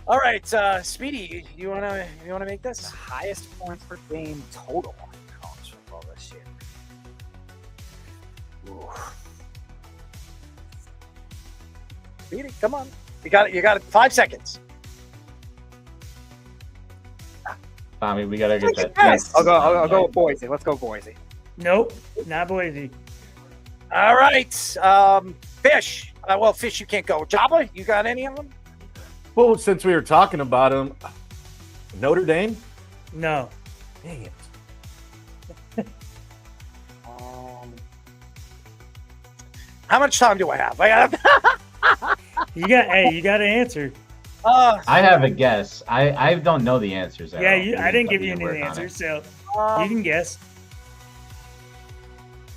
A: All right, Speedy, you wanna make this?
V: The highest points per game total in college football this year.
A: Ooh. Speedy, come on. You got it. 5 seconds.
E: Tommy, we gotta get that.
V: Yes. I'll go with Boise. Let's go Boise.
G: Nope, not Boise.
A: All right, Fish. Well, Fish, you can't go. Jabba, you got any of them?
C: Well, since we were talking about him, Notre Dame?
G: No.
C: Dang it.
A: How much time do I have?
G: You got to answer.
E: I have a guess. I don't know the answers.
G: I didn't give you any answers, so you can guess.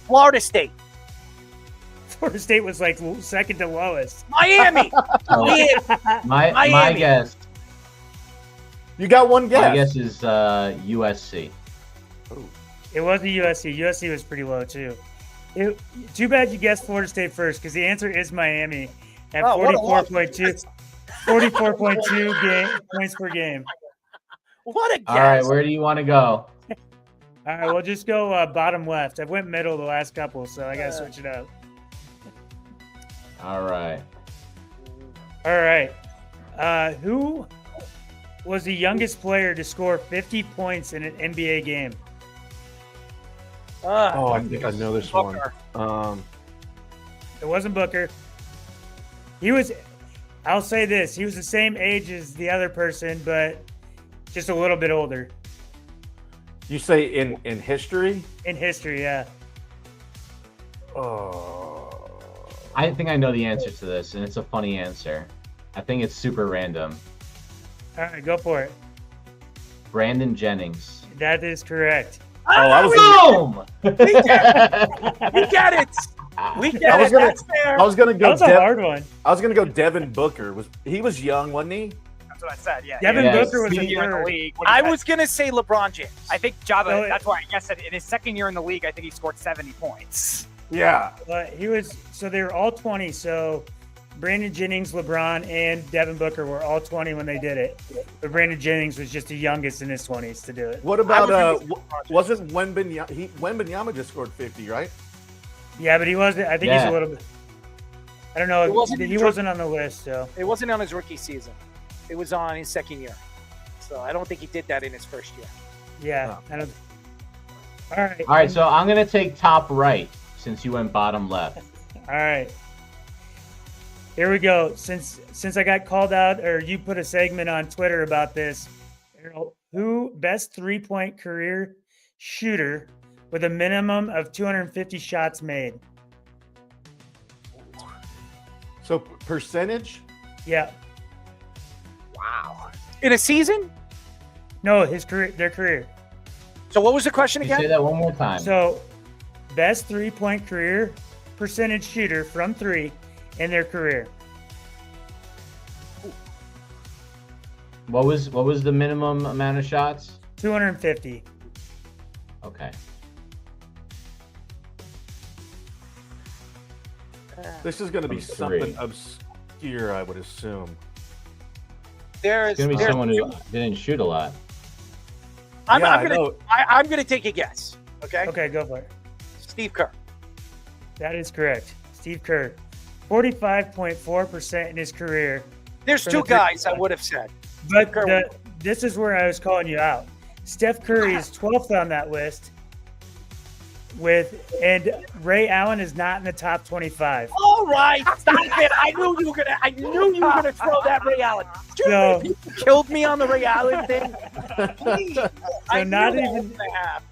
A: Florida State.
G: Florida State was like second to lowest.
A: Miami.
E: My guess.
C: You got one guess.
E: My guess is USC.
G: It wasn't USC. USC was pretty low too. Too bad you guessed Florida State first, because the answer is Miami at 44.2. 44.2 points per game.
A: What a guess.
E: All right, where do you want to go?
G: All right, we'll just go bottom left. I went middle the last couple, so I gotta switch it up.
E: All right.
G: All right. Who was the youngest player to score 50 points in an NBA game?
C: I think I know this one.
G: It wasn't Booker. I'll say this, he was the same age as the other person, but just a little bit older.
C: You say in history?
G: In history, yeah.
E: I think I know the answer to this, and it's a funny answer. I think it's super random.
G: All right, go for it.
E: Brandon Jennings.
G: That is correct.
E: Boom!
A: We get it. We get it. That's fair.
C: I was gonna go.
G: That was a hard one.
C: I was gonna go. Devin Booker he was young, wasn't he?
V: That's what I said. Yeah.
G: Devin Booker was a
V: year in the
G: third.
V: league.
A: I was gonna say LeBron James.
V: I think Jabba.
G: So
V: that's why I guessed it. In his second year in the league, I think he scored 70 points.
C: Yeah.
G: He was. So they were all 20. So Brandon Jennings, LeBron, and Devin Booker were all 20 when they did it. But Brandon Jennings was just the youngest in his 20s to do it.
C: What about wasn't Wembanyama just scored 50, right?
G: Yeah, but he wasn't. I think he's a little bit. I don't know. He wasn't on the list, so
A: it wasn't on his rookie season. It was on his second year. So I don't think he did that in his first year.
G: Yeah, I don't. All right.
E: All right, so I'm gonna take top right since you went bottom left.
G: All right. Here we go. Since I got called out, or you put a segment on Twitter about this, who best 3-point career shooter with a minimum of 250 shots made?
C: So percentage?
G: Yeah.
A: Wow. In a season?
G: No, their career.
A: So what was the question
E: Can you
A: again?
E: say that one more time.
G: So, best 3-point career percentage shooter from 3 in their career.
E: What was the minimum amount of shots?
G: 250.
E: Okay.
C: This is going to be
E: From
C: something
E: 3.
C: obscure, I would assume.
E: It's gonna be someone who didn't shoot a lot.
A: I'm gonna take a guess. Okay.
G: Okay, go for it.
A: Steve Kerr.
G: That is correct. Steve Kerr, 45.4% in his career.
A: There's
G: from
A: two
G: the three-
A: guys I would have said.
G: But this is where I was calling you out. Steph Curry is 12th on that list. And Ray Allen is not in the top 25.
A: All right, stop it! I knew you were gonna throw that Ray Allen. You killed me on the Ray Allen thing. Please.
G: So not even.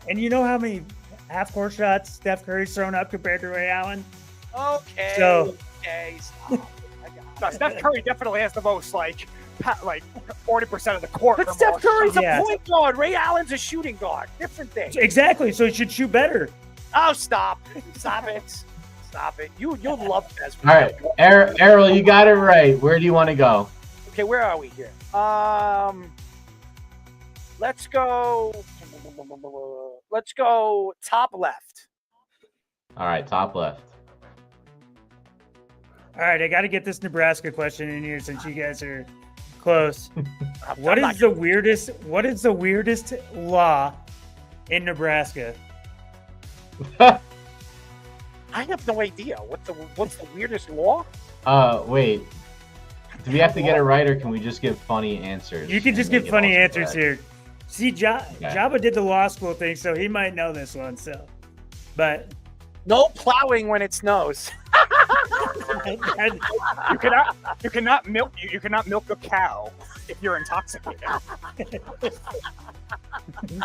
G: And you know how many half-court shots Steph Curry's thrown up compared to Ray Allen?
A: Okay.
G: So.
A: Okay. Stop.
V: No, Steph Curry definitely has the most like 40% of the court.
A: But Steph Curry's
G: Yeah.
A: a point guard. Ray Allen's a shooting guard. Different thing.
G: Exactly. So he should shoot better.
A: Oh, stop! Stop it! Stop it! You'll love this.
E: All right, Errol, you got it right. Where do you want to go?
A: Okay, where are we here? Let's go. Let's go top left.
E: All right, top left.
G: All right, I got to get this Nebraska question in here since you guys are close. What is the weirdest law in Nebraska?
A: I have no idea. What's the weirdest law?
E: Wait. Do we have to get it right, or can we just give funny answers?
G: You can just give funny answers here. See,
E: Okay.
G: Jabba did the law school thing, so he might know this one. So, but
A: no plowing when it snows.
V: You cannot milk a cow if you're intoxicated.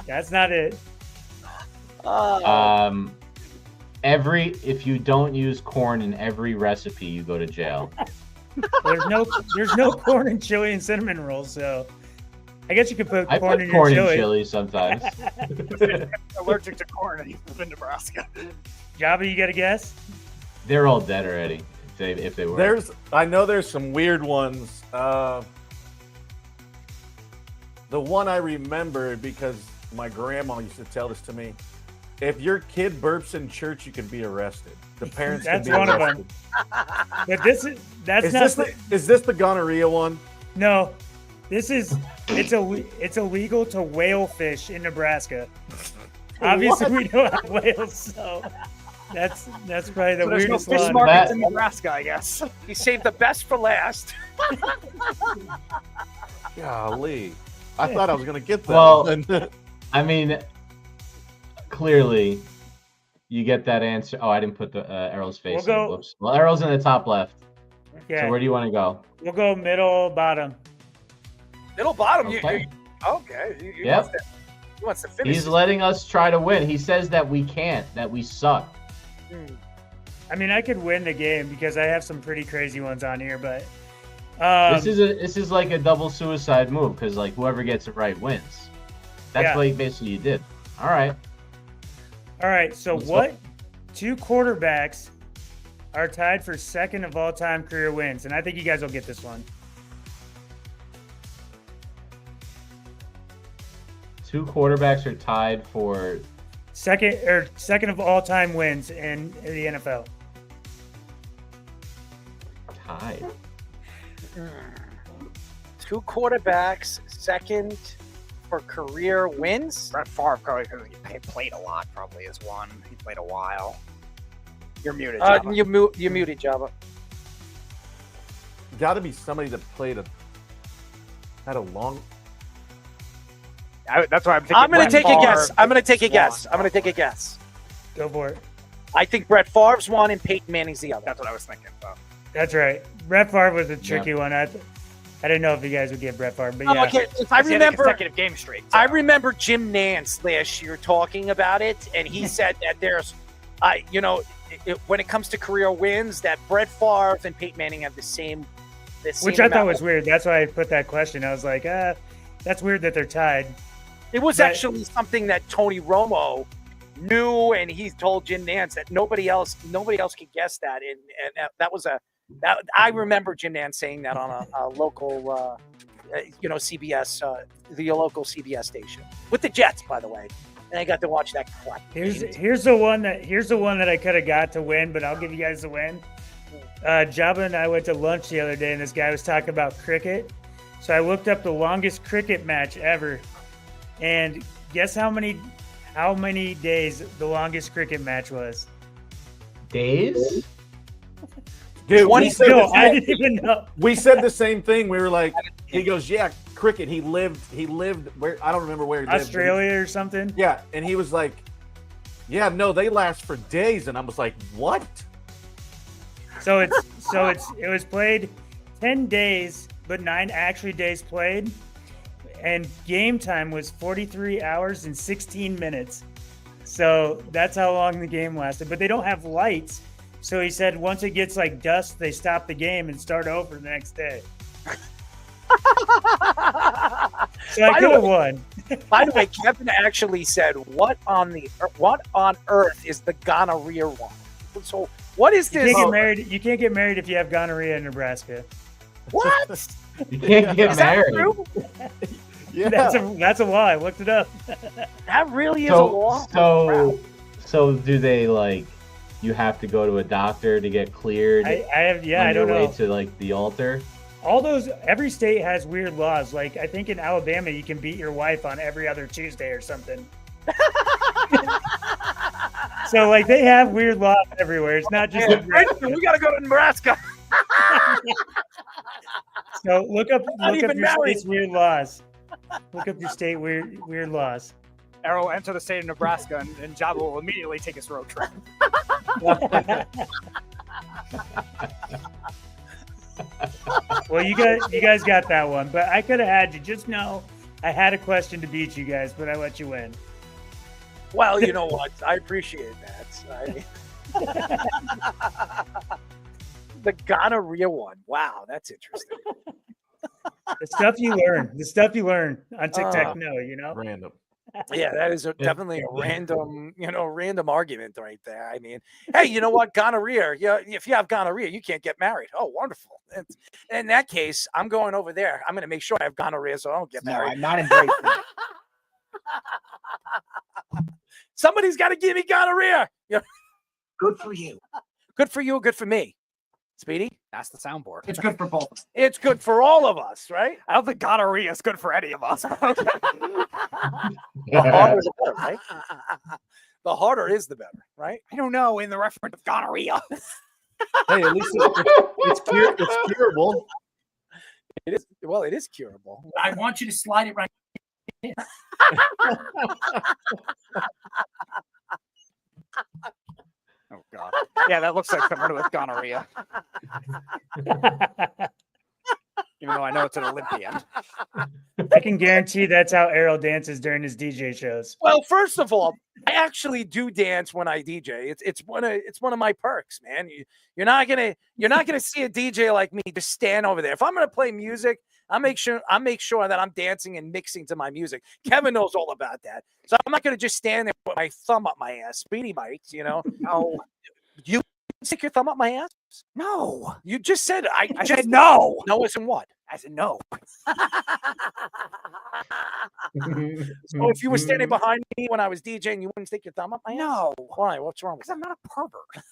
G: That's not it.
E: If you don't use corn in every recipe, you go to jail.
G: There's no corn in chili and cinnamon rolls, so I guess you could put
E: I
G: corn
E: put
G: in
E: corn
G: your
E: in
G: chili.
E: chili sometimes.
V: Allergic to corn and you live in Nebraska.
G: Jabba, you got a guess?
E: They're all dead already. If they were.
C: I know there's some weird ones. The one I remember because my grandma used to tell this to me. If your kid burps in church, you can be arrested. The parents
G: That's
C: can be
G: one of
C: arrested.
G: them. But this
C: Is this the gonorrhea one?
G: No. It's illegal to whale fish in Nebraska. Obviously, we don't have whales, so that's probably the
V: So there's no
G: weirdest
V: fish
G: one.
V: markets in Nebraska, I guess.
A: He saved the best for last.
C: Golly. I thought I was going to get that.
E: Well, I mean, clearly, you get that answer. Oh, I didn't put the Errol's face
G: We'll
E: in.
G: go-
E: Whoops. Well, Errol's in the top left.
G: Okay.
E: So where do you want to go?
G: We'll go middle, bottom.
A: Middle bottom.
E: Okay.
A: Okay.
E: Yep.
A: He wants to finish.
E: He's letting us try to win. He says that we can't, that we suck.
G: I mean, I could win the game because I have some pretty crazy ones on here, but
E: This is like a double suicide move because like whoever gets it right wins. That's what basically you did. All right.
G: All right. So what two quarterbacks are tied for second of all time career wins? And I think you guys will get this one.
E: Two quarterbacks are tied for
G: second of all time wins in the NFL.
E: Tied.
A: Two quarterbacks, second for career wins.
V: Brett Favre probably because he played a lot. Probably is one. He played a while. You're muted. Java.
A: You muted, Java.
C: Got to be somebody that had a long.
V: That's why I'm thinking.
A: I'm going to
V: Brett
A: take a
V: Favre,
A: guess. I'm going to take a
V: Swan,
A: guess. I'm going to take a guess.
G: Go for it.
A: I think Brett Favre's one and Peyton Manning's the other.
V: That's what I was thinking. So.
G: That's right. Brett Favre was a tricky one. I didn't know if you guys would get Brett Favre, but yeah.
A: Okay, if I remember,
V: consecutive game streak. So.
A: I remember Jim Nantz last year talking about it, and he said that there's, when it comes to career wins, that Brett Favre and Peyton Manning have the same
G: Which I thought was weird. That's why I put that question. I was like, that's weird that they're tied.
A: It was actually something that Tony Romo knew, and he told Jim Nantz that nobody else could guess that, and that was I remember Jim Nantz saying that on a local, CBS, the local CBS station with the Jets, by the way, and I got to watch that crap.
G: Here's the one that I could have got to win, but I'll give you guys the win. Jabba and I went to lunch the other day, and this guy was talking about cricket. So I looked up the longest cricket match ever, and guess how many days the longest cricket match was?
E: Days?
C: Dude,
G: I didn't even know.
C: We said the same thing. We were like, he goes, yeah, cricket. He lived where, I don't remember where he lived.
G: Australia or something?
C: Yeah. And he was like, yeah, no, they last for days. And I was like, what?
G: So it was played 10 days, but 9 actually days played. And game time was 43 hours and 16 minutes. So that's how long the game lasted. But they don't have lights. So he said once it gets like dusk, they stop the game and start over the next day. So I could have won.
A: By the way, Kevin actually said, what on earth is the gonorrhea one? So what is this?
G: You can't get married if you have gonorrhea in Nebraska.
A: What?
E: You can't get married.
C: Yeah.
G: That's a lie. I looked it up.
A: That really is a law?
E: So do they like you have to go to a doctor to get cleared?
G: I don't know.
E: Way to like the altar.
G: Every state has weird laws. Like I think in Alabama you can beat your wife on every other Tuesday or something. So like they have weird laws everywhere. It's not just
A: we gotta go to Nebraska.
G: So look up your
A: married.
G: state's weird laws. Look up your state weird laws.
V: Errol, enter the state of Nebraska, and Jabba will immediately take his road trip.
G: Well, you guys got that one, but I could have had you. Just know I had a question to beat you guys, but I let you win.
A: Well, you know what? I appreciate that. The gonorrhea one. Wow, that's interesting.
G: The stuff you learn on Tic-Tac-No,
C: Random.
A: Yeah, that is definitely a random argument right there. I mean, hey, you know what? Gonorrhea. Yeah, if you have gonorrhea, you can't get married. Oh, wonderful. In that case, I'm going over there. I'm going to make sure I have gonorrhea so I don't get married.
V: I'm not embracing it.
A: Somebody's got to give me gonorrhea.
H: Good for you.
A: Good for you. Good for me. Speedy?
V: That's the soundboard.
H: It's good for both.
A: It's good for all of us, right?
V: I don't think gonorrhea is good for any of us.
A: The harder the better, right? The harder is the better, right?
V: I don't know in the reference of gonorrhea.
C: Hey, at least it's curable.
A: It is. Well, it is curable.
H: I want you to slide it right.
V: Oh God. Yeah, that looks like someone with gonorrhea. Even though I know it's an Olympian.
G: I can guarantee that's how Errol dances during his DJ shows.
A: Well, first of all, I actually do dance when I DJ. It's one of my perks, man. You're not gonna see a DJ like me just stand over there. If I'm gonna play music, I make sure that I'm dancing and mixing to my music. Kevin knows all about that, so I'm not gonna just stand there with my thumb up my ass. Speedy mics,
V: No.
A: You stick your thumb up my ass?
V: No.
A: You just said I
V: said no.
A: No, as in what?
V: I said no.
A: So if you were standing behind me when I was DJing, you wouldn't stick your thumb up my ass?
V: No.
A: Why? What's wrong with
V: Because I'm not a pervert.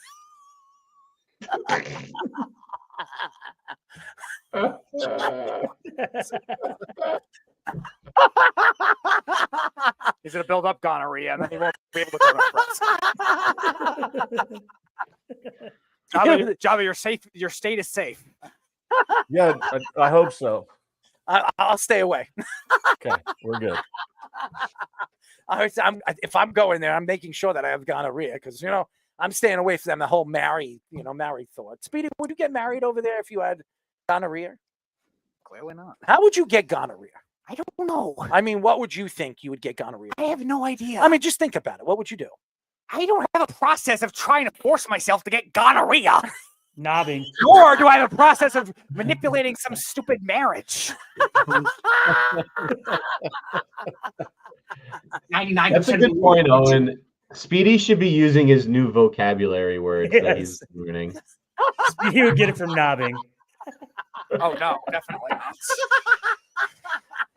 V: He's gonna build up gonorrhea and then he won't be able to go to Java, you're safe. Your state is safe.
C: Yeah, I hope so.
A: I'll stay away.
C: Okay, we're good.
A: If I'm going there, I'm making sure that I have gonorrhea because I'm staying away from them. The whole married thought. Speedy, would you get married over there if you had gonorrhea?
V: Clearly not.
A: How would you get gonorrhea?
V: I don't know.
A: I mean, what would you think you would get gonorrhea?
V: I have no idea.
A: I mean, just think about it. What would you do?
V: I don't have a process of trying to force myself to get gonorrhea.
G: Knobbing.
V: Nor do I have a process of manipulating some stupid marriage.
H: 99%.
E: That's a good point, Owen. Speedy should be using his new vocabulary words that he's learning.
G: Speedy would get it from knobbing.
V: Oh no, definitely not.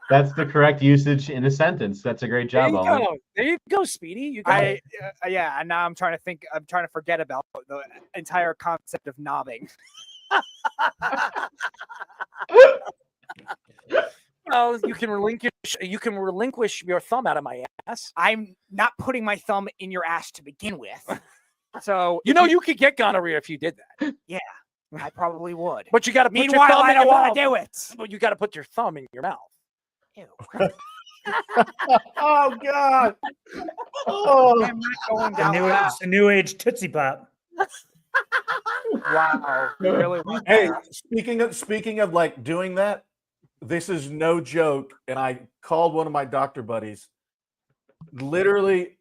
E: That's the correct usage in a sentence. That's a great job, Owen.
A: There you go, Speedy. You got it.
V: Yeah, and now I'm trying to forget about the entire concept of knobbing.
A: Well, you can relinquish your thumb out of my ass.
V: I'm not putting my thumb in your ass to begin with. So
A: you could get gonorrhea if you did that.
V: Yeah, I probably would.
A: But you got to put your
V: Meanwhile,
A: thumb
V: I
A: in
V: don't
A: your
V: want
A: mouth.
V: to do it.
A: But you got to put your thumb in your mouth.
V: Ew.
C: Oh God! Oh,
V: I'm not going down
G: It's a new age Tootsie Pop.
V: Wow. You really want
C: hey,
V: that?
C: speaking of like doing that, this is no joke. And I called one of my doctor buddies. Literally,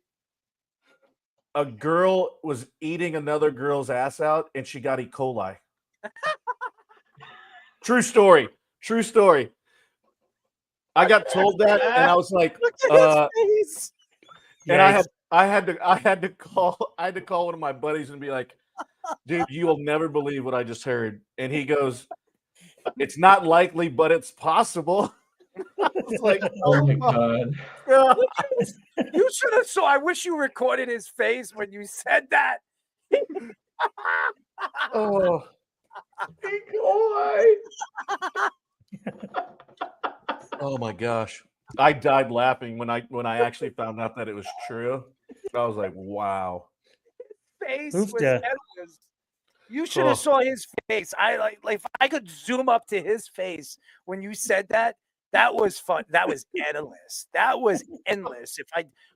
C: a girl was eating another girl's ass out, and she got E. coli. True story. True story. I got told that, and I was like, and I had to call one of my buddies and be like, dude, you will never believe what I just heard. And he goes, it's not likely, but it's possible. I was like,
E: Oh my God.
A: You should have. So I wish you recorded his face when you said that.
C: Oh. Oh my gosh. I died laughing when I actually found out that it was true. I was like, wow.
A: Face
G: Oofda.
A: was endless. You should have saw his face. I like if I could zoom up to his face when you said that. That was fun. That was endless. That was endless.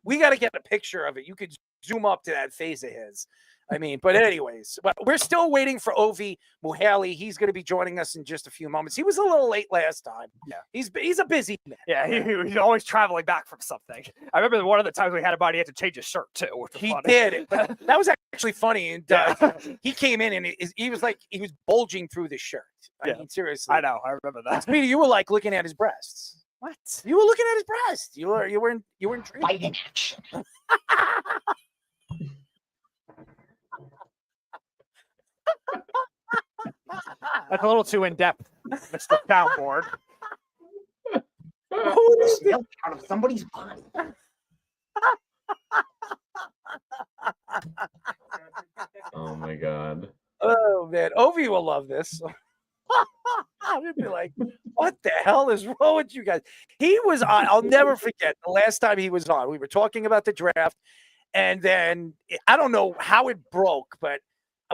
A: We got to get a picture of it. You could zoom up to that face of his. I mean, but anyways, but we're still waiting for Ovie Mughelli. He's going to be joining us in just a few moments. He was a little late last time.
V: Yeah,
A: he's a busy man.
V: Yeah, he's always traveling back from something. I remember one of the times we had him on, he had to change his shirt too.
A: He did, but that was actually funny. And he came in and he was bulging through the shirt. I mean, seriously.
V: I know. I remember that.
A: Speedy, you were like looking at his breasts.
V: What?
A: You were looking at his breast. You were intrigued.
H: Fighting action.
V: That's a little too in depth, Mr. Soundboard.
H: Milk out of somebody's body.
E: Oh my God.
A: Oh man. Ovie will love this. I'd be like, what the hell is wrong with you guys? He was on, I'll never forget the last time he was on. We were talking about the draft, and then I don't know how it broke, but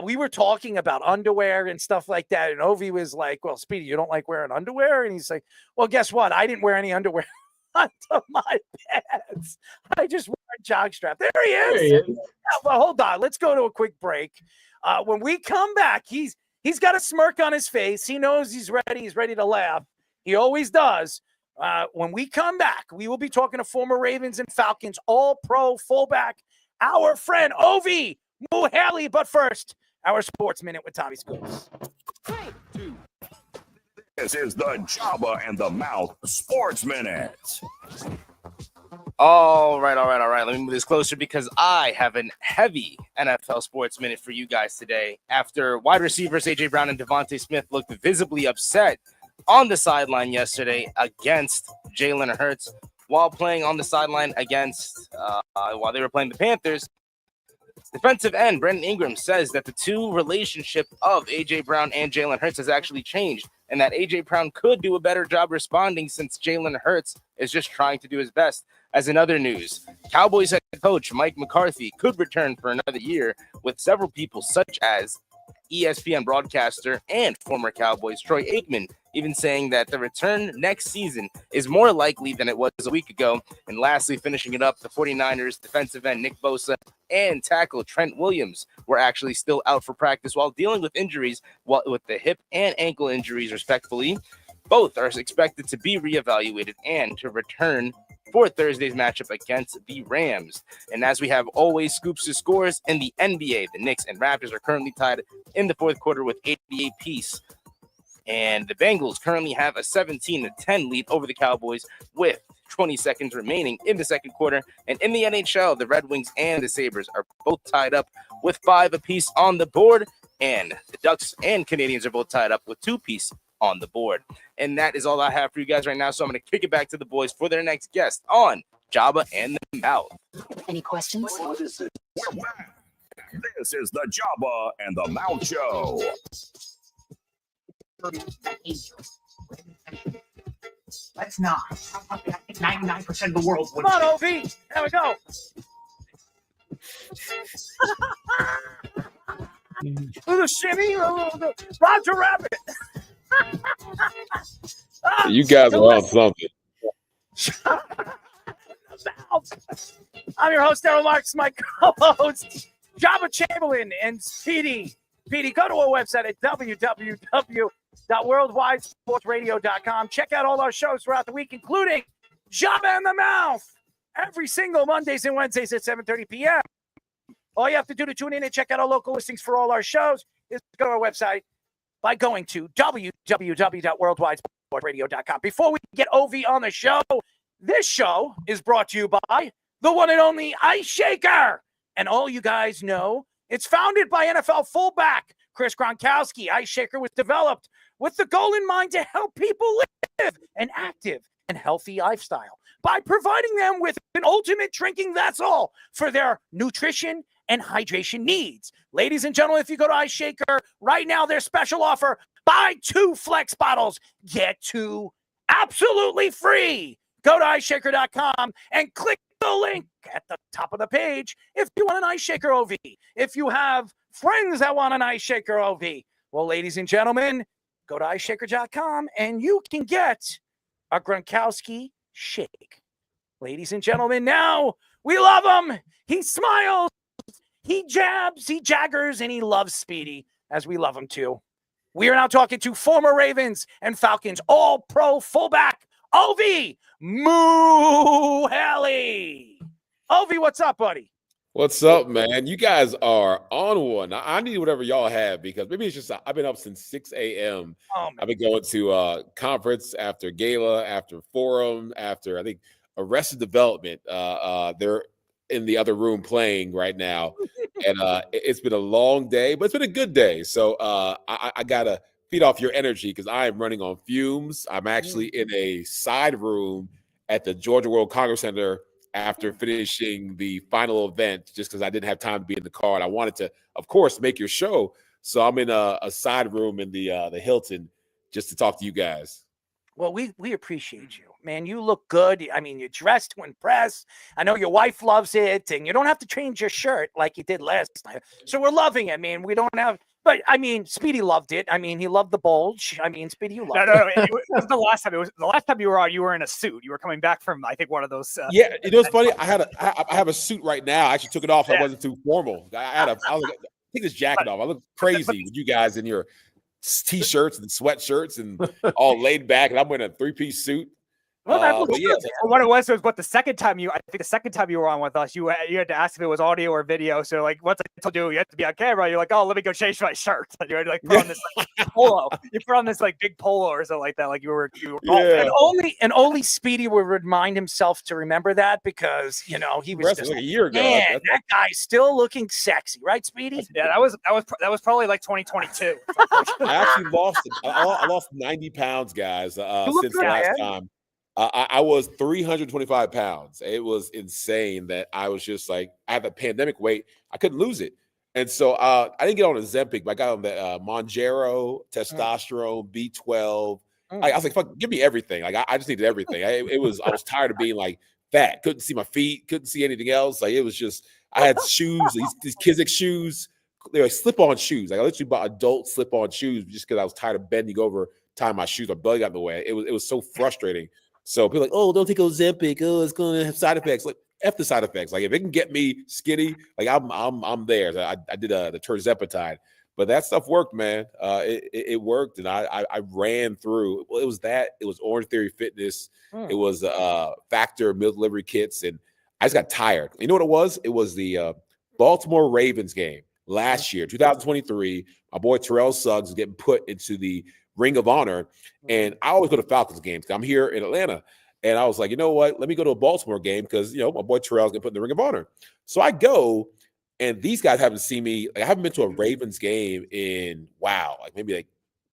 A: we were talking about underwear and stuff like that. And Ovie was like, well, Speedy, you don't like wearing underwear? And he's like, well, guess what? I didn't wear any underwear under my pants. I just wore a jockstrap. There he is. Yeah, well, hold on. Let's go to a quick break. When we come back, he's got a smirk on his face. He knows he's ready. He's ready to laugh. He always does. When we come back, we will be talking to former Ravens and Falcons all-pro fullback, our friend Ovie Mughelli. But first, our Sports Minute with Tommy Scoops.
P: This is the Jabba and the Mouth Sports Minute.
I: All right. Let me move this closer because I have a heavy NFL Sports Minute for you guys today. After wide receivers A.J. Brown and Devontae Smith looked visibly upset on the sideline yesterday against Jalen Hurts while playing on the sideline against while they were playing the Panthers. Defensive end Brandon Ingram says that the two relationship of A.J. Brown and Jalen Hurts has actually changed, and that A.J. Brown could do a better job responding since Jalen Hurts is just trying to do his best. As in other news, Cowboys head coach Mike McCarthy could return for another year, with several people such as ESPN broadcaster and former Cowboys Troy Aikman even saying that the return next season is more likely than it was a week ago. And lastly, finishing it up, the 49ers defensive end Nick Bosa and tackle Trent Williams were actually still out for practice while dealing with injuries with the hip and ankle injuries, respectively. Both are expected to be reevaluated and to return for Thursday's matchup against the Rams. And as we have always scoops and scores in the NBA, the Knicks and Raptors are currently tied in the fourth quarter with 88 apiece. And the Bengals currently have a 17-10 lead over the Cowboys with 20 seconds remaining in the second quarter. And in the NHL, the Red Wings and the Sabres are both tied up with 5 apiece on the board. And the Ducks and Canadians are both tied up with 2 apiece on the board. And that is all I have for you guys right now. So I'm going to kick it back to the boys for their next guest on Jabba and the Mouth.
B: Any questions?
P: What is it? We're back. This is the Jabba and the Mouth Show.
H: Let's not. I think 99% of the world would.
A: Come on, Ovie. There we go. Little shimmy, Roger Rabbit.
L: You guys are on something.
A: I'm your host, Daryl Marks, my co-host, Jabba Chamberlain, and Speedy. Speedy, go to our website at www.worldwidesportsradio.com. Check out all our shows throughout the week, including Jabba and the Mouth, every single Mondays and Wednesdays at 7:30 p.m. All you have to do to tune in and check out our local listings for all our shows is go to our website by going to www.worldwidesportsradio.com. Before we get Ovie on the show, this show is brought to you by the one and only Ice Shaker. And all you guys know, it's founded by NFL fullback Chris Gronkowski. Ice Shaker was developed with the goal in mind to help people live an active and healthy lifestyle by providing them with an ultimate drinking vessel for their nutrition and hydration needs. Ladies and gentlemen, if you go to Ice Shaker right now, their special offer, buy 2 Flex bottles, get 2 absolutely free. Go to iceshaker.com and click the link at the top of the page if you want an Ice Shaker OV. If you have friends that want an Ice Shaker OV, well, ladies and gentlemen, go to iceshaker.com and you can get a Gronkowski shake. Ladies and gentlemen, now we love him. He smiles, he jabs, he jaggers, and he loves Speedy, as we love him too. We are now talking to former Ravens and Falcons all-pro fullback, Ovie Mughelli. Ovie, what's up, buddy?
L: What's up, man? You guys are on one. I need whatever y'all have because maybe it's just I've been up since 6 a.m. I've been going to conference after gala, after forum, after I think Arrested Development. They're in the other room playing right now, and it's been a long day, but it's been a good day. So I gotta feed off your energy because I am running on fumes. I'm actually in a side room at the Georgia World Congress Center after finishing the final event just because I didn't have time to be in the car. And I wanted to, of course, make your show. So I'm in a side room in the Hilton just to talk to you guys.
A: Well, we appreciate you, man. You look good. I mean, you're dressed to impress. I know your wife loves it, and you don't have to change your shirt like you did last time. So we're loving it, man. We don't have, but I mean, Speedy loved it. I mean, he loved the bulge. I mean, Speedy, you loved
V: No.
A: it.
V: It was the last time. It was the last time you were on. You were in a suit. You were coming back from, I think, one of those.
L: Yeah, you know what's funny? I have a suit right now. I actually took it off. So I wasn't too formal. I was like, take this jacket off. I look crazy with you guys in your t-shirts and sweatshirts and all laid back, and I'm wearing a 3-piece suit.
V: Well, that looks
L: but yeah,
V: good. What it was what the second time I think the second time you were on with us, you had to ask if it was audio or video. So like once I told you had to be on camera, you're like, oh, let me go change my shirt. And you had to like put on this like, polo. You put on this like big polo or something like that. Like you were
A: And only Speedy would remind himself to remember that because he was just
L: like a year ago.
A: Man, that guy's still looking sexy, right, Speedy?
V: Yeah, that was probably like 2022.
L: I actually lost. I lost 90 pounds, guys, since the last time. I was 325 pounds. It was insane that I was just like, I had the pandemic weight. I couldn't lose it. And so I didn't get on Ozempic, but I got on the Monjaro, testosterone, B12. I was like, fuck, give me everything. Like, I just needed everything. I was tired of being like fat. Couldn't see my feet. Couldn't see anything else. Like, it was just, I had shoes, these Kizik shoes. They were slip-on shoes. Like, I literally bought adult slip-on shoes just because I was tired of bending over, tying my shoes. My belly got in the way. It was so frustrating. So people are like, oh, don't take Ozempic. Oh, it's going to have side effects. Like, F the side effects. Like, if it can get me skinny, like I'm there. So I did the terzepatide, but that stuff worked, man. It worked, and I ran through. Well, it was Orange Theory Fitness. It was Factor meal delivery kits, and I just got tired. You know what it was? It was the Baltimore Ravens game last year, 2023. My boy Terrell Suggs was getting put into the Ring of Honor, and I always go to Falcons games. I'm here in Atlanta, and I was like, you know what? Let me go to a Baltimore game because my boy Terrell's gonna put in the Ring of Honor. So I go, and these guys haven't seen me. Like, I haven't been to a Ravens game in maybe like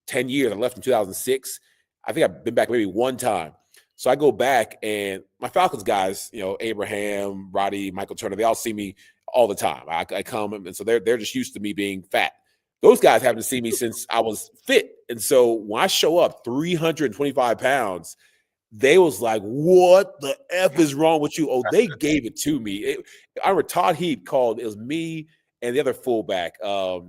L: 10 years. I left in 2006. I think I've been back maybe one time. So I go back, and my Falcons guys, Abraham, Roddy, Michael Turner, they all see me all the time. I come, and so they're just used to me being fat. Those guys haven't seen me since I was fit. And so when I show up 325 pounds, they was like, what the F is wrong with you? Oh, they gave it to me. I remember Todd Heap called, it was me and the other fullback, Vontae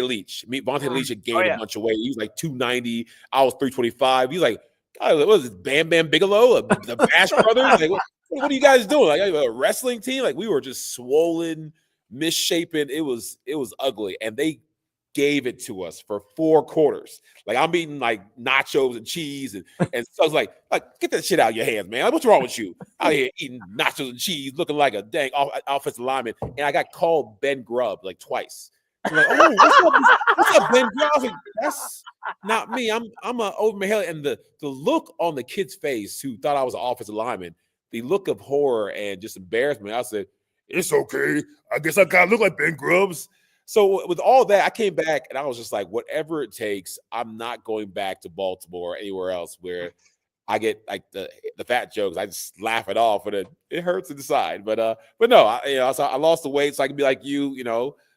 L: Leach. Vontae Leach had gained a bunch of weight. He was like 290. I was 325. He was like, what was it, Bam Bam Bigelow, the Bash Brothers? Like, what are you guys doing? Like a wrestling team? Like, we were just swollen, misshapen. It was ugly, and they gave it to us for 4 quarters. Like, I'm eating like nachos and cheese, and so I was like, get that shit out of your hands, man. Like, what's wrong with you? Out here eating nachos and cheese, looking like a dang offensive lineman. And I got called Ben Grubb like twice. I'm like, oh, what's up, Ben Grubb? Like, that's not me. I'm a Ovie Mughelli. And the look on the kid's face who thought I was an offensive lineman, the look of horror and just embarrassment. I said, it's okay. I guess I gotta look like Ben Grubbs. So with all that, I came back and I was just like, whatever it takes, I'm not going back to Baltimore or anywhere else where I get like the fat jokes. I just laugh it off, and it hurts inside. But no, so I lost the weight so I can be like you.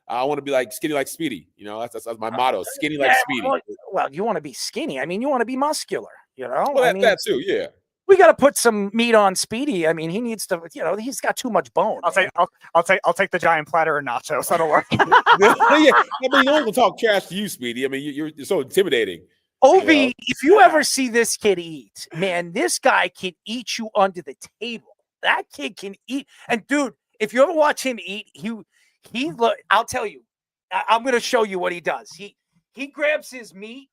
L: I want to be like skinny like Speedy. That's my motto: skinny like Speedy.
A: Well, you want to be skinny. I mean, you want to be muscular.
L: Well, that too, yeah.
A: We got to put some meat on Speedy. I mean, he needs to. He's got too much bone.
V: I'll take the giant platter of nachos. That'll work.
L: Yeah, I mean, no one will talk trash to you, Speedy. I mean, you're so intimidating.
A: Ovie, if you ever see this kid eat, man, this guy can eat you under the table. That kid can eat. And dude, if you ever watch him eat, I'll tell you, I'm going to show you what he does. He grabs his meat,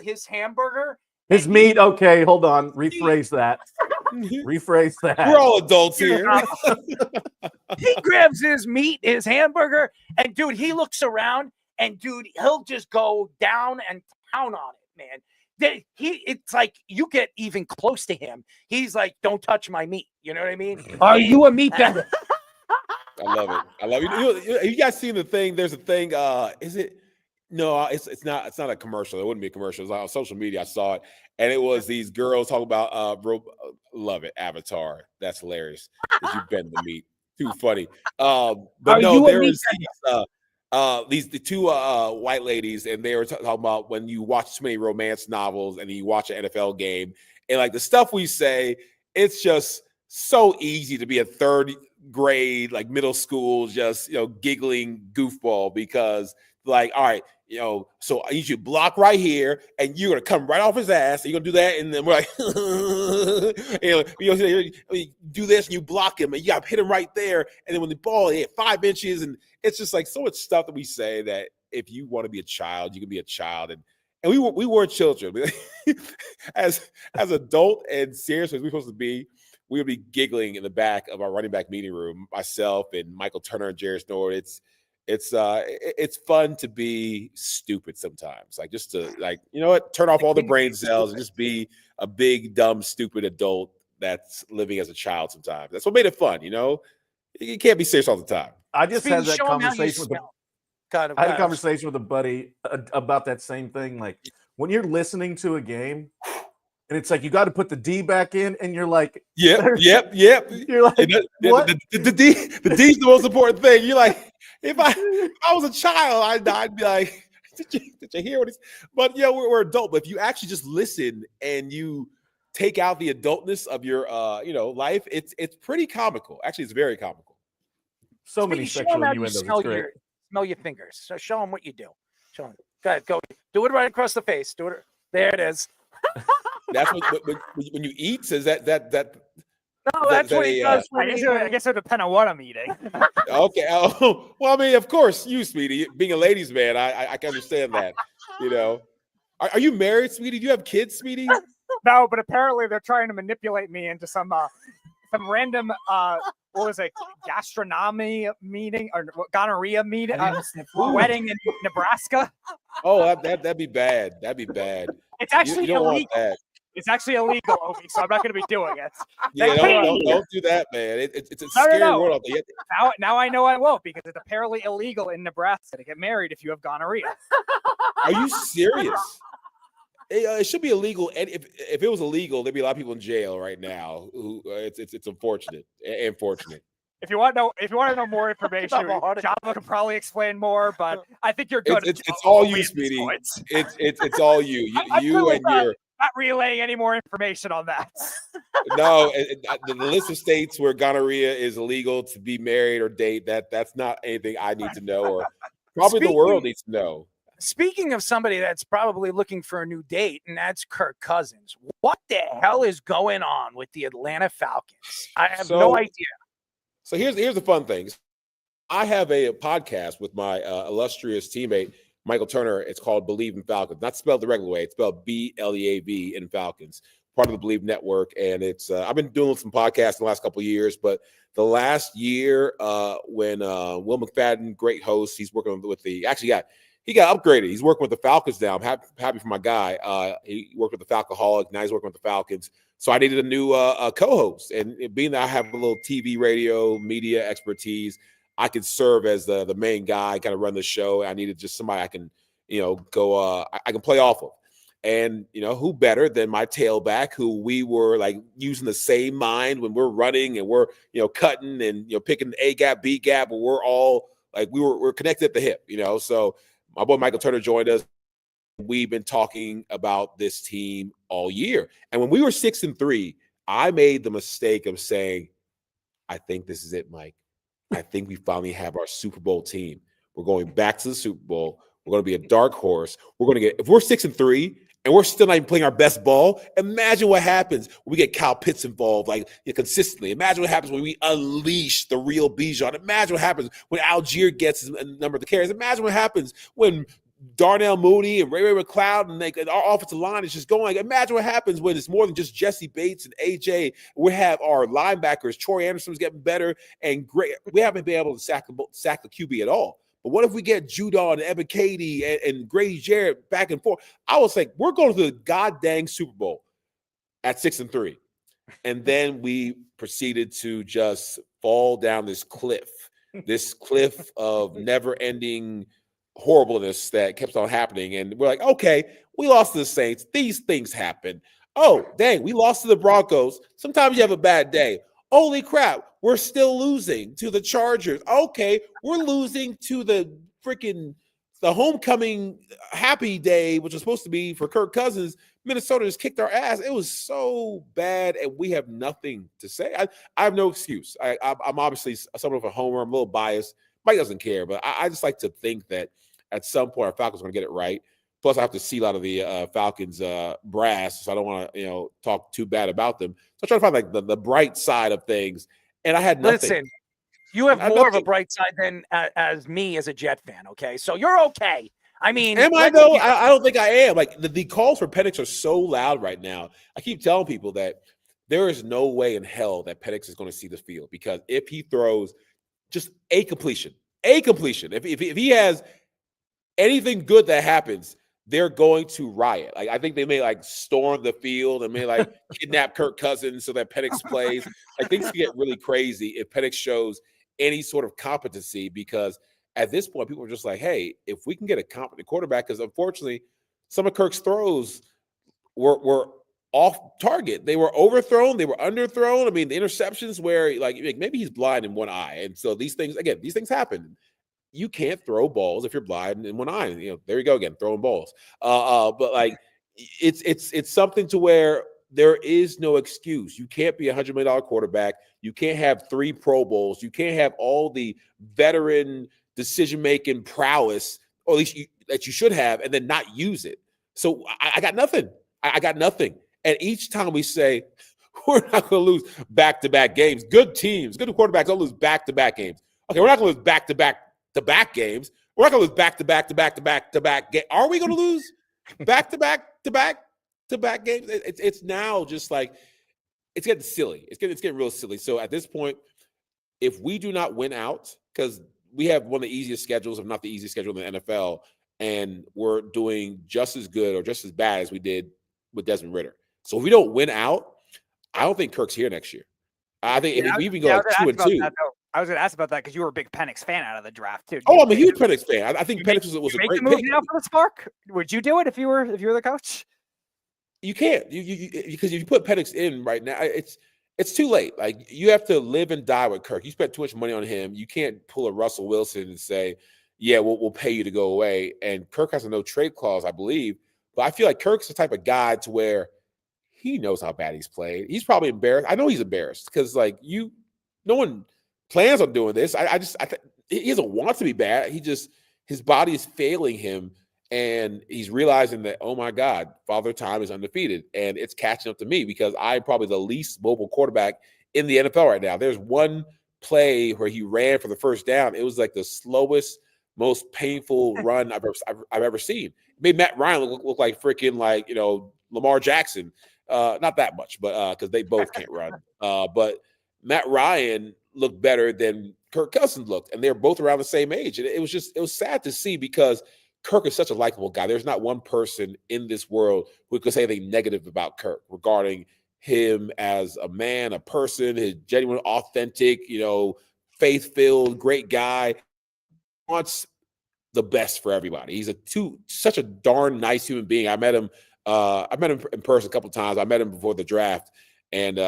A: his hamburger.
C: His meat. Okay, hold on. Rephrase that. Rephrase that.
L: We're all adults here.
A: He grabs his meat, his hamburger, and dude, he looks around, and dude, he'll just go down and town on it, man. It's like you get even close to him, he's like, "Don't touch my meat." You know what I mean? Are you a meat vendor?
L: I love it. You guys seen the thing? There's a thing. Is it? No, it's not. It's not a commercial. It wouldn't be a commercial. It was on social media. I saw it, and it was these girls talking about love it, Avatar. That's hilarious. You bend the meat. Too funny. But no, there was the two white ladies, and they were talking about when you watch too many romance novels and you watch an NFL game, and like the stuff we say, it's just so easy to be a third grade, like middle school, just giggling goofball because like, all right, so I need you to block right here, and you're gonna come right off his ass. And you're gonna do that, and then we're like, you do this, and you block him, and you got to hit him right there. And then when the ball hit 5 inches, and it's just like so much stuff that we say that if you want to be a child, you can be a child, and we were children as adult and serious as we're supposed to be. We would be giggling in the back of our running back meeting room, myself and Michael Turner and Jairus Nord. It's fun to be stupid sometimes, like just to turn off all the brain cells and just be a big dumb stupid adult that's living as a child. Sometimes that's what made it fun. You can't be serious all the time.
C: I just had that conversation with I had a conversation with a buddy about that same thing. Like when you're listening to a game. And it's like you got to put the D back in, and you're like,
L: yep.
C: You're like, what?
L: The D's the most important thing. You're like, if I was a child, I'd be like, did you hear what he's? But we're adult. But if you actually just listen and you take out the adultness of your life, it's pretty comical. Actually, it's very comical.
C: So many sexual innuendos.
A: Smell your fingers. So show them what you do. Show them. Go ahead. Go. Do it right across the face. Do it. There it is.
L: That's what when you eat. Is that?
A: No, that's what he does.
V: I guess it depends on what I'm eating.
L: Okay. Oh, well, I mean, of course, you, Speedy, being a ladies' man, I can understand that. Are you married, Speedy? Do you have kids, Speedy?
V: No, but apparently they're trying to manipulate me into some random what was it, gastronomy meeting or gonorrhea meeting, wedding in Nebraska.
L: Oh, that'd be bad. That'd be bad.
V: It's actually
L: you don't
V: illegal.
L: Want that.
V: It's actually illegal, Ovie, so I'm not going to be doing it.
L: Yeah, don't do that, man. It's a scary world out there.
V: Now I know I won't, because it's apparently illegal in Nebraska to get married if you have gonorrhea.
L: Are you serious? It should be illegal, and if it was illegal, there'd be a lot of people in jail right now. It's unfortunate. Unfortunate.
V: If you want to know more information, Java can probably explain more. But I think you're good.
L: It's all you, Speedy. It's all you. You and your.
V: Not relaying any more information on that.
L: No, the list of states where gonorrhea is illegal to be married or date, that's not anything I need to know, or probably the world needs to know.
A: Speaking of somebody that's probably looking for a new date, and that's Kirk Cousins. What the hell is going on with the Atlanta Falcons? I have no idea.
L: So here's the fun thing. I have a podcast with my illustrious teammate, Michael Turner. It's called Believe in Falcons. Not spelled the regular way. It's spelled BLEAV in Falcons. Part of the Believe Network. And it's I've been doing some podcasts in the last couple of years, but the last year when Will McFadden, great host, he's working with he got upgraded. He's working with the Falcons now. I'm happy for my guy. He worked with the Falcoholic. Now he's working with the Falcons. So I needed a new co-host. And being that I have a little TV, radio, media expertise, I could serve as the main guy, kind of run the show. I needed just somebody I can, I can play off of. And, who better than my tailback, who we were like using the same mind when we're running and we're, cutting and, picking A gap, B gap, where we're all like, we're connected at the hip, So my boy Michael Turner joined us. We've been talking about this team all year. And when we were 6-3, I made the mistake of saying, I think this is it, Mike. I think we finally have our Super Bowl team. We're going back to the Super Bowl. We're going to be a dark horse. We're going to get, if we're 6-3 and we're still not even playing our best ball, imagine what happens when we get Kyle Pitts involved, consistently. Imagine what happens when we unleash the real Bijan. Imagine what happens when Algier gets a number of the carries. Imagine what happens when Darnell Mooney and Ray McLeod and our offensive line is just going. Imagine what happens when it's more than just Jesse Bates and AJ. We have our linebackers. Troy Anderson's getting better and great. We haven't been able to sack the QB at all. But what if we get Judon and Evan Cady and Grady Jarrett back and forth? I was like, we're going to the goddamn Super Bowl at 6-3. And then we proceeded to just fall down this cliff of never-ending horribleness that kept on happening. And we're like, okay, we lost to the Saints. These things happen. Oh, dang, we lost to the Broncos. Sometimes you have a bad day. Holy crap, we're still losing to the Chargers. Okay, we're losing to the freaking the homecoming happy day, which was supposed to be for Kirk Cousins. Minnesota just kicked our ass. It was so bad, and we have nothing to say. I have no excuse. I'm obviously somewhat of a homer. I'm a little biased. Mike doesn't care, but I just like to think that at some point our Falcons are going to get it right. Plus, I have to see a lot of the Falcons brass, so I don't want to talk too bad about them. So I try to find like the bright side of things, and I had nothing.
A: Listen, you have more of a bright side than as me as a Jet fan. Okay, so you're okay. I mean,
L: am I though? I don't think I am. Like the calls for Penix are so loud right now. I keep telling people that there is no way in hell that Penix is going to see the field, because if he throws just a completion, if he has anything good that happens, they're going to riot. Like I think they may like storm the field and may like kidnap Kirk Cousins so that Penix plays. Like things can get really crazy if Penix shows any sort of competency, because at this point, people are just like, hey, if we can get a competent quarterback, because unfortunately, some of Kirk's throws were off target. They were overthrown. They were underthrown. I mean, the interceptions where like maybe he's blind in one eye. And so these things happen. You can't throw balls if you're blind in one eye. And, there you go again, throwing balls. But like it's something to where there is no excuse. You can't be $100 million quarterback. You can't have 3 Pro Bowls. You can't have all the veteran decision-making prowess, or at least that you should have, and then not use it. So I got nothing. I got nothing. And each time we say, we're not going to lose back-to-back games. Good teams, good quarterbacks don't lose back-to-back games. Okay, we're not going to lose back-to-back games. We're not going to lose back-to-back games. Are we going to lose back-to-back games? It's now just like, it's getting silly. It's getting real silly. So at this point, if we do not win out, because we have one of the easiest schedules, if not the easiest schedule in the NFL, and we're doing just as good or just as bad as we did with Desmond Ridder. So if we don't win out, I don't think Kirk's here next year. I think if we even go like 2-2.
V: I was going to ask about that because you were a big Penix fan out of the draft too.
L: Oh, I'm a huge Penix fan. I think Penix was a great
V: move
L: pick.
V: Now for the spark. Would you do it if you were the coach?
L: You can't. Because if you put Penix in right now, it's too late. Like you have to live and die with Kirk. You spent too much money on him. You can't pull a Russell Wilson and say, "Yeah, we'll pay you to go away." And Kirk has a no trade clause, I believe. But I feel like Kirk's the type of guy to where he knows how bad he's played. He's probably embarrassed. I know he's embarrassed because no one plans on doing this. I think he doesn't want to be bad. His body is failing him. And he's realizing that, oh my God, Father Time is undefeated. And it's catching up to me because I'm probably the least mobile quarterback in the NFL right now. There's one play where he ran for the first down. It was like the slowest, most painful run I've ever seen. It made Matt Ryan look like freaking Lamar Jackson. Not that much, but because they both can't run. But Matt Ryan looked better than Kirk Cousins looked. And they're both around the same age. And it was sad to see because Kirk is such a likable guy. There's not one person in this world who could say anything negative about Kirk regarding him as a man, a person, his genuine, authentic, faith-filled, great guy. He wants the best for everybody. He's such a darn nice human being. I met him in person a couple of times. I met him before the draft, and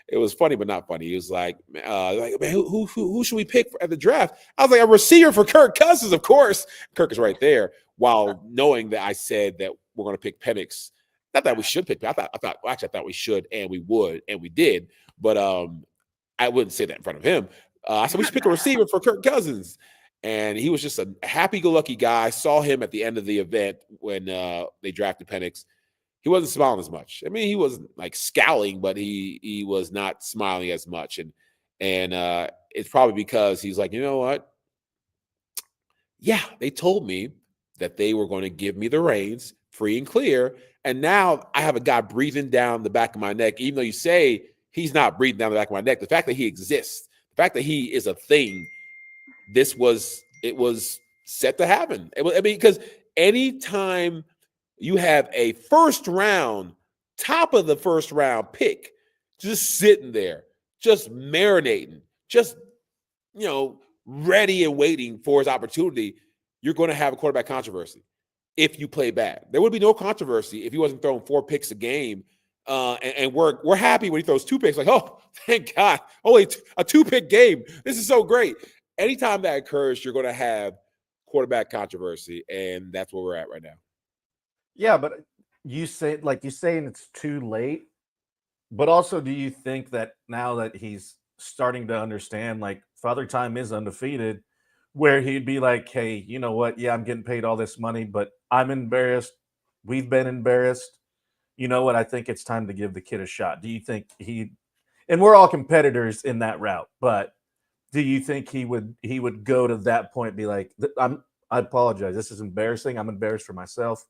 L: it was funny, but not funny. He was like, man, who should we pick at the draft? I was like, a receiver for Kirk Cousins, of course. Kirk is right there, while knowing that I said that we're going to pick Penix. Not that we should pick. I thought we should, and we would, and we did. But I wouldn't say that in front of him. I said we should pick a receiver for Kirk Cousins. And he was just a happy-go-lucky guy. I saw him at the end of the event when they drafted Penix. He wasn't smiling as much. I mean, he wasn't like scowling, but he was not smiling as much. And it's probably because he's like, you know what? Yeah, they told me that they were going to give me the reins free and clear. And now I have a guy breathing down the back of my neck, even though you say he's not breathing down the back of my neck. The fact that he exists, the fact that he is a thing, it was set to happen. Because anytime you have a first round, top of the first round pick, just sitting there, just marinating, just, ready and waiting for his opportunity, you're going to have a quarterback controversy if you play bad. There would be no controversy if he wasn't throwing 4 picks a game. And we're happy when he throws 2 picks. Like, oh, thank God, only a 2-pick game. This is so great. anytime that occurs, you're going to have quarterback controversy, and that's where we're at right now.
C: Yeah, but you saying it's too late, but also do you think that now that he's starting to understand, like, Father Time is undefeated, where he'd be like, hey, you know what? Yeah, I'm getting paid all this money, but I'm embarrassed. We've been embarrassed. You know what? I think it's time to give the kid a shot. Do you think and we're all competitors in that route, but do you think he would go to that point, be like, I apologize. This is embarrassing. I'm embarrassed for myself.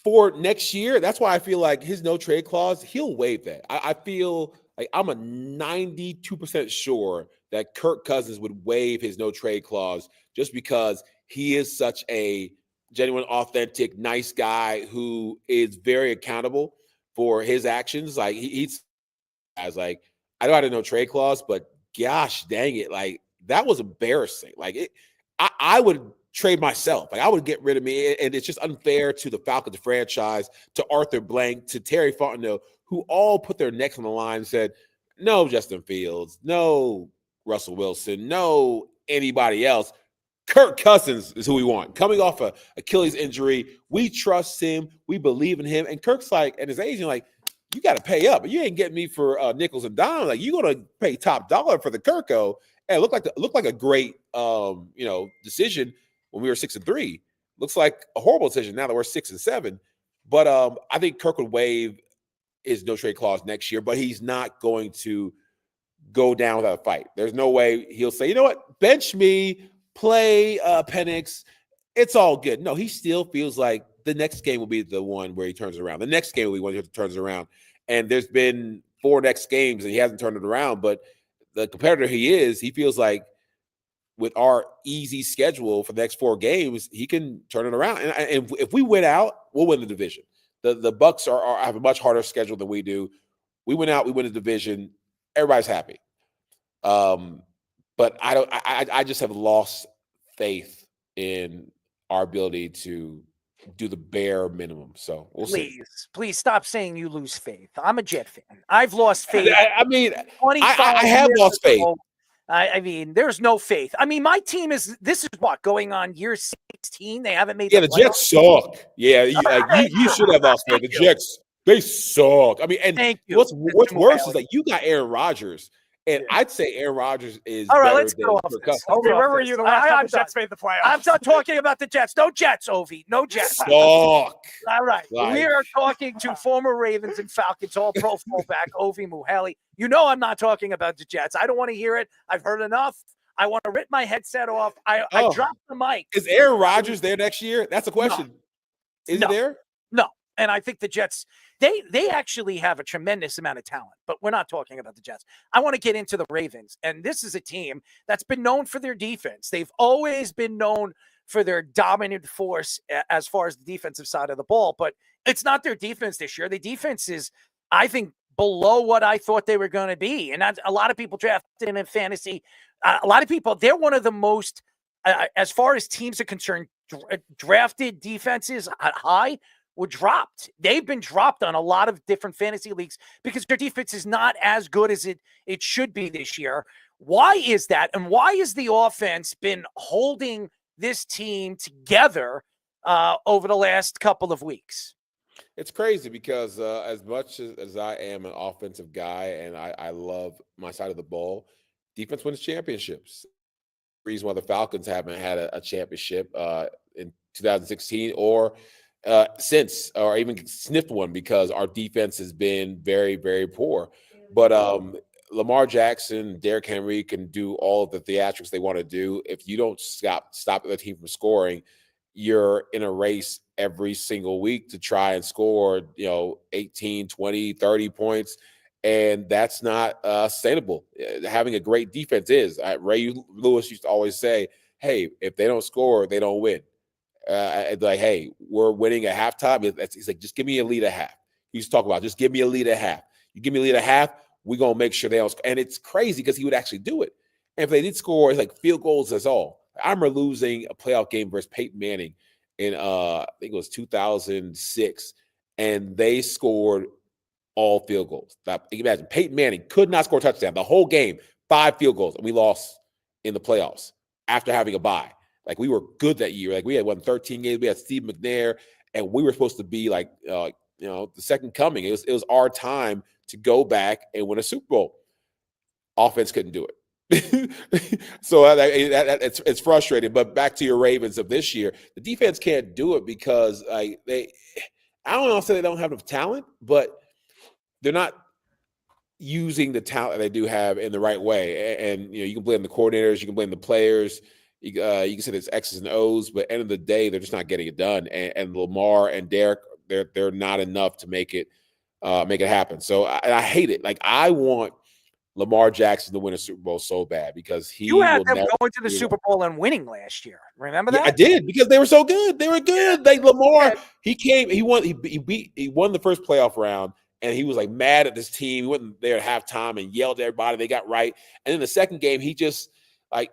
L: For next year, that's why I feel like his no trade clause, he'll waive that. I feel like I'm a 92% sure that Kirk Cousins would waive his no trade clause just because he is such a genuine, authentic, nice guy who is very accountable for his actions. Like he's as like, I know I had a no trade clause, but gosh dang it, like that was embarrassing. Like I would trade myself. Like I would get rid of me. And it's just unfair to the Falcons franchise, to Arthur Blank, to Terry Fontenot, who all put their necks on the line and said, no Justin Fields, no Russell Wilson, no anybody else. Kirk Cousins is who we want. Coming off a Achilles injury, we trust him. We believe in him. And Kirk's like, and his agent like, you got to pay up. You ain't getting me for nickels and dimes. Like you're gonna pay top dollar for the Kirko. And it looked like a great decision when we were 6-3. Looks like a horrible decision now that we're 6-7. But I think Kirk would waive his no trade clause next year, but he's not going to go down without a fight. There's no way he'll say, you know what, bench me, play Penix. It's all good. No, he still feels like the next game will be the one where he turns it around. The next game will be when he turns it around. And there's been 4 next games and he hasn't turned it around. But the competitor he is, he feels like with our easy schedule for the next 4 games, he can turn it around. And if we win out, we'll win the division. The Bucks have a much harder schedule than we do. We win out, we win the division. Everybody's happy. But I just have lost faith in our ability to do the bare minimum. So we'll see.
A: Please stop saying you lose faith. I'm a Jet fan. I've lost faith.
L: I mean, I have lost faith.
A: I mean, there's no faith. I mean, my team this is what, going on year 16? They haven't made
L: the Jets suck. Yeah, you should have lost faith. The Jets, they suck. I mean, and what's worse is that you got Aaron Rodgers. And I'd say Aaron Rodgers is
A: all right.
L: better
A: Let's go off this.
V: Where were you the last time the Jets made the playoffs?
A: I'm done talking about the Jets. No Jets, Ovie. No Jets.
L: Suck.
A: All right. We are talking to former Ravens and Falcons All-Pro fullback Ovie Mughelli. You know I'm not talking about the Jets. I don't want to hear it. I've heard enough. I want to rip my headset off. I dropped the mic.
L: Is Aaron Rodgers there next year? That's a question.
A: No.
L: Is he there?
A: No. And I think the Jets, they actually have a tremendous amount of talent, but we're not talking about the Jets. I want to get into the Ravens. And this is a team that's been known for their defense. They've always been known for their dominant force as far as the defensive side of the ball, but it's not their defense this year. The defense is, I think, below what I thought they were going to be. And a lot of people drafted in fantasy. A lot of people, they're one of the most, as far as teams are concerned, drafted defenses high were dropped. They've been dropped on a lot of different fantasy leagues because their defense is not as good as it should be this year. Why is that? And why has the offense been holding this team together over the last couple of weeks?
L: It's crazy because as much as I am an offensive guy and I love my side of the ball, defense wins championships. The reason why the Falcons haven't had a championship in 2016 or since, or even sniffed one, because our defense has been very, very poor. But Lamar Jackson, Derrick Henry can do all of the theatrics they want to do. If you don't stop the team from scoring, you're in a race every single week to try and score, 18, 20, 30 points. And that's not sustainable. Having a great defense is. Ray Lewis used to always say, hey, if they don't score, they don't win. Like, hey, we're winning at halftime. He's like, just give me a lead at half. He used to talk about, just give me a lead at half. You give me a lead at half, we're going to make sure they don't score. And it's crazy because he would actually do it. And if they did score, it's like field goals, that's all. I remember losing a playoff game versus Peyton Manning in, I think it was 2006, and they scored all field goals. Now, you can imagine, Peyton Manning could not score a touchdown the whole game, 5 field goals, and we lost in the playoffs after having a bye. Like, we were good that year. Like, we had won 13 games. We had Steve McNair, and we were supposed to be like, the second coming. It was our time to go back and win a Super Bowl. Offense couldn't do it. So it's frustrating. But back to your Ravens of this year, the defense can't do it because I don't know if they don't have enough talent, but they're not using the talent they do have in the right way. And you can blame the coordinators, you can blame the players, you can say it's X's and O's, but at the end of the day, they're just not getting it done. And Lamar and Derek, they're not enough to make it happen. So I hate it. Like, I want Lamar Jackson to win a Super Bowl so bad because
A: you had them going to the Super Bowl and winning last year. Remember that?
L: Yeah, I did, because they were so good. They were good. Lamar, he won the first playoff round, and he was like mad at this team. He went there at halftime and yelled at everybody. They got right. And in the second game, he just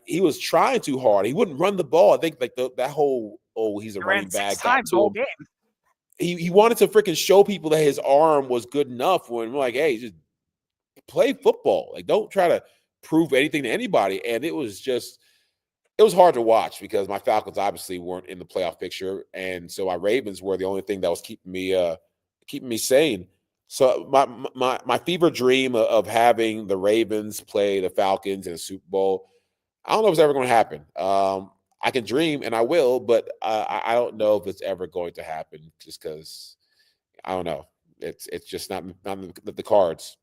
L: he was trying too hard. He wouldn't run the ball. I think that whole he's a running back
V: times whole game.
L: He wanted to freaking show people that his arm was good enough when we're like, hey, just play football. Like, don't try to prove anything to anybody. And it was hard to watch because my Falcons obviously weren't in the playoff picture. And so my Ravens were the only thing that was keeping me sane. So my fever dream of having the Ravens play the Falcons in a Super Bowl, I don't know if it's ever going to happen. I can dream, and I will, but I don't know if it's ever going to happen just because, I don't know. It's just not the cards.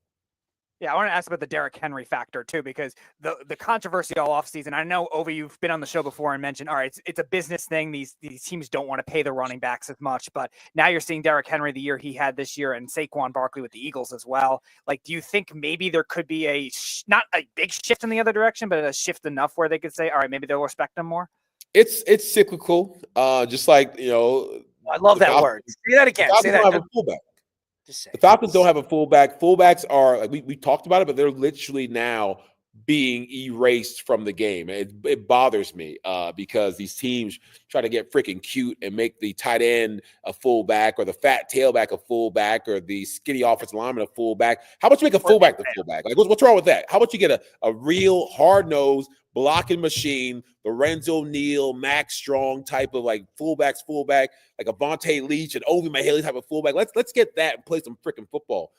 V: Yeah, I want to ask about the Derrick Henry factor too, because the controversy all offseason. I know, Ovie, you've been on the show before and mentioned, all right, it's a business thing. These teams don't want to pay the running backs as much, but now you're seeing Derrick Henry the year he had this year, and Saquon Barkley with the Eagles as well. Like, do you think maybe there could be not a big shift in the other direction, but a shift enough where they could say, all right, maybe they'll respect them more?
L: It's cyclical, just like
A: I love that word. Say that again. Say that.
L: Have a fullback. The Falcons don't have a fullback. Fullbacks are, like, we talked about it, but they're literally now being erased from the game. It bothers me because these teams try to get freaking cute and make the tight end a fullback, or the fat tailback a fullback, or the skinny offensive lineman a fullback. How about you make a fullback the fullback? Like, what's wrong with that? How about you get a real hard-nosed blocking machine, Lorenzo Neal, Max Strong type of like fullback, like a Vontae Leach and Ovie Mughelli type of fullback. Let's get that and play some freaking football.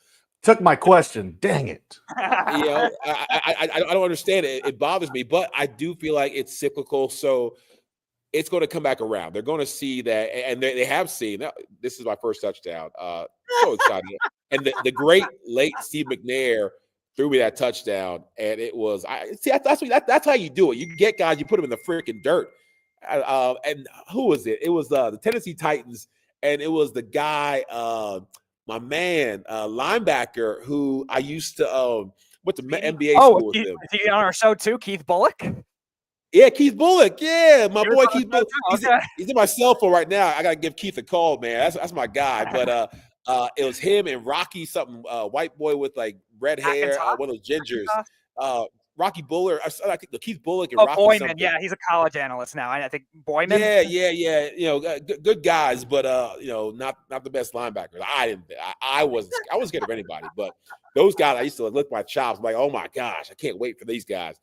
C: Took my question. Dang it.
L: I don't understand it. It bothers me, but I do feel like it's cyclical. So it's going to come back around. They're going to see that, and they have seen. This is my first touchdown. So excited. And the great late Steve McNair threw me that touchdown, and it was that's how you do it. You get guys, you put them in the freaking dirt. And who was it? It was the Tennessee Titans, and it was the guy, my man, linebacker who I used to went to NBA school with him.
V: Is he on our show too, Keith Bullock?
L: Yeah, Keith Bullock. Yeah, my boy Keith Bullock. He's in my cell phone right now. I gotta give Keith a call, man. That's my guy. But it was him and Rocky, something white boy with like red hair, one of those gingers. Rocky Buller, I think Keith Bullock and Rocky
V: Boyman.
L: something.
V: Yeah, he's a college analyst now. I think Boyman.
L: Yeah. Good guys, but not the best linebackers. I wasn't scared of anybody, but those guys, I used to lick my chops. I'm like, oh my gosh, I can't wait for these guys.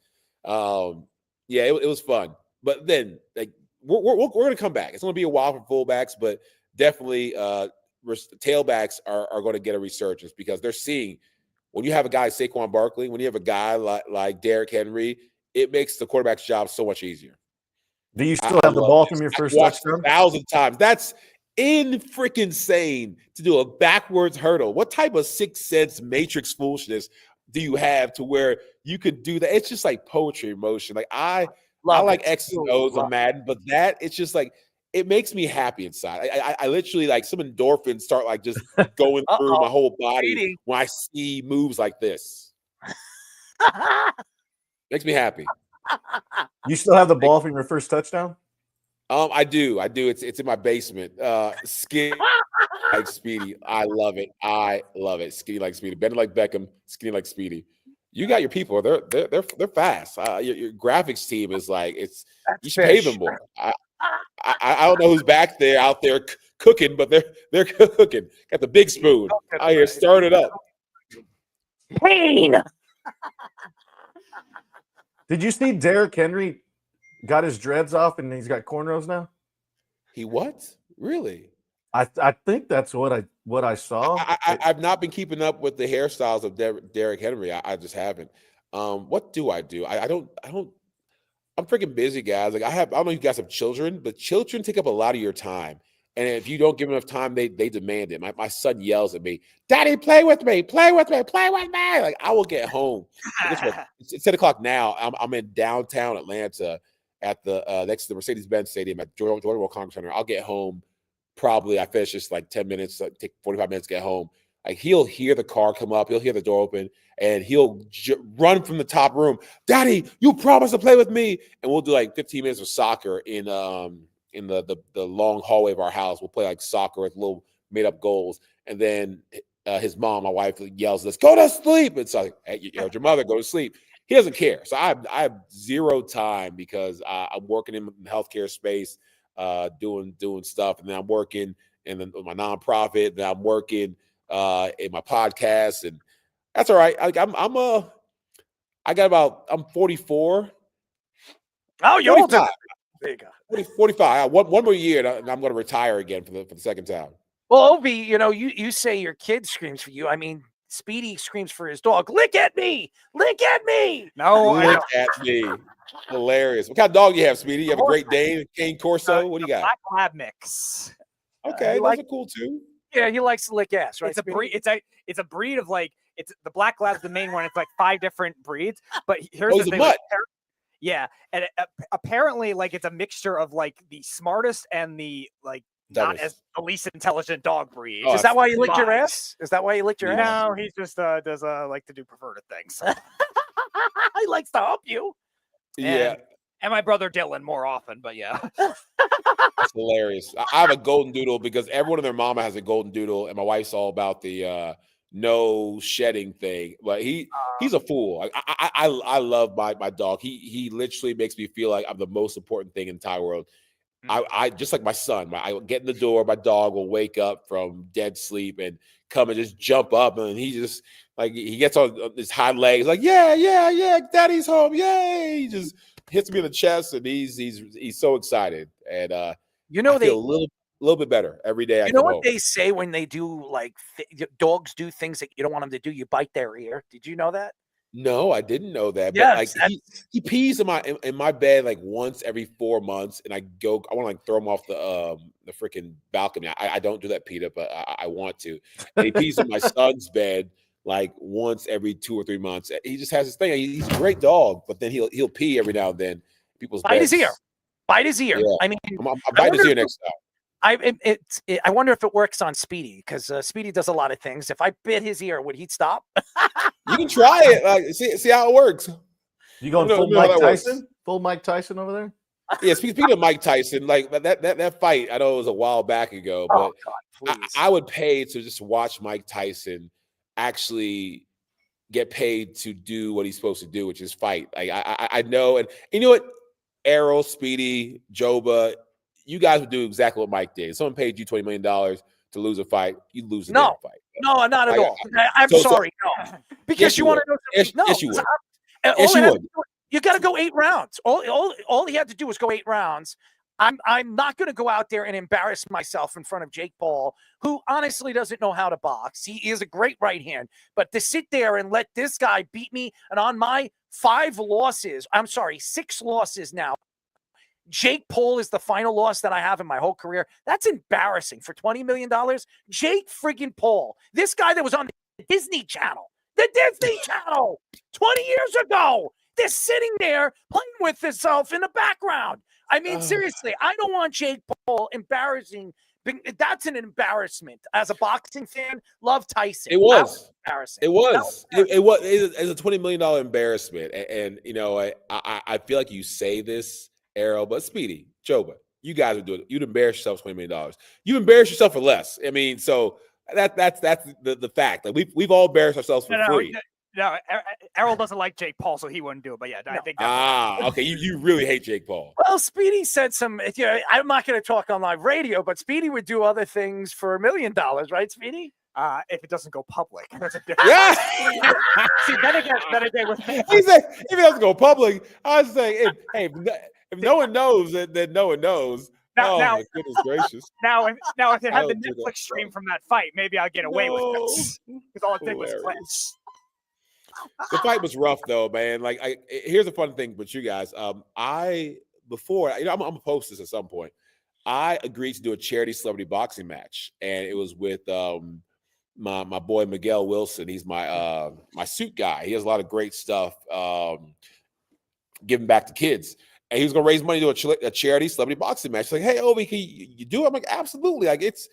L: It was fun. But then, like, we're gonna come back. It's gonna be a while for fullbacks, but definitely tailbacks are going to get a resurgence because they're seeing. When you have a guy like Saquon Barkley, when you have a guy like Derrick Henry, it makes the quarterback's job so much easier.
C: Do you still have the ball from your first touchdown?
L: 1,000 times. That's insane to do a backwards hurdle. What type of Sixth Sense Matrix foolishness do you have to where you could do that? It's just like poetry in motion. Like I like X's and O's on Madden, but it's just like, it makes me happy inside. I literally, like, some endorphins start like just going through my whole body when I see moves like this. Makes me happy.
C: You still have the ball from your first touchdown?
L: I do. It's in my basement. Skinny like Speedy. I love it. Skinny like Speedy. Bending like Beckham. Skinny like Speedy. You got your people. They're fast. Your graphics team is like you should pay them more. I don't know who's back there out there cooking, but they're cooking. Got the big spoon out here stirring it up.
A: Pain.
C: Did you see Derrick Henry got his dreads off and he's got cornrows now?
L: He what? Really?
C: I think that's what I saw.
L: I've not been keeping up with the hairstyles of Derrick Henry. I just haven't. What do? I don't. I'm freaking busy, guys. Like I don't know if you guys have children, but children take up a lot of your time. And if you don't give them enough time, they demand it. My son yells at me, "Daddy, play with me, play with me, play with me." Like I will get home. Guess what? It's 10 o'clock now. I'm in downtown Atlanta at the next to the Mercedes-Benz Stadium at Jordan World Congress Center. I'll get home. Probably I finish just like 10 minutes, take 45 minutes to get home. Like he'll hear the car come up, he'll hear the door open, and he'll run from the top room. "Daddy, you promised to play with me." And we'll do like 15 minutes of soccer in the long hallway of our house. We'll play like soccer with little made up goals. And then his mom, my wife, yells at us, "Go to sleep." It's like, "Hey, you heard your mother, go to sleep." He doesn't care. So I have zero time because I'm working in the healthcare space. Doing stuff, and then I'm working in my nonprofit, and then I'm working in my podcast, and that's all right. I'm 44.
A: Oh, you're older. There you go.
L: 45. One more year, and I'm going to retire again for the second time.
A: Well, Ovie, you say your kid screams for you. I mean, Speedy screams for his dog. "Lick at me! Lick at me!"
L: No, lick at me. Hilarious. What kind of dog do you have, Speedy? You have a Great Dane, Cane Corso? What do you got?
V: Black Lab mix.
L: Okay, those are cool too.
A: Yeah, he likes to lick ass, right?
V: It's a breed. It's a breed of like the Black Lab's the main one. It's like 5 different breeds. But here's the thing. Yeah, and apparently, like it's a mixture of like the smartest and the like not as the least intelligent dog breed.
A: Is that why you licked your ass? Is that why you licked your ass?
V: No, he just does like to do perverted things.
A: He likes to help you.
L: Yeah.
V: And my brother Dylan more often, but yeah.
L: That's hilarious. I have a golden doodle because everyone and their mama has a golden doodle, and my wife's all about the no shedding thing. But he's a fool. I love my dog. He literally makes me feel like I'm the most important thing in the entire world. I just like my son. I get in the door, my dog will wake up from dead sleep and come and just jump up, and he just like he gets on his hind legs, like yeah, daddy's home, yay! He just hits me in the chest, and he's so excited, and I feel a little bit better every day.
A: You know what they say when they do like dogs do things that you don't want them to do? You bite their ear. Did you know that?
L: No, I didn't know that.
A: Yes,
L: but like he pees in my bed like once every 4 months, and I want to like throw him off the freaking balcony. I don't do that, Peter, but I want to. And he pees in my son's bed like once every 2 or 3 months. He just has this thing. He's a great dog, but then he'll pee every now and then. People's
A: bite
L: beds.
A: his ear. Bite his ear.
L: Yeah.
A: I mean,
L: I'm biting his ear next time.
A: I wonder if it works on Speedy because Speedy does a lot of things. If I bit his ear, would he stop?
L: You can try it. Like, see how it works.
C: You going full Mike Tyson? Full Mike Tyson over there?
L: Yeah, speaking of Mike Tyson, like that fight, I know it was a while back ago, but I would pay to just watch Mike Tyson actually get paid to do what he's supposed to do, which is fight. Like I know, and you know what, Errol, Speedy, Joba, you guys would do exactly what Mike did. If someone paid you $20 million to lose a fight, you'd lose the damn fight.
A: No, not at all. I'm sorry. No. Because
L: yes,
A: you want to know something.
L: Yes, you would.
A: Yes, you would. You got to go 8 rounds. All he had to do was go 8 rounds. I'm not going to go out there and embarrass myself in front of Jake Paul, who honestly doesn't know how to box. He is a great right hand, but to sit there and let this guy beat me, and on my 6 losses now, Jake Paul is the final loss that I have in my whole career. That's embarrassing for $20 million. Jake friggin' Paul, this guy that was on the Disney Channel, 20 years ago, they're sitting there playing with himself in the background. I mean, seriously, I don't want Jake Paul embarrassing. That's an embarrassment. As a boxing fan, love Tyson.
L: It was
A: embarrassing.
L: It was a $20 million embarrassment. And you know, I feel like you say this, Errol, but Speedy, Joba, you guys would do it. You'd embarrass yourself $20 million. You embarrass yourself for less. I mean, so that's the fact. Like we've all embarrassed ourselves for free.
V: No, Errol doesn't like Jake Paul, so he wouldn't do it. But yeah, I think.
L: Okay. You really hate Jake Paul.
A: Well, Speedy said some. I'm not going to talk on live radio, but Speedy would do other things for $1 million, right, Speedy?
V: if it doesn't go public. That's a different.
L: Yeah.
V: See, then again, with
L: He said if it doesn't go public, I was saying, if no one knows, then no one knows.
V: Now,
L: My goodness gracious!
V: Now, if it had the
L: don't do that,
V: Netflix stream from that fight, maybe I'll get away with it because all it did was
L: Hilarious.
V: glitch.
L: The fight was rough though, man. Like, here's a fun thing with you guys. I'm gonna post this at some point. I agreed to do a charity celebrity boxing match, and it was with my boy Miguel Wilson. He's my suit guy. He has a lot of great stuff, giving back to kids. And he was going to raise money to do a charity celebrity boxing match. Like, hey, Ovie, can you do it? I'm like, absolutely. Like, it's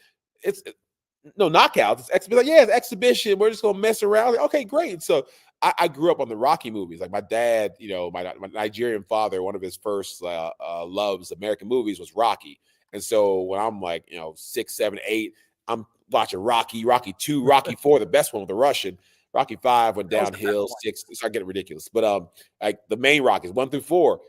L: no knockouts. It's exhibition. Like, yeah, it's exhibition. We're just going to mess around. Like, okay, great. So I grew up on the Rocky movies. Like my dad, my Nigerian father, one of his first loves American movies was Rocky. And so when I'm like, 6, 7, 8, I'm watching Rocky 2, Rocky 4, the best one with the Russian. Rocky 5 went downhill. 6, it started getting ridiculous. But like the main Rockies 1 through 4.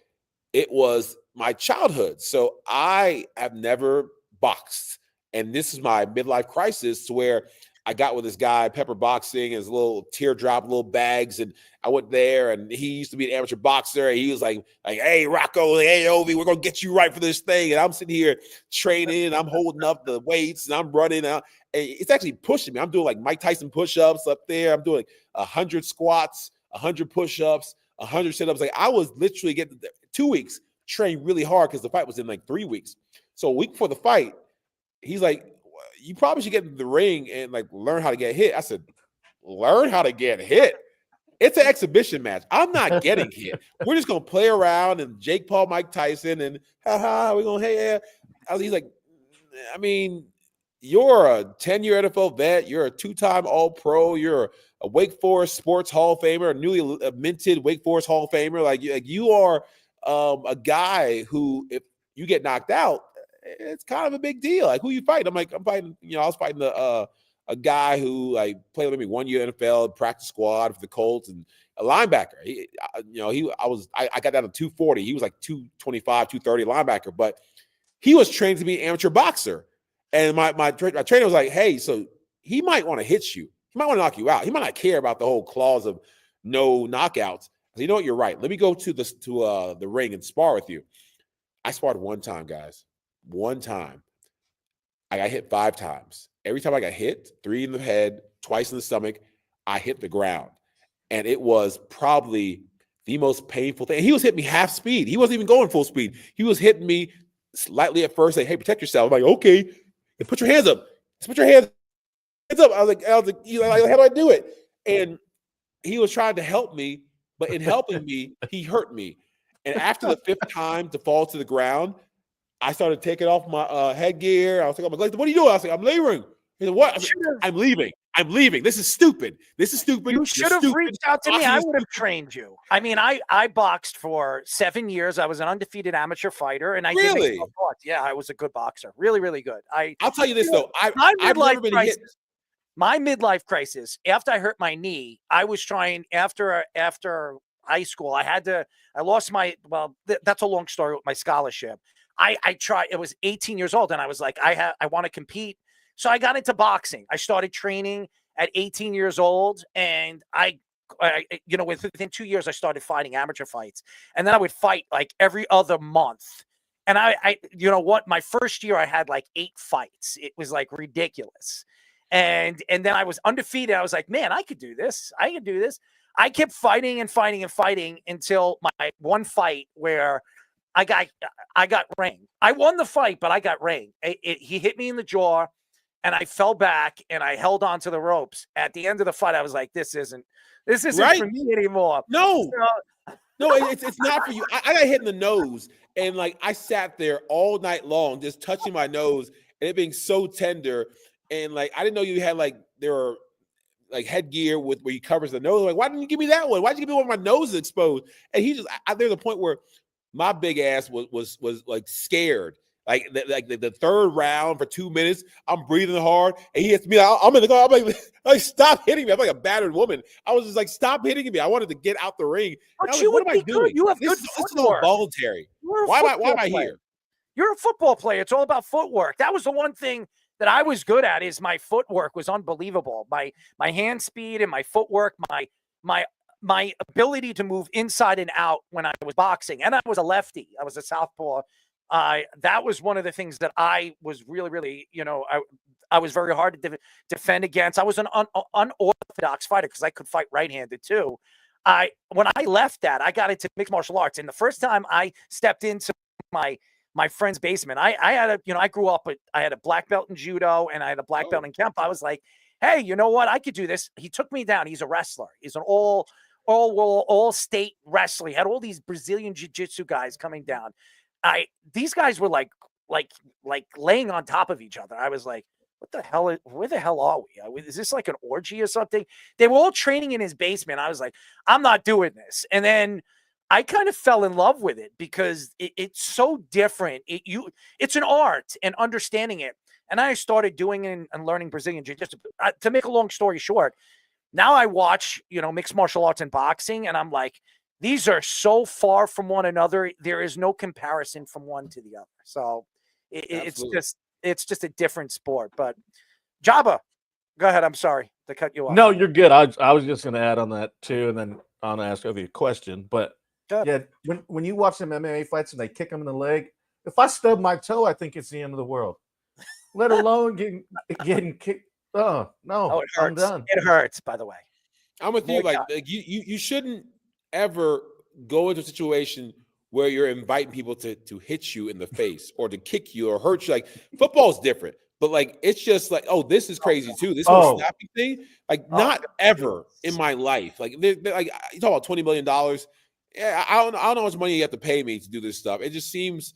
L: It was my childhood. So I have never boxed. And this is my midlife crisis to where I got with this guy, Pepper Boxing, his little teardrop, little bags. And I went there, and he used to be an amateur boxer. And he was like, hey, Rocco, hey, Ovie, we're going to get you right for this thing. And I'm sitting here training. I'm holding up the weights, and I'm running out. And it's actually pushing me. I'm doing like Mike Tyson push-ups up there. I'm doing 100 squats, 100 push-ups, 100 sit-ups. Like I was literally getting 2 weeks trained really hard because the fight was in like 3 weeks. So a week before the fight, he's like, you probably should get into the ring and like learn how to get hit. I said, learn how to get hit? It's an exhibition match. I'm not getting hit. We're just going to play around and Jake Paul, Mike Tyson, and we're going, hey, yeah. He's like, I mean, you're a 10-year NFL vet. You're a 2-time All-Pro. You're a Wake Forest Sports Hall of Famer, a newly minted Wake Forest Hall of Famer. Like you are a guy who, if you get knocked out, it's kind of a big deal. Like, who you fighting? I'm like, I'm fighting. I was fighting a guy who like played with me 1 year NFL, practice squad for the Colts, and a linebacker. I got down to 240. He was like 225, 230 linebacker, but he was trained to be an amateur boxer. And my trainer was like, hey, so he might want to hit you. He might want to knock you out. He might not care about the whole clause of no knockouts. So, you know what? You're right. Let me go to the ring and spar with you. I sparred one time, guys. One time. I got hit 5 times. Every time I got hit, 3 in the head, twice in the stomach, I hit the ground. And it was probably the most painful thing. He was hitting me half speed. He wasn't even going full speed. He was hitting me slightly at first, saying, hey, protect yourself. I'm like, okay. And put your hands up. Just put your hands up. I was like, how do I do it? And he was trying to help me, but in helping me, he hurt me. And after the 5th time to fall to the ground, I started taking off my headgear. I was like, what are you doing? I was like, I'm laboring. He said, what? I said, I'm leaving. This is stupid.
A: You should have reached out to me. I would have trained you. I mean, I boxed for 7 years. I was an undefeated amateur fighter, and I did make some thoughts. Yeah, I was a good boxer. Really, really good.
L: I'll tell you this though. I've never been hit.
A: My midlife crisis, after I hurt my knee, I was trying after high school. I lost my, that's a long story with my scholarship. I tried, it was 18 years old, and I was like, I want to compete. So I got into boxing. I started training at 18 years old, and I within 2 years, I started fighting amateur fights. And then I would fight like every other month. And my first year I had like 8 fights. It was like ridiculous. And then I was undefeated. I was like, man, I could do this. I kept fighting and fighting and fighting until my one fight where I got ringed. I won the fight, but I got ringed. He hit me in the jaw, and I fell back, and I held on to the ropes. At the end of the fight, I was like, this isn't right for me anymore.
L: No, it's not for you. I got hit in the nose, and like I sat there all night long just touching my nose and it being so tender. And like I didn't know you had there were like headgear where he covers the nose. Like, why didn't you give me that one? Why'd you give me one where my nose is exposed? And he just there's a point where my big ass was like scared. Like the 3rd round for 2 minutes, I'm breathing hard, and he hits me. I'm in the car. I'm like, stop hitting me. I'm like a battered woman. I was just like, stop hitting me. I wanted to get out the ring.
A: But you would be good. You have good footwork.
L: This is all voluntary. Why am I here?
A: You're a football player. It's all about footwork. That was the one thing that I was good at is my footwork was unbelievable. My hand speed and my footwork, my ability to move inside and out when I was boxing. And I was a lefty. I was a southpaw. That was one of the things that I was really, really, I was very hard to defend against. I was an unorthodox fighter because I could fight right-handed too. When I left that, I got into mixed martial arts. And the first time I stepped into my friend's basement, I had I grew up with, I had a black belt in judo and I had a black belt in Kempo. I was like, hey, you know what? I could do this. He took me down. He's a wrestler. He's an all state wrestler. He had all these Brazilian jiu-jitsu guys coming down. These guys were like laying on top of each other. I was like, what the hell? Where the hell are we? Is this like an orgy or something? They were all training in his basement. I was like, I'm not doing this. And then I kind of fell in love with it because it's so different. It's an art and understanding it. And I started doing it and learning Brazilian jiu-jitsu. To make a long story short, now I watch, mixed martial arts and boxing, and I'm like, these are so far from one another. There is no comparison from one to the other. So it's just a different sport. But Jabba, go ahead. I'm sorry to cut you off.
C: No, you're good. I was just going to add on that too, and then I'm going to ask Ovie a question. But yeah, when you watch them MMA fights and they kick them in the leg, if I stub my toe, I think it's the end of the world. Let alone getting kicked. Oh no,
A: it hurts.
C: I'm done.
A: It hurts. By the way,
L: I'm with you. Like you shouldn't ever go into a situation where you're inviting people to hit you in the face or to kick you or hurt you. Like football's different, but like it's just like, oh, this is crazy too. This whole snapping thing, like not ever in my life. Like they're like you talk about $20 million. Yeah, I don't know how much money you have to pay me to do this stuff. It seems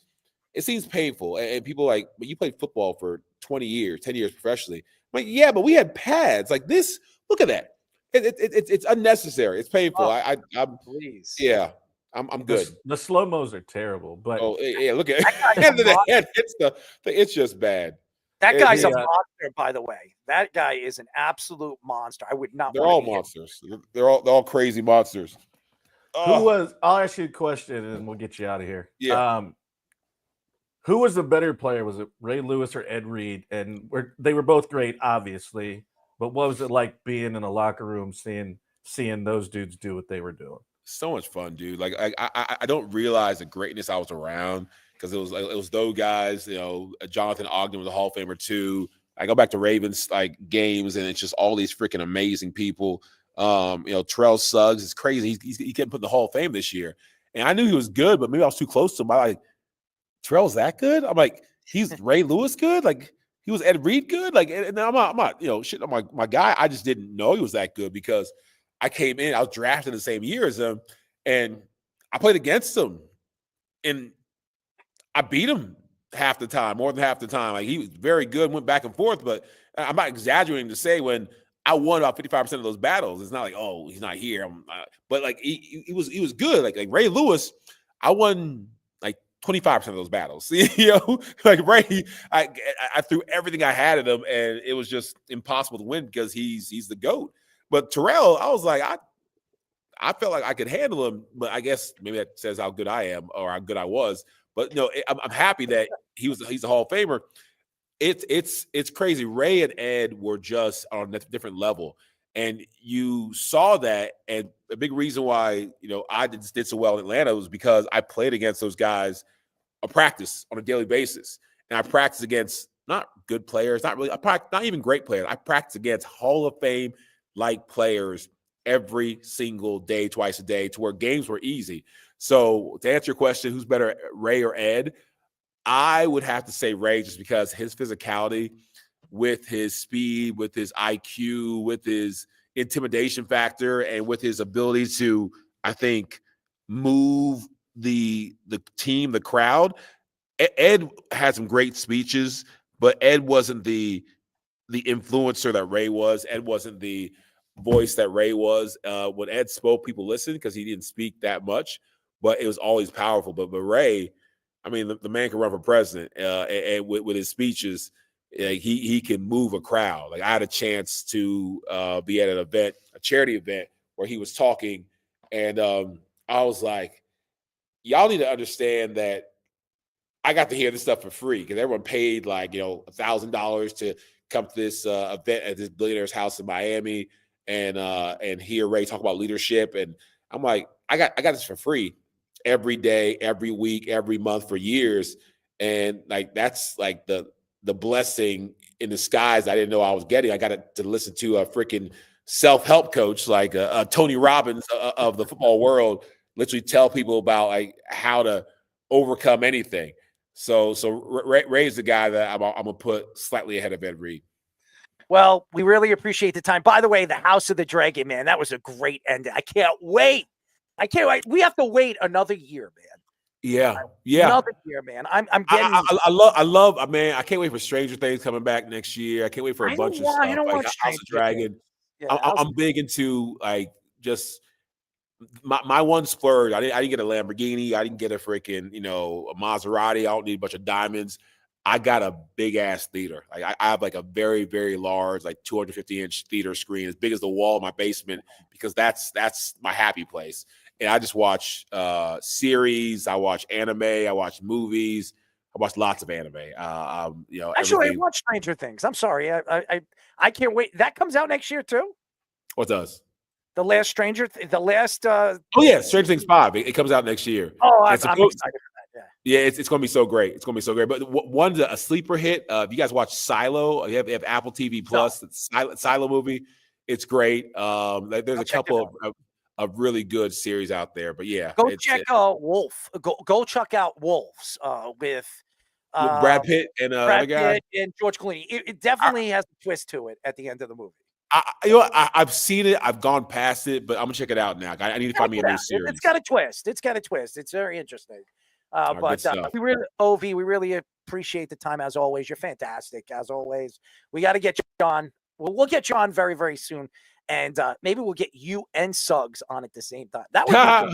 L: painful. And people like, but you played football for 20 years, 10 years professionally. I'm like, yeah, but we had pads like this. Look at that. It's unnecessary. It's painful. I'm
A: please.
L: Yeah, I'm good.
C: The slow-mos are terrible, but
L: yeah, look at it. It's just bad.
A: That guy's a monster, by the way. That guy is an absolute monster. I would not.
L: They're all monsters. They're all crazy monsters.
C: I'll ask you a question and we'll get you out of here.
L: Yeah.
C: Who was the better player? Was it Ray Lewis or Ed Reed? And they were both great, obviously. But what was it like being in a locker room, seeing those dudes do what they were doing?
L: So much fun, dude. Like I don't realize the greatness I was around because it was those guys. Jonathan Ogden was a Hall of Famer too. I go back to Ravens like games, and it's just all these freaking amazing people. Terrell Suggs is crazy. He getting put in the Hall of Fame this year, and I knew he was good, but maybe I was too close to him. I like Terrell's that good. I'm like, he's Ray Lewis good. Like he was Ed Reed good. Like, and I'm not shit on my guy. I just didn't know he was that good because I came in. I was drafted the same year as him, and I played against him, and I beat him half the time, more than half the time. Like he was very good, went back and forth, but I'm not exaggerating to say when I won about 55% of those battles. It's not like, oh, he's not here. But like he was good. Like Ray Lewis, I won like 25% of those battles. Like Ray, I threw everything I had at him, and it was just impossible to win because he's the GOAT. But Terrell, I was like, I felt like I could handle him, but I guess maybe that says how good I am or how good I was. But no, I'm happy that he's a Hall of Famer. It's crazy. Ray and Ed were just on a different level, and you saw that. And a big reason why I did so well in Atlanta was because I played against those guys on practice on a daily basis, and I practiced against not good players, not even great players. I practiced against Hall of Fame like players every single day, twice a day, to where games were easy. So to answer your question, who's better, Ray or Ed? I would have to say Ray, just because his physicality with his speed, with his IQ, with his intimidation factor, and with his ability to, I think, move the team, the crowd. Ed had some great speeches, but Ed wasn't the influencer that Ray was. Ed wasn't the voice that Ray was. When Ed spoke, people listened because he didn't speak that much, but it was always powerful. But Ray, I mean, the man can run for president, and with his speeches, he can move a crowd. Like I had a chance to be at an event, a charity event, where he was talking, and I was like, y'all need to understand that I got to hear this stuff for free because everyone paid like, $1,000 to come to this event at this billionaire's house in Miami and hear Ray talk about leadership. And I'm like, I got this for free every day, every week, every month for years. And like, that's like the blessing in disguise I didn't know I was getting. I got to listen to a freaking self-help coach like Tony Robbins of the football world literally tell people about like how to overcome anything. So Ray is the guy that I'm gonna put slightly ahead of Ed Reed.
A: Well, we really appreciate the time. By the way, the House of the Dragon, man, that was a great ending. I can't wait. We have to wait another year, man.
L: Yeah.
A: Another year, man. I'm getting.
L: I love. Man, I can't wait for Stranger Things coming back next year. I can't wait for a bunch of stuff.
A: I don't
L: like
A: want
L: House of Dragon. I'm big into like just my one splurge. I didn't get a Lamborghini. I didn't get a freaking a Maserati. I don't need a bunch of diamonds. I got a big ass theater. Like I have like a very, very large, like 250-inch theater screen, as big as the wall in my basement, because that's my happy place. And I just watch series. I watch anime. I watch movies. I watch lots of anime.
A: Actually, I watched Stranger Things. I'm sorry. I can't wait. That comes out next year too.
L: What does?
A: The last Stranger.
L: Oh yeah, Stranger Things 5. It comes out next year.
A: Oh, I'm excited for that.
L: Yeah, it's going to be so great. It's going to be so great. But one's a sleeper hit. If you guys watch Silo, you have Apple TV Plus. It's Silo movie. It's great. There's a couple of really good series out there. But yeah,
A: go check Wolf. Go check out Wolves with
L: Brad Pitt and
A: Brad Pitt and George Clooney. It definitely has a twist to it at the end of the movie.
L: I've seen it. I've gone past it, but I'm gonna check it out now. I need to find me a new series.
A: It's got a twist. It's very interesting. Ovie, we really appreciate the time as always. You're fantastic as always. We got to get you on. We'll get you on very, very soon, and maybe we'll get you and Suggs on at the same time. That would be good.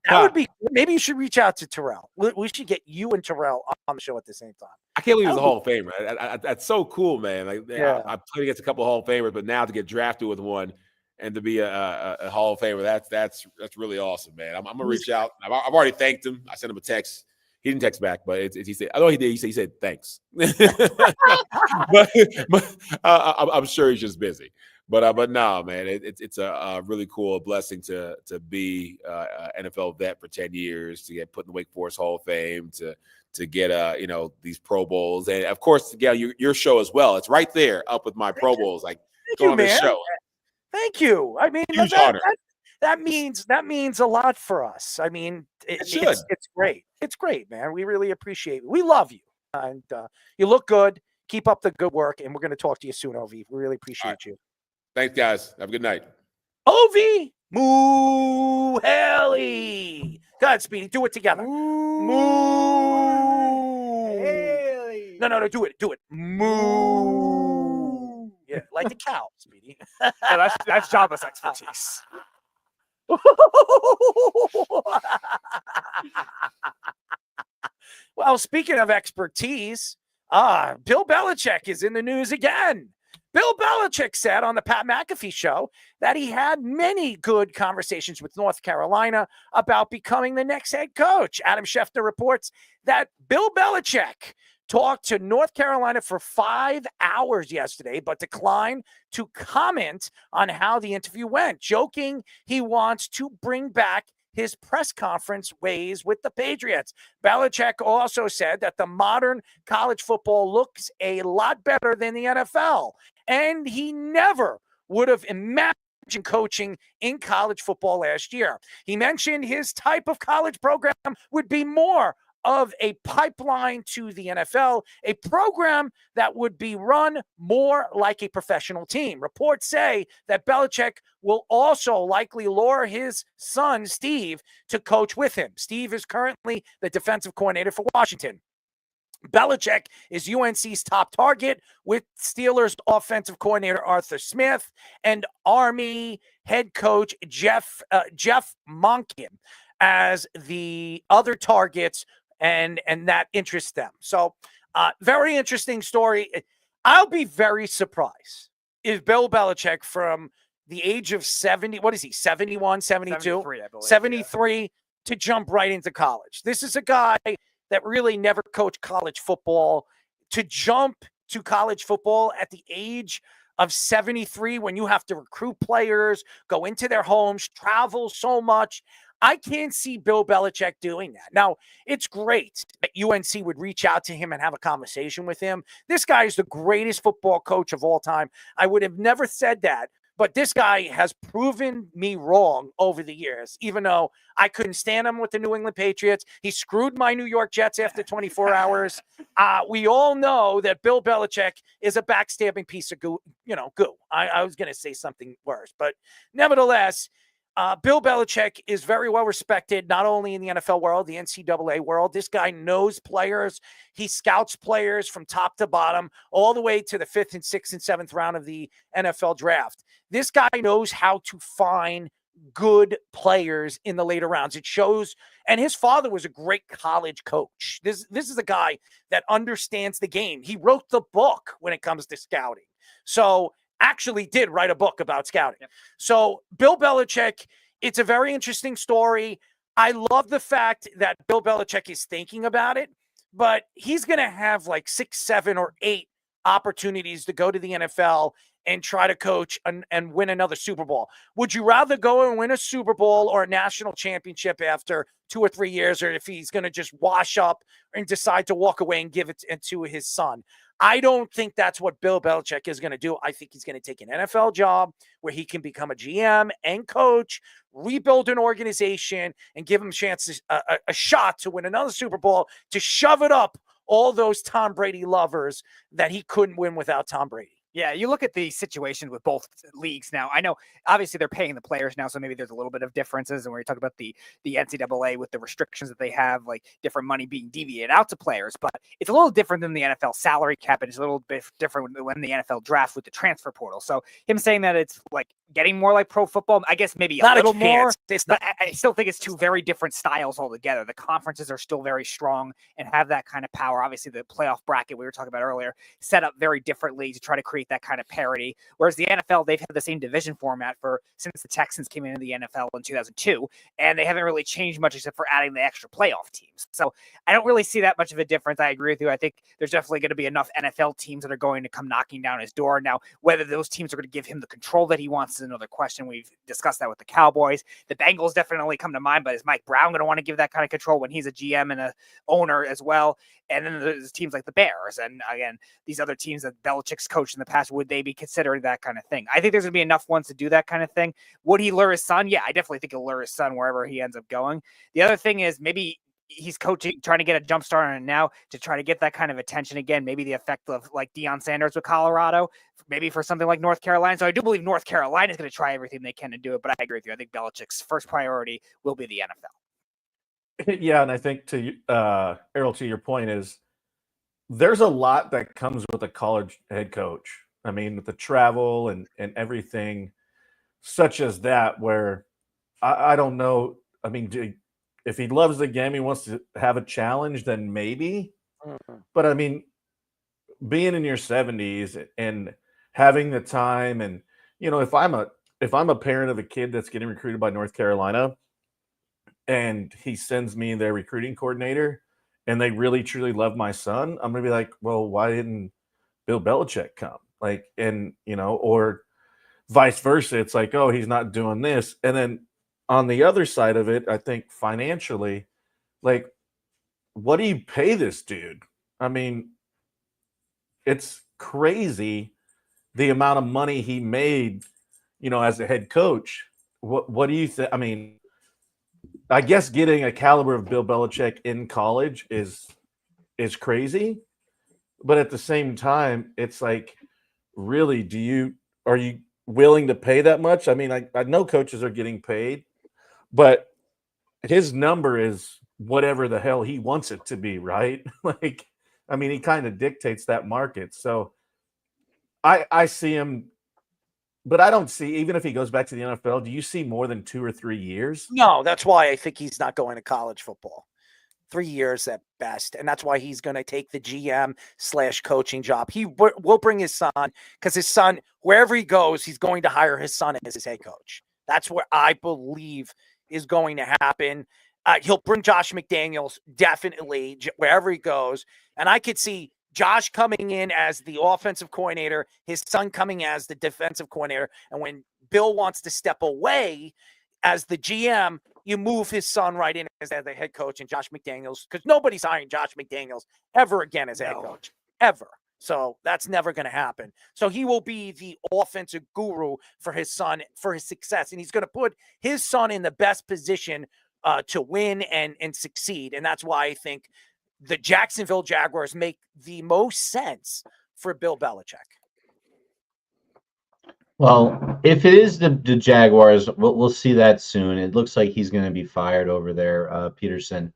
A: That would be. Maybe you should reach out to Terrell. We should get you and Terrell on the show at the same time.
L: I can't believe he's a Hall of Famer. That's so cool, man. Like, I played against a couple of Hall of Famers, but now to get drafted with one and to be a Hall of Famer, that's really awesome, man. I'm gonna reach out. I've already thanked him. I sent him a text. He didn't text back, but he said, I know he did. He said thanks. but I'm sure he's just busy. But no, man, it's a really cool blessing to be an NFL vet for 10 years, to get put in the Wake Forest Hall of Fame, to get these Pro Bowls, and of course, yeah, your show as well. It's right there up with my Pro Bowls. Like, go on this show.
A: Thank you. I mean,
L: huge honor.
A: That means a lot for us. I mean, it's great. It's great, man. We really appreciate it. We love you, and you look good. Keep up the good work, and we're going to talk to you soon, Ovie. We really appreciate you.
L: Thanks, guys. Have a good night.
A: Ovie Mughelli. Go ahead, Speedy. Do it together. Moo. No. Do it. Moo. Yeah, like the cow, Speedy.
V: Yeah, that's Java's expertise.
A: Well, speaking of expertise, Bill Belichick is in the news again. Bill Belichick said on the Pat McAfee show that he had many good conversations with North Carolina about becoming the next head coach. Adam Schefter reports that Bill Belichick talked to North Carolina for 5 hours yesterday, but declined to comment on how the interview went, joking he wants to bring back his press conference ways with the Patriots. Belichick also said that the modern college football looks a lot better than the NFL, and he never would have imagined coaching in college football last year. He mentioned his type of college program would be more of a pipeline to the NFL, a program that would be run more like a professional team. Reports say that Belichick will also likely lure his son, Steve, to coach with him. Steve is currently the defensive coordinator for Washington. Belichick is UNC's top target, with Steelers offensive coordinator Arthur Smith and Army head coach Jeff Monken as the other targets, and that interests them. So very interesting story. I'll be very surprised if Bill Belichick, from the age of 70, what is he, 71, 72?
V: 73, I believe,
A: 73, to jump right into college. This is a guy that really never coached college football to jump to college football at the age of 73 when you have to recruit players, go into their homes, travel so much. I can't see Bill Belichick doing that. Now, it's great that UNC would reach out to him and have a conversation with him. This guy is the greatest football coach of all time. I would have never said that, but this guy has proven me wrong over the years, even though I couldn't stand him with the New England Patriots. He screwed my New York Jets after 24 hours. We all know that Bill Belichick is a backstabbing piece of goo. I was going to say something worse, but nevertheless, Bill Belichick is very well respected, not only in the NFL world, the NCAA world. This guy knows players. He scouts players from top to bottom, all the way to the 5th and 6th and 7th round of the NFL draft. This guy knows how to find good players in the later rounds. It shows, and his father was a great college coach. This is a guy that understands the game. He wrote the book when it comes to scouting. So actually did write a book about scouting. Yep. So Bill Belichick, it's a very interesting story. I love the fact that Bill Belichick is thinking about it, but he's going to have like 6, 7, or 8 opportunities to go to the NFL and try to coach and win another Super Bowl. Would you rather go and win a Super Bowl or a national championship after 2 or 3 years, or if he's going to just wash up and decide to walk away and give it to his son? I don't think that's what Bill Belichick is going to do. I think he's going to take an NFL job where he can become a GM and coach, rebuild an organization, and give him a shot to win another Super Bowl, to shove it up all those Tom Brady lovers that he couldn't win without Tom Brady.
V: Yeah, you look at the situation with both leagues now. I know, obviously, they're paying the players now, so maybe there's a little bit of differences. And when you talk about the NCAA with the restrictions that they have, like different money being deviated out to players, but it's a little different than the NFL salary cap. It's a little bit different when the NFL draft with the transfer portal. So him saying that it's like getting more like pro football, I guess maybe a little more. But I still think it's two very different styles altogether. The conferences are still very strong and have that kind of power. Obviously, the playoff bracket we were talking about earlier set up very differently to try to create that kind of parity. Whereas the NFL, they've had the same division format since the Texans came into the NFL in 2002, and they haven't really changed much except for adding the extra playoff teams. So I don't really see that much of a difference. I agree with you. I think there's definitely going to be enough NFL teams that are going to come knocking down his door. Now, whether those teams are going to give him the control that he wants is another question. We've discussed that with the Cowboys. The Bengals definitely come to mind, but is Mike Brown going to want to give that kind of control when he's a GM and a owner as well? And then there's teams like the Bears. And again, these other teams that Belichick's coached in the past, would they be considering that kind of thing? I think there's going to be enough ones to do that kind of thing. Would he lure his son? Yeah, I definitely think he'll lure his son wherever he ends up going. The other thing is maybe he's coaching, trying to get a jump start on it now to try to get that kind of attention again. Maybe the effect of like Deion Sanders with Colorado, maybe for something like North Carolina. So I do believe North Carolina is going to try everything they can to do it. But I agree with you. I think Belichick's first priority will be the NFL.
C: Yeah, and I think to Errol, to your point is there's a lot that comes with a college head coach. I mean, with the travel and everything such as that, where I don't know. I mean, if he loves the game, he wants to have a challenge, then maybe. Mm-hmm. But I mean, being in your 70s and having the time, and if I'm a parent of a kid that's getting recruited by North Carolina, and he sends me their recruiting coordinator, and they really truly love my son, I'm gonna be like, well, why didn't Bill Belichick come? Like, and or vice versa. It's like, oh, he's not doing this, and then on the other side of it, I think financially, like, what do you pay this dude? I mean, it's crazy the amount of money he made, as a head coach. What do you think? I mean, I guess getting a caliber of Bill Belichick in college is crazy, but at the same time, it's like, really, are you willing to pay that much? I mean, I know coaches are getting paid, but his number is whatever the hell he wants it to be, right? Like, I mean, he kind of dictates that market. So I see him, but I don't see, even if he goes back to the NFL, do you see more than 2 or 3 years?
A: No, that's why I think he's not going to college football. 3 years at best. And that's why he's going to take the GM/coaching job. He will bring his son, because his son, wherever he goes, he's going to hire his son as his head coach. That's what I believe is going to happen. He'll bring Josh McDaniels definitely wherever he goes. And I could see Josh coming in as the offensive coordinator, his son coming as the defensive coordinator. And when Bill wants to step away as the GM, you move his son right in as the head coach and Josh McDaniels, because nobody's hiring Josh McDaniels ever again as a head coach, ever. So that's never going to happen. So he will be the offensive guru for his son, for his success. And he's going to put his son in the best position to win and succeed. And that's why I think the Jacksonville Jaguars make the most sense for Bill Belichick.
E: Well, if it is the Jaguars, we'll see that soon. It looks like he's going to be fired over there, Peterson.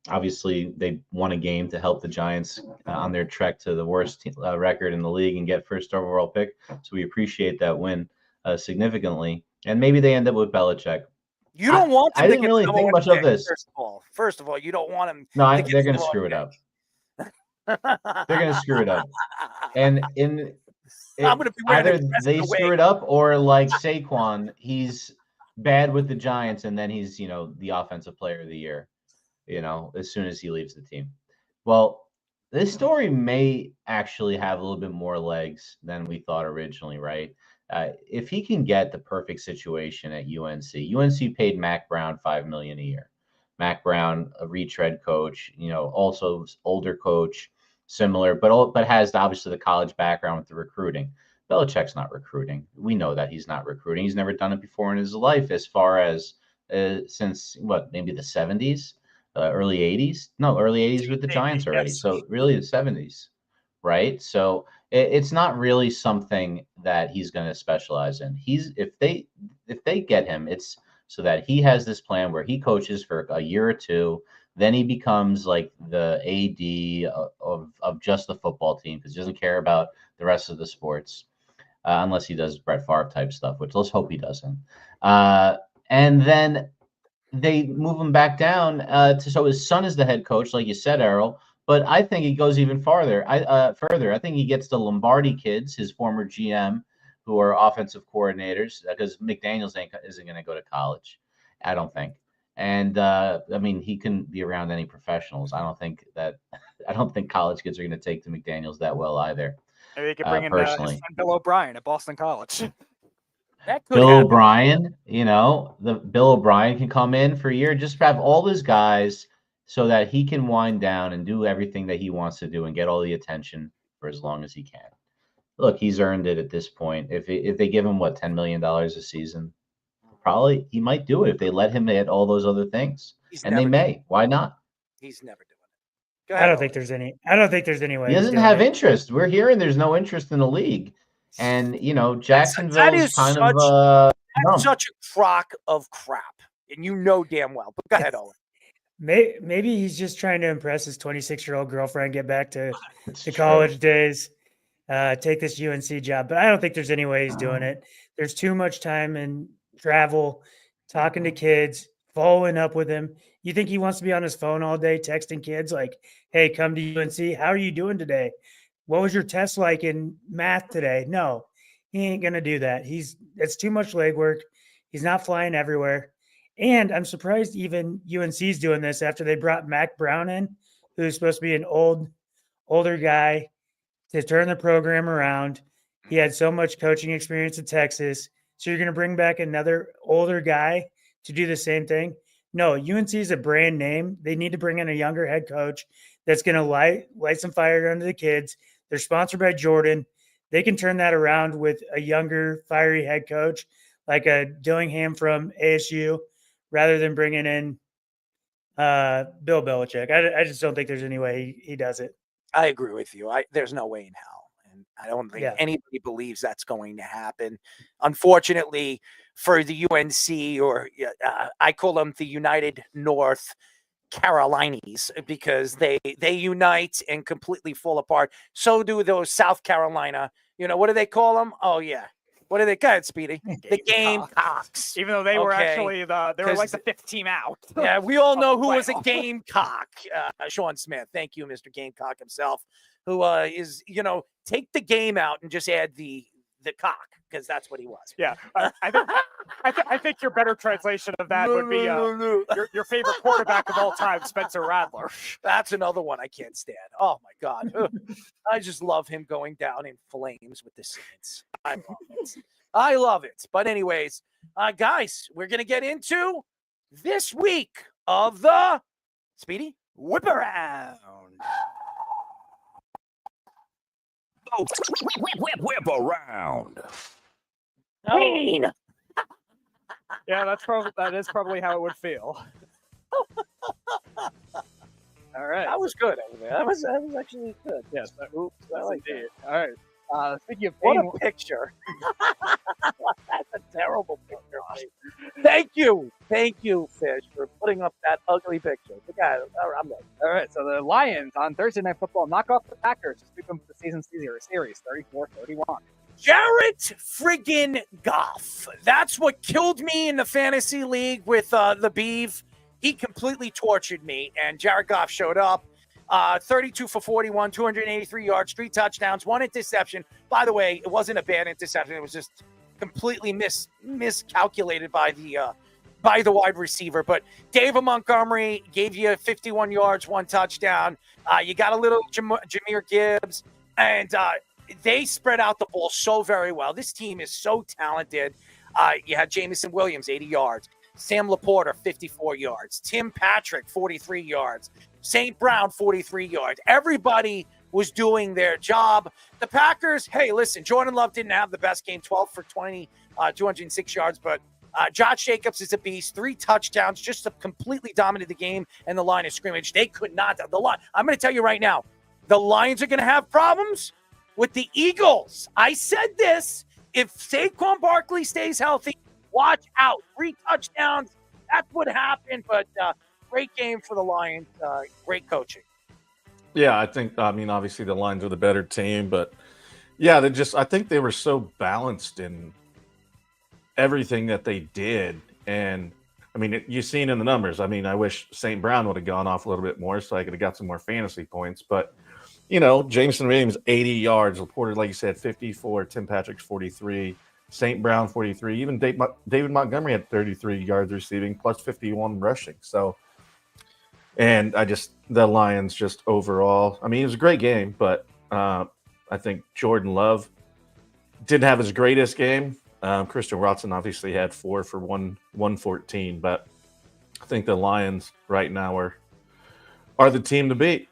E: Obviously, they won a game to help the Giants on their trek to the worst record in the league and get first overall pick. So we appreciate that win significantly. And maybe they end up with Belichick.
A: You don't want them
E: I
A: to
E: didn't
A: get
E: really
A: the
E: think
A: number
E: much
A: one
E: of
A: pick,
E: this.
A: First of all, you don't want them.
E: No,
A: to get
E: they're
A: the
E: going to
A: number
E: screw
A: one
E: it up.
A: pick.
E: They're going to screw it up. And
A: I'm going to be wearing
E: either
A: the rest
E: they
A: of the
E: screw
A: way.
E: it up or like Saquon, he's bad with the Giants and then he's, the offensive player of the year, as soon as he leaves the team. Well, this story may actually have a little bit more legs than we thought originally, right? If he can get the perfect situation at UNC paid Mac Brown $5 million a year. Mac Brown, a retread coach, also older coach, similar, but has obviously the college background with the recruiting. Belichick's not recruiting. We know that he's not recruiting. He's never done it before in his life, as far as since maybe the 70s, early 80s. No, early 80s with the Giants already. So really the 70s, right? So it's not really something that he's going to specialize in. If they get him, it's so that he has this plan where he coaches for a year or two. Then he becomes like the AD of just the football team because he doesn't care about the rest of the sports, unless he does Brett Favre type stuff, which let's hope he doesn't. And then they move him back down so his son is the head coach, like you said, Errol. But I think he goes even farther. Further. I think he gets the Lombardi kids, his former GM, who are offensive coordinators, because McDaniels isn't going to go to college, I don't think. And he can be around any professionals. I don't think college kids are going to take to McDaniels that well either.
V: Maybe they could bring in
E: personally.
V: his son Bill O'Brien at Boston College.
E: Bill O'Brien, Bill O'Brien can come in for a year, just have all his guys so that he can wind down and do everything that he wants to do and get all the attention for as long as he can. Look, he's earned it at this point. If they give him $10 million a season, probably he might do it if they let him at all those other things. And they may. Why not?
A: He's never doing it.
G: I don't think there's any way.
E: He doesn't have interest. We're hearing there's no interest in the league. And Jacksonville's kind of
A: such a crock of crap. And you know damn well. But go ahead, Owen.
G: Maybe he's just trying to impress his 26-year-old girlfriend, get back to the college days, take this UNC job. But I don't think there's any way he's doing it. There's too much time and travel, talking to kids, following up with him. You think he wants to be on his phone all day texting kids like, hey, come to UNC. How are you doing today? What was your test like in math today? No, he ain't going to do that. It's too much legwork. He's not flying everywhere. And I'm surprised even UNC's doing this after they brought Mac Brown in, who's supposed to be an older guy, to turn the program around. He had so much coaching experience in Texas. So you're going to bring back another older guy to do the same thing? No, UNC is a brand name. They need to bring in a younger head coach that's going to light some fire under the kids. They're sponsored by Jordan. They can turn that around with a younger, fiery head coach like a Dillingham from ASU, rather than bringing in Bill Belichick. I just don't think there's any way he does it.
A: I agree with you. There's no way in hell. And I don't think anybody believes that's going to happen. Unfortunately, for the UNC, or I call them the United North Carolinas, because they unite and completely fall apart. So do those South Carolina. What do they call them? Oh, yeah. What do they call it, Speedy? The Gamecocks.
V: Even though they were actually they were like the fifth team out.
A: Yeah, we all know who was a Gamecock. Sean Smith. Thank you, Mr. Gamecock himself, who is, take the game out and just add the cock. because that's what he was.
V: Yeah, I think your better translation of that would be your favorite quarterback of all time, Spencer Rattler.
A: That's another one I can't stand. Oh my God, I just love him going down in flames with the Saints. I love it. I love it. But anyways, guys, we're gonna get into this week of the Speedy
V: Whip Around.
P: Whip around.
A: Pain.
V: Yeah, that is probably how it would feel. All right.
A: That was good. That was actually good.
V: Yes.
A: I like
V: it. All right. Speaking of
A: what
V: pain,
A: a picture. That's a terrible picture. Thank you, Fish, for putting up that ugly picture. I'm ready.
V: All right, so the Lions on Thursday Night Football knock off the Packers to sweep them for the season series, 34-31.
A: Jared friggin' Goff. That's what killed me in the fantasy league with the Beeve. He completely tortured me, and Jared Goff showed up. 32 for 41, 283 yards, 3 touchdowns, 1 interception. By the way, it wasn't a bad interception. It was just completely miscalculated by the wide receiver. But David Montgomery gave you 51 yards, 1 touchdown. You got a little Jahmyr Gibbs, and they spread out the ball so very well. This team is so talented. You had Jamison Williams, 80 yards. Sam Laporta, 54 yards. Tim Patrick, 43 yards. St. Brown, 43 yards. Everybody was doing their job. The Packers, hey, listen, Jordan Love didn't have the best game, 12 for 20, 206 yards, but Josh Jacobs is a beast, 3 touchdowns, just completely dominated the game and the line of scrimmage. They could not. I'm going to tell you right now, the Lions are going to have problems with the Eagles. I said this, if Saquon Barkley stays healthy, watch out. 3 touchdowns, that's what happened, but great game for the Lions, great coaching.
C: Yeah, I mean, obviously the Lions are the better team, but yeah, I think they were so balanced in everything that they did. And I mean, you've seen in the numbers. I mean, I wish St. Brown would have gone off a little bit more so I could have got some more fantasy points. But, you know, Jameson Williams, 80 yards, reported, like you said, 54, Tim Patrick's 43, St. Brown, 43. Even David Montgomery had 33 yards receiving plus 51 rushing. So, and the Lions just overall, I mean, it was a great game, but I think Jordan Love didn't have his greatest game. Christian Watson obviously had 4 for 114, but I think the Lions right now are the team to beat.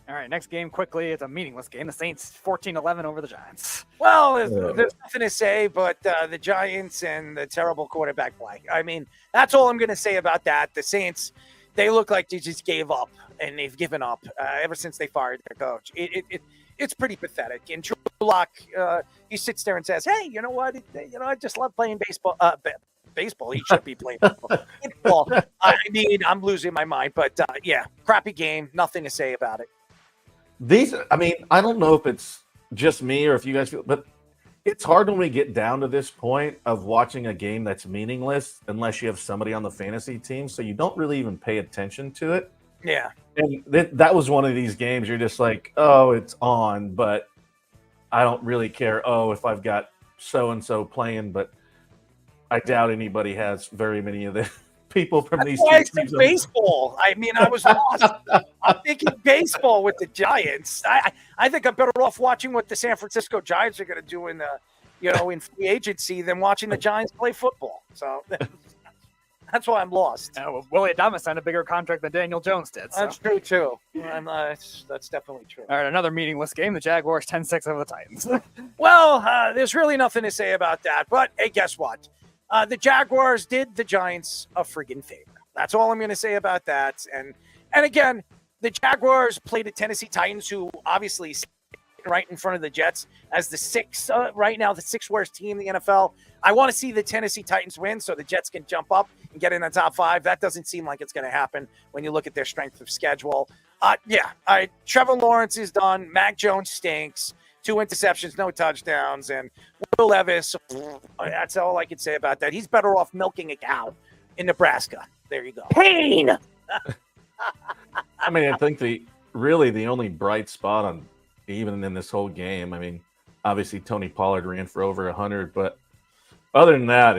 V: All right, next game quickly. It's a meaningless game. The Saints 14-11 over the Giants.
A: Well, there's nothing to say but the Giants and the terrible quarterback play. I mean, that's all I'm going to say about that. The Saints, they look like they just gave up, and they've given up ever since they fired their coach. It's pretty pathetic. And Drew Lock, he sits there and says, "Hey, you know what? I just love playing baseball." Baseball. He should be playing football. I mean, I'm losing my mind, but yeah, crappy game. Nothing to say about it.
C: I mean, I don't know if it's just me or if you guys feel, but it's hard when we get down to this point of watching a game that's meaningless unless you have somebody on the fantasy team, so you don't really even pay attention to it.
A: Yeah.
C: And that was one of these games you're just like, oh, it's on, but I don't really care. Oh, if I've got so-and-so playing, but I doubt anybody has very many of the people from these two teams.
A: Baseball. I mean, I was lost. I'm thinking baseball with the Giants. I think I'm better off watching what the San Francisco Giants are going to do in in free agency than watching the Giants play football. So that's why I'm lost.
V: Willie Adamas signed a bigger contract than Daniel Jones did. So.
A: That's true too. That's definitely true.
V: All right, another meaningless game. The Jaguars 10-6 over the Titans.
A: Well, there's really nothing to say about that. But hey, guess what? The Jaguars did the Giants a friggin' favor. That's all I'm going to say about that. And again, the Jaguars played the Tennessee Titans, who obviously sit right in front of the Jets as the sixth worst team in the NFL. I want to see the Tennessee Titans win so the Jets can jump up and get in the top 5. That doesn't seem like it's going to happen when you look at their strength of schedule. Trevor Lawrence is done. Mac Jones stinks. 2 interceptions, no touchdowns, and Will Levis, that's all I can say about that. He's better off milking a cow in Nebraska. There you go. Pain!
C: I mean, I think the only bright spot even in this whole game, I mean, obviously Tony Pollard ran for over 100, but other than that,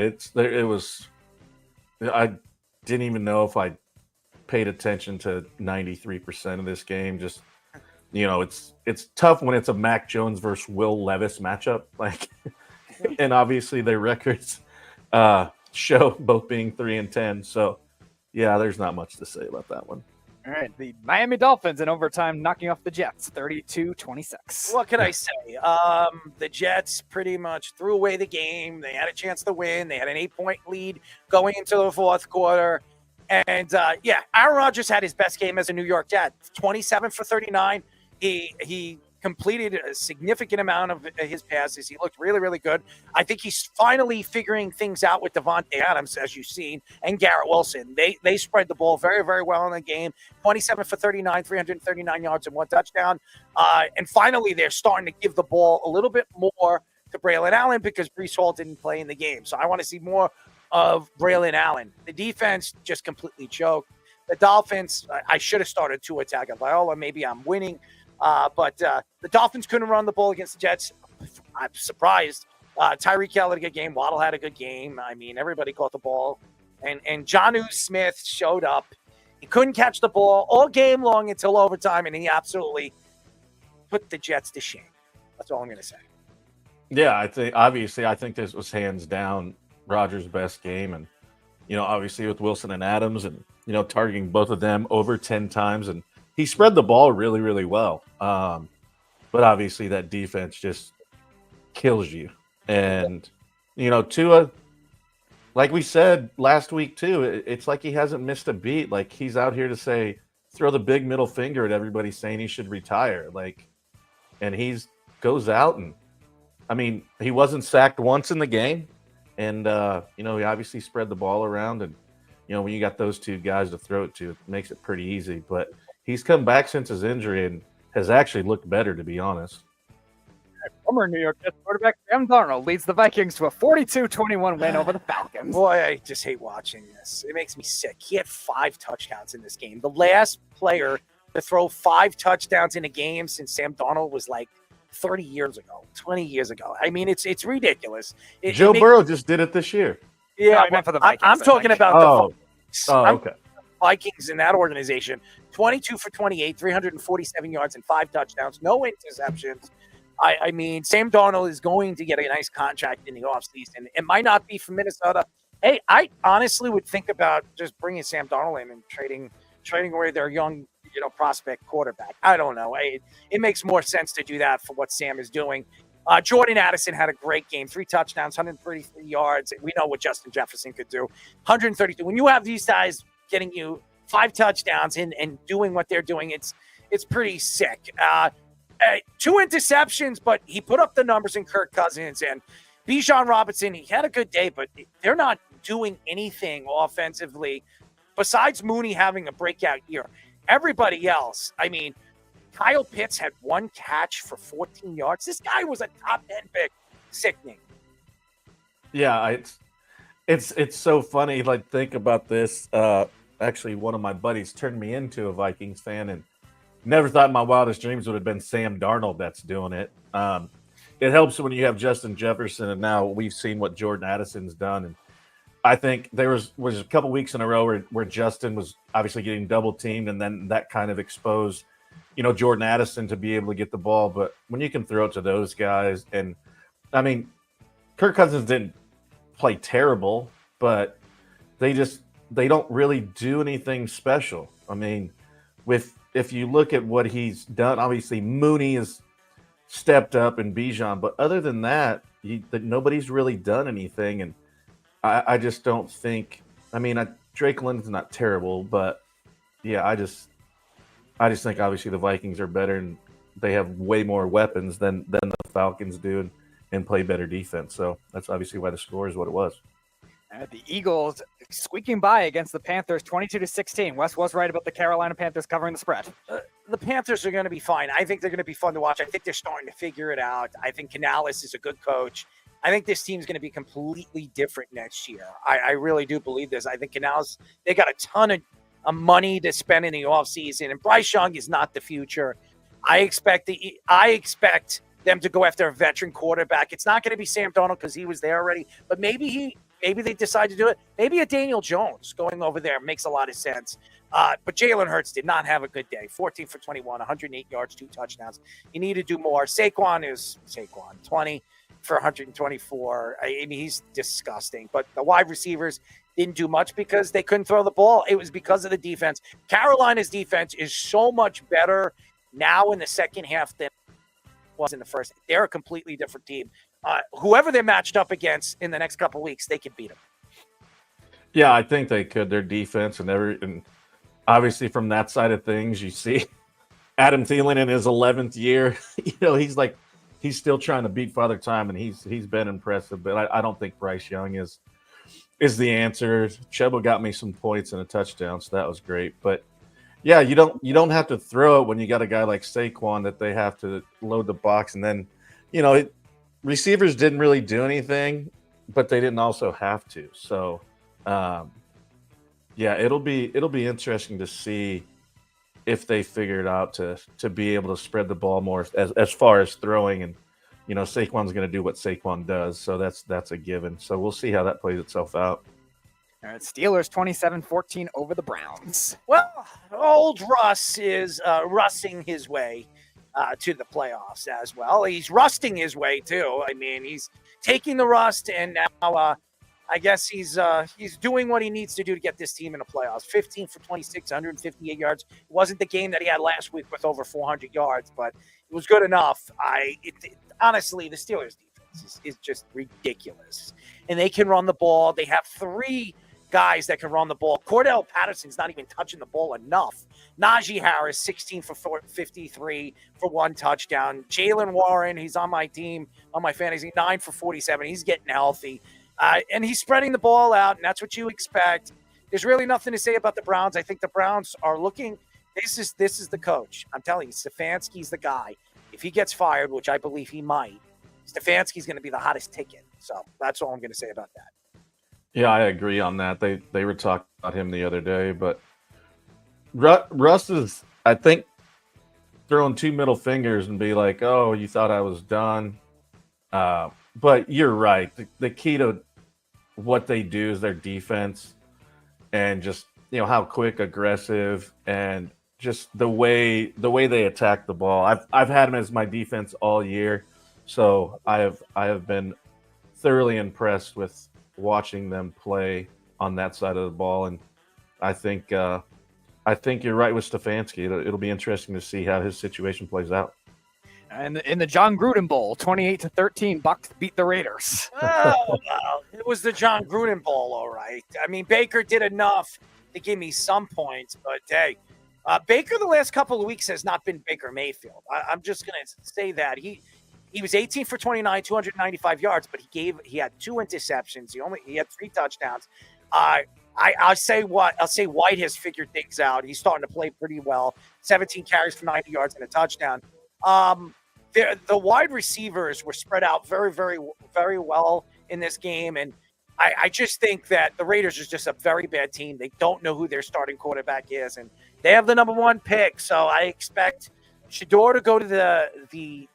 C: I didn't even know if I paid attention to 93% of this game. Just, it's tough when it's a Mac Jones versus Will Levis matchup. Like, and obviously their records show both being 3-10. So, yeah, there's not much to say about that one.
V: All right, the Miami Dolphins in overtime knocking off the Jets, 32-26.
A: What can I say? The Jets pretty much threw away the game. They had a chance to win. They had an 8-point lead going into the fourth quarter. And, Aaron Rodgers had his best game as a New York Jet, 27 for 39. He completed a significant amount of his passes. He looked really, really good. I think he's finally figuring things out with Devontae Adams, as you've seen, and Garrett Wilson. They spread the ball very, very well in the game. 27 for 39, 339 yards and 1 touchdown. And finally, they're starting to give the ball a little bit more to Braylon Allen because Breece Hall didn't play in the game. So I want to see more of Braylon Allen. The defense just completely choked. The Dolphins, I should have started Tua Tagovailoa. Maybe I'm winning. But the Dolphins couldn't run the ball against the Jets. I'm surprised. Tyreek Hill had a good game. Waddle had a good game. I mean, everybody caught the ball. And Jonnu Smith showed up. He couldn't catch the ball all game long until overtime, and he absolutely put the Jets to shame. That's all I'm going to say.
C: Yeah, I think this was hands down Rodgers' best game. And, obviously with Wilson and Adams and, targeting both of them over 10 times. And he spread the ball really, really well. But obviously that defense just kills you. And, Tua, like we said last week too, it's like he hasn't missed a beat. Like he's out here to throw the big middle finger at everybody saying he should retire. And goes out and, he wasn't sacked once in the game. And, he obviously spread the ball around. And, when you got those two guys to throw it to, it makes it pretty easy. But he's come back since his injury and has actually looked better, to be honest.
V: Former New York Jets quarterback Sam Darnold leads the Vikings to a 42-21 win over the Falcons.
A: Boy, I just hate watching this. It makes me sick. He had 5 touchdowns in this game. The last player to throw 5 touchdowns in a game since Sam Darnold was like 30 years ago, 20 years ago. I mean, it's ridiculous.
C: Joe Burrow just did it this year.
A: Yeah,
V: I meant for the Vikings.
A: I'm talking about the
C: okay.
A: Vikings in that organization. 22 for 28, 347 yards and 5 touchdowns, no interceptions. I mean, Sam Darnold is going to get a nice contract in the offseason. It might not be from Minnesota. Hey, I honestly would think about just bringing Sam Darnold in and trading away their young, prospect quarterback. I don't know. It makes more sense to do that for what Sam is doing. Jordan Addison had a great game, 3 touchdowns, 133 yards. We know what Justin Jefferson could do, 132. When you have these guys getting you 5 touchdowns and doing what they're doing, it's pretty sick. 2 interceptions, but he put up the numbers in Kirk Cousins and Bijan Robinson. He had a good day, but they're not doing anything offensively besides Mooney having a breakout year. Everybody else, Kyle Pitts had 1 catch for 14 yards. This guy was a top 10 pick. Sickening.
C: Yeah, it's so funny. Like, think about this. Actually, one of my buddies turned me into a Vikings fan, and never thought in my wildest dreams would have been Sam Darnold that's doing it. It helps when you have Justin Jefferson, and now we've seen what Jordan Addison's done. And I think there was a couple weeks in a row where Justin was obviously getting double teamed, and then that kind of exposed, Jordan Addison to be able to get the ball. But when you can throw it to those guys, and Kirk Cousins didn't play terrible, but they don't really do anything special. If you look at what he's done, obviously Mooney has stepped up and Bijan, but other than that, nobody's really done anything. And I just don't think. Drake London's not terrible, but yeah, I just think obviously the Vikings are better and they have way more weapons than the Falcons do and play better defense. So that's obviously why the score is what it was.
V: The Eagles squeaking by against the Panthers, 22-16. Wes was right about the Carolina Panthers covering the spread.
A: The Panthers are going to be fine. I think they're going to be fun to watch. I think they're starting to figure it out. I think Canales is a good coach. I think this team's going to be completely different next year. I really do believe this. I think Canales, they got a ton of money to spend in the offseason, and Bryce Young is not the future. I expect them to go after a veteran quarterback. It's not going to be Sam Darnold because he was there already, but maybe they decide to do it. Maybe a Daniel Jones going over there makes a lot of sense. But Jalen Hurts did not have a good day. 14 for 21, 108 yards, 2 touchdowns. You need to do more. Saquon, 20 for 124. I mean, he's disgusting. But the wide receivers didn't do much because they couldn't throw the ball. It was because of the defense. Carolina's defense is so much better now in the second half than it was in the first. They're a completely different team. Whoever they're matched up against in the next couple of weeks, they can beat them.
C: Yeah, I think they could. Their defense and obviously from that side of things, you see Adam Thielen in his 11th year. He's still trying to beat Father Time, and he's been impressive. But I don't think Bryce Young is the answer. Chuba got me some points and a touchdown, so that was great. But yeah, you don't have to throw it when you got a guy like Saquon that they have to load the box, and then receivers didn't really do anything, but they didn't also have to. So yeah, it'll be interesting to see if they figure it out to be able to spread the ball more as far as throwing. And Saquon's going to do what Saquon does, so that's a given. So we'll see how that plays itself out.
V: All right, Steelers 27-14 over the Browns.
A: Well, old Russ is russing his way to the playoffs as well. He's rusting his way too. I mean, he's taking the rust, and now I guess he's doing what he needs to do to get this team in the playoffs. 15 for 26, 158 yards. It wasn't the game that he had last week with over 400 yards, but it was good enough. Honestly, the Steelers defense is just ridiculous, and they can run the ball. They have 3 guys that can run the ball. Cordell Patterson's not even touching the ball enough. Najee Harris, 16 for 53 for 1 touchdown. Jalen Warren, he's on my team, on my fantasy, 9 for 47. He's getting healthy. And he's spreading the ball out, and that's what you expect. There's really nothing to say about the Browns. I think the Browns are looking – this is the coach. I'm telling you, Stefanski's the guy. If he gets fired, which I believe he might, Stefanski's going to be the hottest ticket. So that's all I'm going to say about that.
C: Yeah, I agree on that. They were talking about him the other day, but Russ is, I think, throwing 2 middle fingers and be like, "Oh, you thought I was done." But you're right. The key to what they do is their defense, and just how quick, aggressive, and just the way they attack the ball. I've had them as my defense all year, so I have been thoroughly impressed with watching them play on that side of the ball. And I think you're right with Stefanski. It'll be interesting to see how his situation plays out.
V: And in the John Gruden Bowl, 28-13, Bucs beat the Raiders.
A: Oh, well, it was the John Gruden Bowl, all right. I mean, Baker did enough to give me some points, but hey, Baker the last couple of weeks has not been Baker Mayfield. I'm just going to say that. He was 18 for 29, 295 yards, but he had 2 interceptions. He had 3 touchdowns. I'll say White has figured things out. He's starting to play pretty well. 17 carries for 90 yards and a touchdown. The wide receivers were spread out very, very, very well in this game, and I just think that the Raiders is just a very bad team. They don't know who their starting quarterback is, and they have the number 1 pick. So I expect Shador to go to the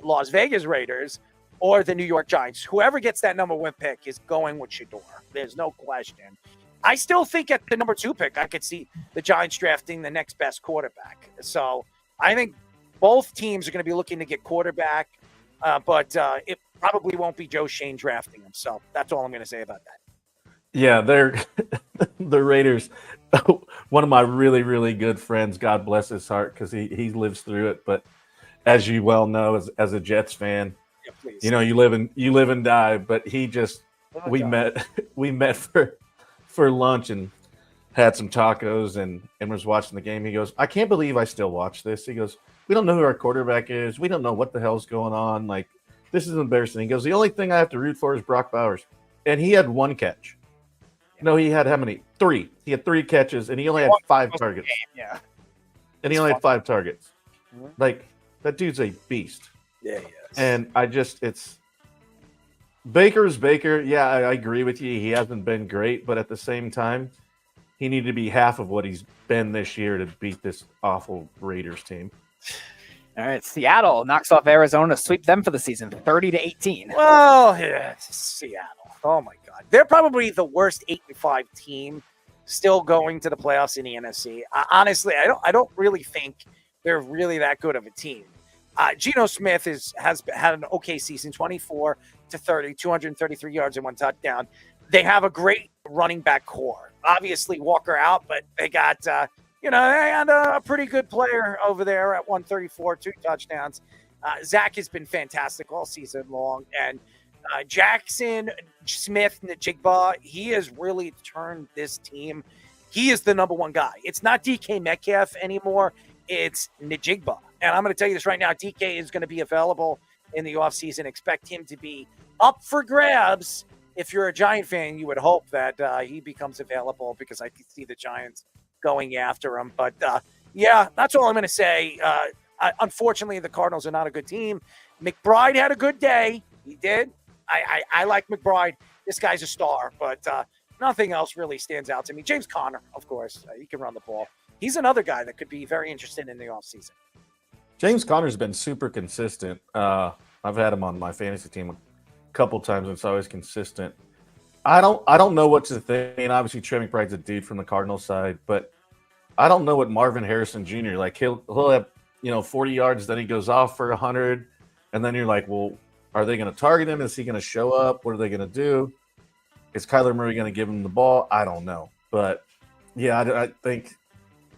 A: Las Vegas Raiders or the New York Giants. Whoever gets that number 1 pick is going with Shador. There's no question. I still think at the number 2 pick, I could see the Giants drafting the next best quarterback. So I think both teams are going to be looking to get quarterback, but it probably won't be Joe Shane drafting him. So that's all I'm going to say about that.
C: Yeah, they're the Raiders. One of my really, really good friends, God bless his heart, because he lives through it. But as you well know, as a Jets fan,
A: yeah,
C: you live and die. But he just we met for lunch and had some tacos and was watching the game. He goes, "I can't believe I still watch this." He goes, "We don't know who our quarterback is. We don't know what the hell's going on. Like, this is embarrassing." He goes, "The only thing I have to root for is Brock Bowers." And he had 1 catch. No, he had how many? 3. He had 3 catches, and he only had 5 targets.
V: Yeah.
C: And he only had 5 targets. Like, that dude's a beast.
A: Yeah, he is.
C: And it's Baker's Baker. Yeah, I agree with you. He hasn't been great, but at the same time, he needed to be half of what he's been this year to beat this awful Raiders team.
V: All right, Seattle knocks off Arizona, sweep them for the season, 30-18.
A: Well, yeah, Seattle. Oh my God, they're probably the worst 8-5 team still going to the playoffs in the NFC. Honestly, I don't really think they're really that good of a team. Geno Smith has had an okay season, 24 to 30, 233 yards and 1 touchdown. They have a great running back core. Obviously, Walker out, but they got they had a pretty good player over there at 134, 2 touchdowns. Zach has been fantastic all season long, and Jackson Smith-Njigba, he has really turned this team. He is the number one guy. It's not DK Metcalf anymore. It's Njigba. And I'm going to tell you this right now. DK is going to be available in the offseason. Expect him to be up for grabs. If you're a Giant fan, you would hope that he becomes available because I can see the Giants going after him. But, yeah, that's all I'm going to say. Unfortunately, the Cardinals are not a good team. McBride had a good day. He did. I like McBride. This guy's a star, but nothing else really stands out to me. James Conner, of course. He can run the ball. He's another guy that could be very interested in the offseason.
C: James Conner's been super consistent. I've had him on my fantasy team a couple times, and it's always consistent. I don't know what to think. I mean, obviously, Trey McBride's a dude from the Cardinals side, but I don't know what Marvin Harrison Jr. like. He'll have 40 yards, then he goes off for 100, and then you're like, well, are they going to target him? Is he going to show up? What are they going to do? Is Kyler Murray going to give him the ball? I don't know, but yeah, I think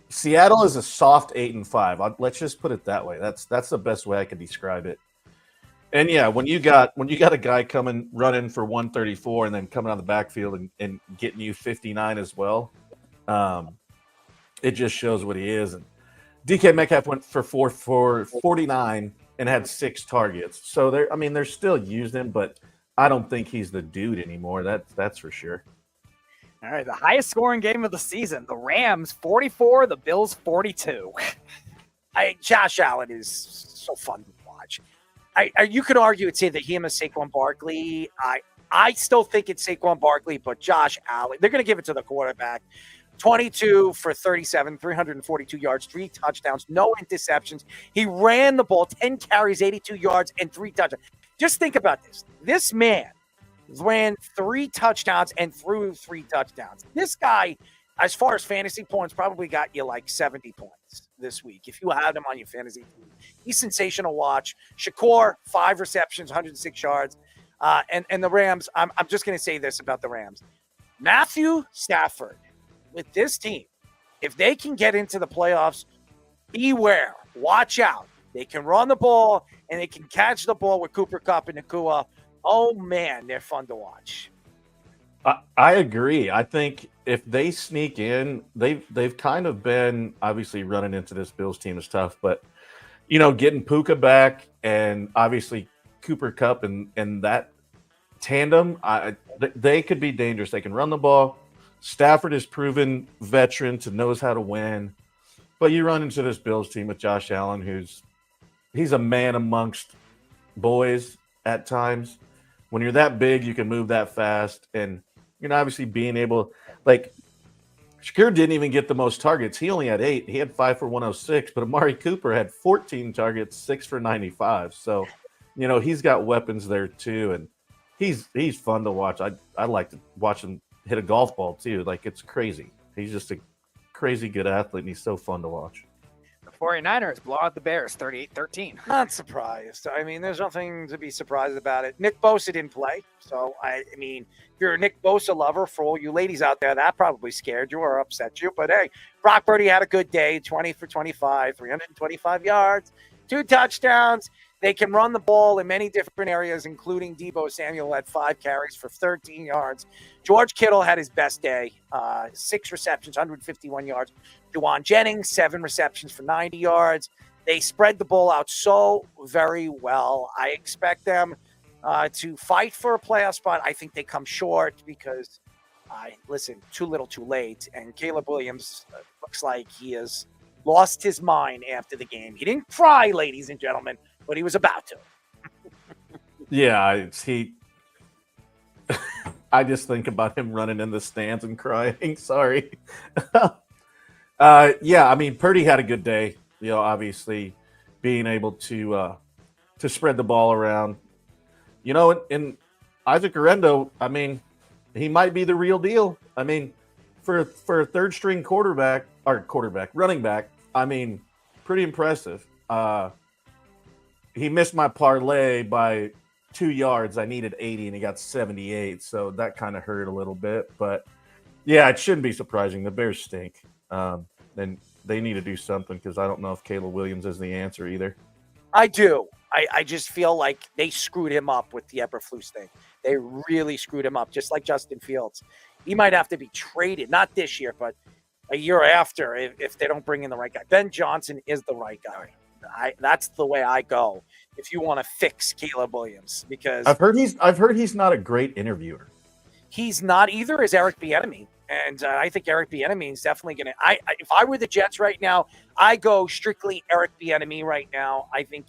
C: Seattle is a soft 8-5. Let's just put it that way. That's the best way I can describe it. And yeah, when you got a guy running for 134 and then coming out of the backfield and getting you 59 as well, it just shows what he is. And DK Metcalf went for 49 and had 6 targets. So they're still using him, but I don't think he's the dude anymore. That's for sure.
V: All right, the highest scoring game of the season. The Rams 44, the Bills 42.
A: Josh Allen is so fun to watch. You could argue and say that him is Saquon Barkley. I still think it's Saquon Barkley, but Josh Allen, they're going to give it to the quarterback. 22 for 37, 342 yards, 3 touchdowns, no interceptions. He ran the ball, 10 carries, 82 yards, and 3 touchdowns. Just think about this. This man ran 3 touchdowns and threw 3 touchdowns. This guy, as far as fantasy points, probably got you like 70 points this week if you had him on your fantasy team. He's sensational watch. Shakur, 5 receptions, 106 yards. And the Rams, I'm just going to say this about the Rams. Matthew Stafford, with this team, if they can get into the playoffs, beware. Watch out. They can run the ball, and they can catch the ball with Cooper Kupp and Nakua. Oh, man, they're fun to watch.
C: I agree. I think if they sneak in, they've kind of been, obviously running into this Bills team is tough, but, getting Puka back and obviously Cooper Kupp and that tandem, they could be dangerous. They can run the ball. Stafford is proven veteran to knows how to win, but you run into this Bills team with Josh Allen, he's a man amongst boys at times. When you're that big, you can move that fast, and obviously being able, like Shakur didn't even get the most targets. He only had 8. He had 5 for 106, but Amari Cooper had 14 targets, 6 for 95. So, he's got weapons there too, and he's fun to watch. I like to watch him hit a golf ball too. Like, it's crazy. He's just a crazy good athlete, and he's so fun to watch.
V: The 49ers blow out the Bears 38-13.
A: Not surprised. I mean, there's nothing to be surprised about it. Nick Bosa didn't play. So, I mean, if you're a Nick Bosa lover, for all you ladies out there, that probably scared you or upset you. But, hey, Brock Purdy had a good day, 20 for 25, 325 yards, 2 touchdowns. They can run the ball in many different areas, including Deebo Samuel had 5 carries for 13 yards. George Kittle had his best day, 6 receptions, 151 yards. Juwan Jennings, 7 receptions for 90 yards. They spread the ball out so very well. I expect them to fight for a playoff spot. I think they come short because, too little, too late. And Caleb Williams looks like he has lost his mind after the game. He didn't cry, ladies and gentlemen, but he was about to.
C: Yeah, I just think about him running in the stands and crying. Sorry. Yeah, I mean, Purdy had a good day. Obviously, being able to spread the ball around. You know, and Isaac Orendo, I mean, he might be the real deal. I mean, for a third string running back, I mean, pretty impressive. He missed my parlay by 2 yards. I needed 80 and he got 78. So that kind of hurt a little bit. But yeah, it shouldn't be surprising. The Bears stink. And they need to do something because I don't know if Caleb Williams is the answer either.
A: I do. I just feel like they screwed him up with the Eberflus thing. They really screwed him up, just like Justin Fields. He might have to be traded, not this year, but a year after if they don't bring in the right guy. Ben Johnson is the right guy. That's the way I go if you want to fix Caleb Williams, because
C: I've heard he's not a great interviewer.
A: He's not either as Eric Bieniemy. And I think Eric Bieniemy is definitely going to – if I were the Jets right now, I go strictly Eric Bieniemy right now. I think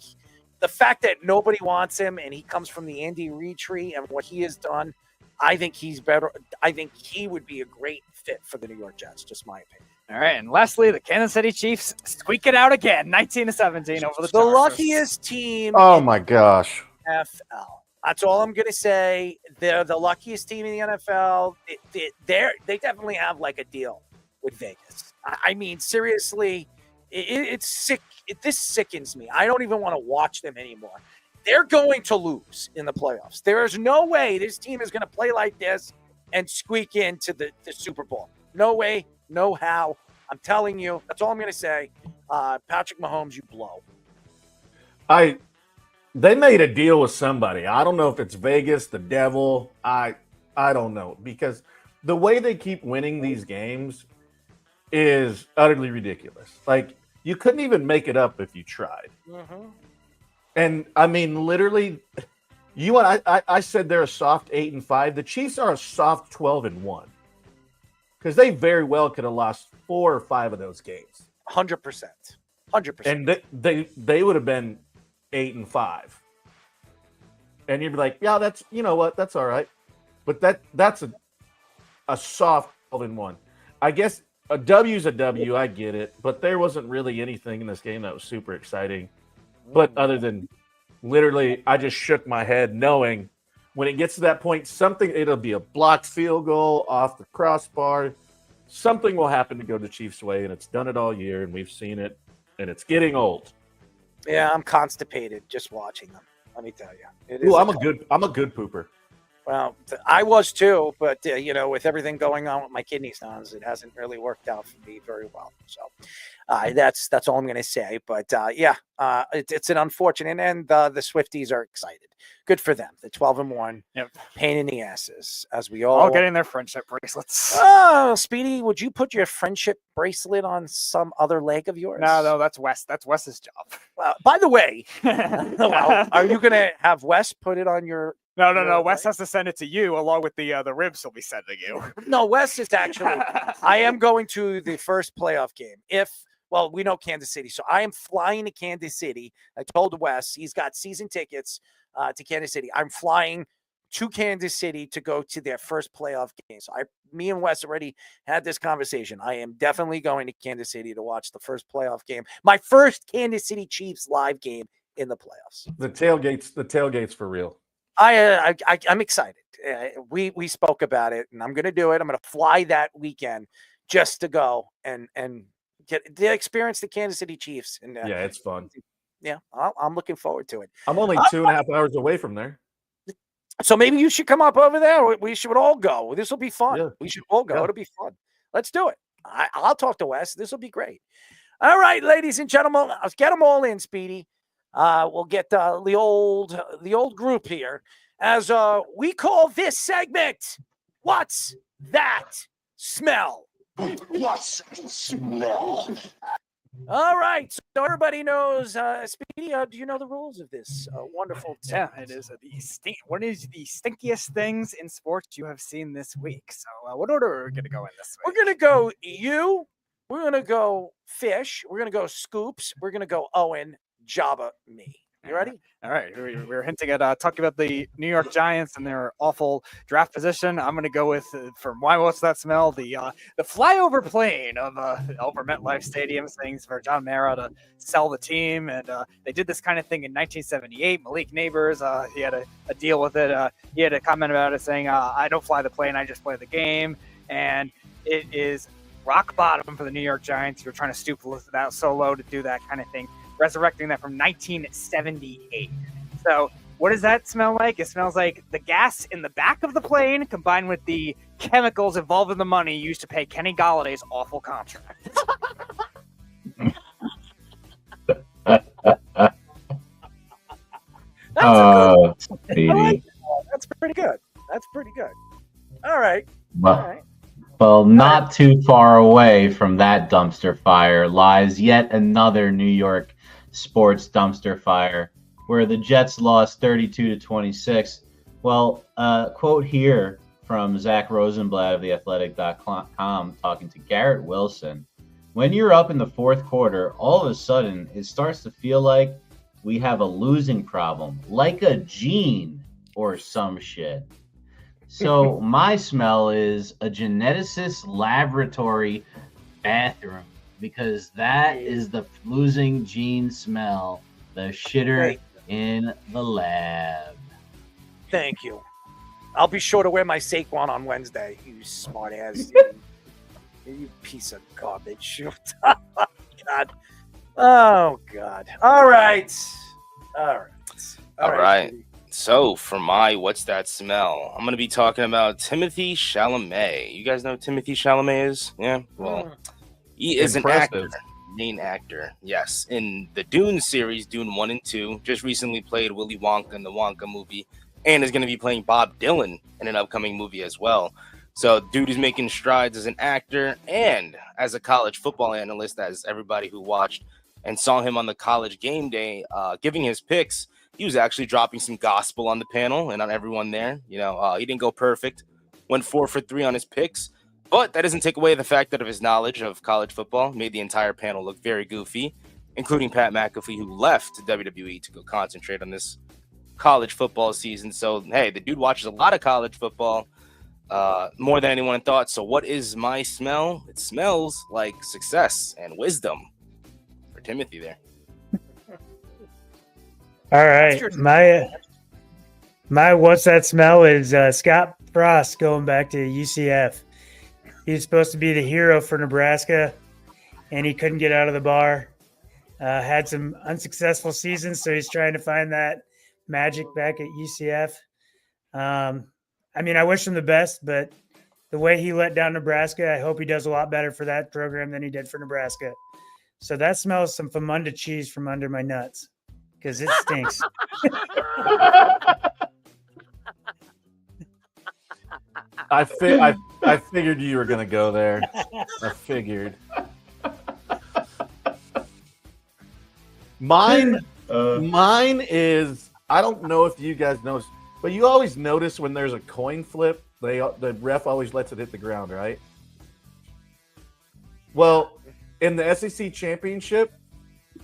A: the fact that nobody wants him and he comes from the Andy Reid tree and what he has done, I think he's better. I think he would be a great fit for the New York Jets, just my opinion.
V: All right, and lastly, the Kansas City Chiefs squeak it out again, 19-17 over the Chargers.
A: Luckiest team
C: Oh, my gosh.
A: NFL. That's all I'm going to say. They're the luckiest team in the NFL. They definitely have like a deal with Vegas. I mean, seriously, it's sick. This sickens me. I don't even want to watch them anymore. They're going to lose in the playoffs. There is no way this team is going to play like this and squeak into the Super Bowl. No way, no how. I'm telling you. That's all I'm going to say. Patrick Mahomes, you blow.
C: They made a deal with somebody. I don't know if it's Vegas, the devil. I don't know, because the way they keep winning these games is utterly ridiculous. Like, you couldn't even make it up if you tried.
A: Mm-hmm.
C: And I mean, literally, I said they're a soft 8-5. The Chiefs are a soft 12-1 because they very well could have lost 4 or 5 of those games.
A: 100%.
C: And they would have been 8-5. And you'd be like, yeah, that's, you know what, that's all right. But that's a soft 12-1. I guess a W's a W, I get it, but there wasn't really anything in this game that was super exciting. But other than literally, I just shook my head knowing when it gets to that point, it'll be a blocked field goal off the crossbar. Something will happen to go the Chiefs' way, and it's done it all year, and we've seen it, and it's getting old.
A: Yeah, I'm constipated just watching them. Let me tell you.
C: Ooh, I'm a good pooper.
A: Well, I was too, but with everything going on with my kidney stones, it hasn't really worked out for me very well. So that's all I'm going to say. But it's an unfortunate, and the Swifties are excited. Good for them. The 12-1.
V: Yep.
A: Pain in the asses, as we
V: all getting their friendship bracelets.
A: Oh, Speedy, would you put your friendship bracelet on some other leg of yours?
V: No, that's Wes. That's Wes's job.
A: Well, by the way, are you going to have Wes put it on your?
V: No. Wes has to send it to you along with the ribs he'll be sending you.
A: No, Wes is actually. I am going to the first playoff game. We know Kansas City, so I am flying to Kansas City. I told Wes he's got season tickets to Kansas City. I'm flying to Kansas City to go to their first playoff game. So me and Wes already had this conversation. I am definitely going to Kansas City to watch the first playoff game. My first Kansas City Chiefs live game in the playoffs.
C: The tailgates for real.
A: I'm excited. We spoke about it, and I'm going to do it. I'm going to fly that weekend just to go and get the experience the Kansas City Chiefs. And
C: yeah, it's fun.
A: Yeah, I'm looking forward to it.
C: I'm only 2.5 hours away from there.
A: So maybe you should come up over there. We should all go. This will be fun. Yeah. We should all go. Yeah. It'll be fun. Let's do it. I'll talk to Wes. This will be great. All right, ladies and gentlemen, let's get them all in, Speedy. We'll get the old group here as we call this segment. What's that smell?
P: What's that smell?
A: All right, so everybody knows. Speedy, do you know the rules of this wonderful?
V: Yeah, it is what is the stinkiest things in sports you have seen this week? So, what order are we going to go in this week?
A: We're going to go you. We're going to go Fish. We're going to go Scoops. We're going to go Owen. Jabba, me. You ready?
V: All right. We were hinting at talking about the New York Giants and their awful draft position. I'm going to go with, from Why What's That Smell, the flyover plane of over MetLife Stadium, saying for John Mara to sell the team. And they did this kind of thing in 1978. Malik Neighbors, he had a deal with it. He had a comment about it saying, I don't fly the plane, I just play the game. And it is rock bottom for the New York Giants. You're trying to stoop that so low to do that kind of thing. Resurrecting that from 1978. So what does that smell like? It smells like the gas in the back of the plane combined with the chemicals involved in the money used to pay Kenny Galladay's awful contract. That's pretty good. That's pretty good. All right.
E: Well, not too far away from that dumpster fire lies yet another New York sports dumpster fire where the Jets lost 32-26. Well, quote here from Zach Rosenblatt of theathletic.com talking to Garrett Wilson. When you're up in the fourth quarter, all of a sudden it starts to feel like we have a losing problem, like a gene or some shit. So my smell is a geneticist laboratory bathroom, because that is the losing gene smell, the shitter in the lab.
A: Thank you. I'll be sure to wear my Saquon on Wednesday. You smart ass. You piece of garbage. Oh, God. Oh, God. All right.
M: All right. So for my What's That Smell, I'm going to be talking about Timothée Chalamet. You guys know who Timothée Chalamet is? Yeah? Well, he is an actor. Main actor, yes. In the Dune series, Dune 1 and 2, just recently played Willy Wonka in the Wonka movie, and is going to be playing Bob Dylan in an upcoming movie as well. So dude is making strides as an actor and as a college football analyst, as everybody who watched and saw him on the College Game Day giving his picks. He was actually dropping some gospel on the panel and on everyone there. You know, he didn't go perfect, went 4 for 3 on his picks, but that doesn't take away the fact that of his knowledge of college football made the entire panel look very goofy, including Pat McAfee, who left WWE to go concentrate on this college football season. So, hey, the dude watches a lot of college football, more than anyone thought. So what is my smell? It smells like success and wisdom for Timothy there.
G: All right, my What's That Smell is Scott Frost going back to UCF. He's supposed to be the hero for Nebraska, and he couldn't get out of the bar. Had some unsuccessful seasons, so he's trying to find that magic back at UCF. I mean, I wish him the best, but the way he let down Nebraska, I hope he does a lot better for that program than he did for Nebraska. So that smells some Famunda cheese from under my nuts, because it stinks.
C: I figured you were going to go there. I figured. Mine is, I don't know if you guys notice, but you always notice when there's a coin flip, the ref always lets it hit the ground, right? Well, in the SEC championship,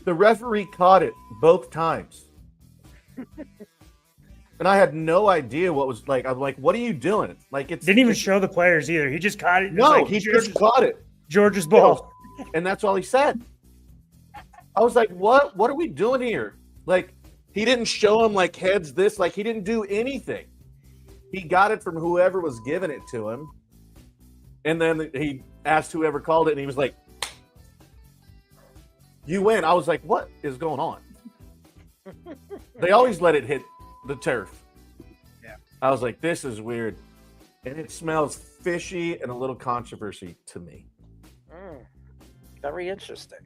C: the referee caught it both times. And I had no idea what was like. I'm like, what are you doing? Like, it
G: didn't even show the players either. He just caught it.
C: No, like, he just caught it.
G: Georgia's ball.
C: And that's all he said. I was like, what? What are we doing here? Like, he didn't show him like heads this. Like, he didn't do anything. He got it from whoever was giving it to him. And then he asked whoever called it, and he was like, you win. I was like, what is going on? They always let it hit the turf.
V: Yeah.
C: I was like, this is weird. And it smells fishy and a little controversy to me.
A: Very interesting.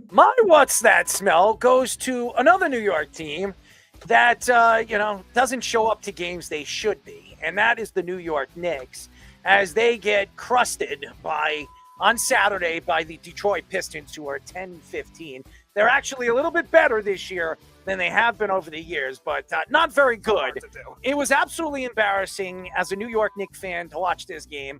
A: My What's That Smell goes to another New York team that, doesn't show up to games they should be. And that is the New York Knicks, as they get crusted on Saturday by the Detroit Pistons, who are 10-15. They're actually a little bit better this year than they have been over the years, but not very good. It was absolutely embarrassing as a New York Knicks fan to watch this game,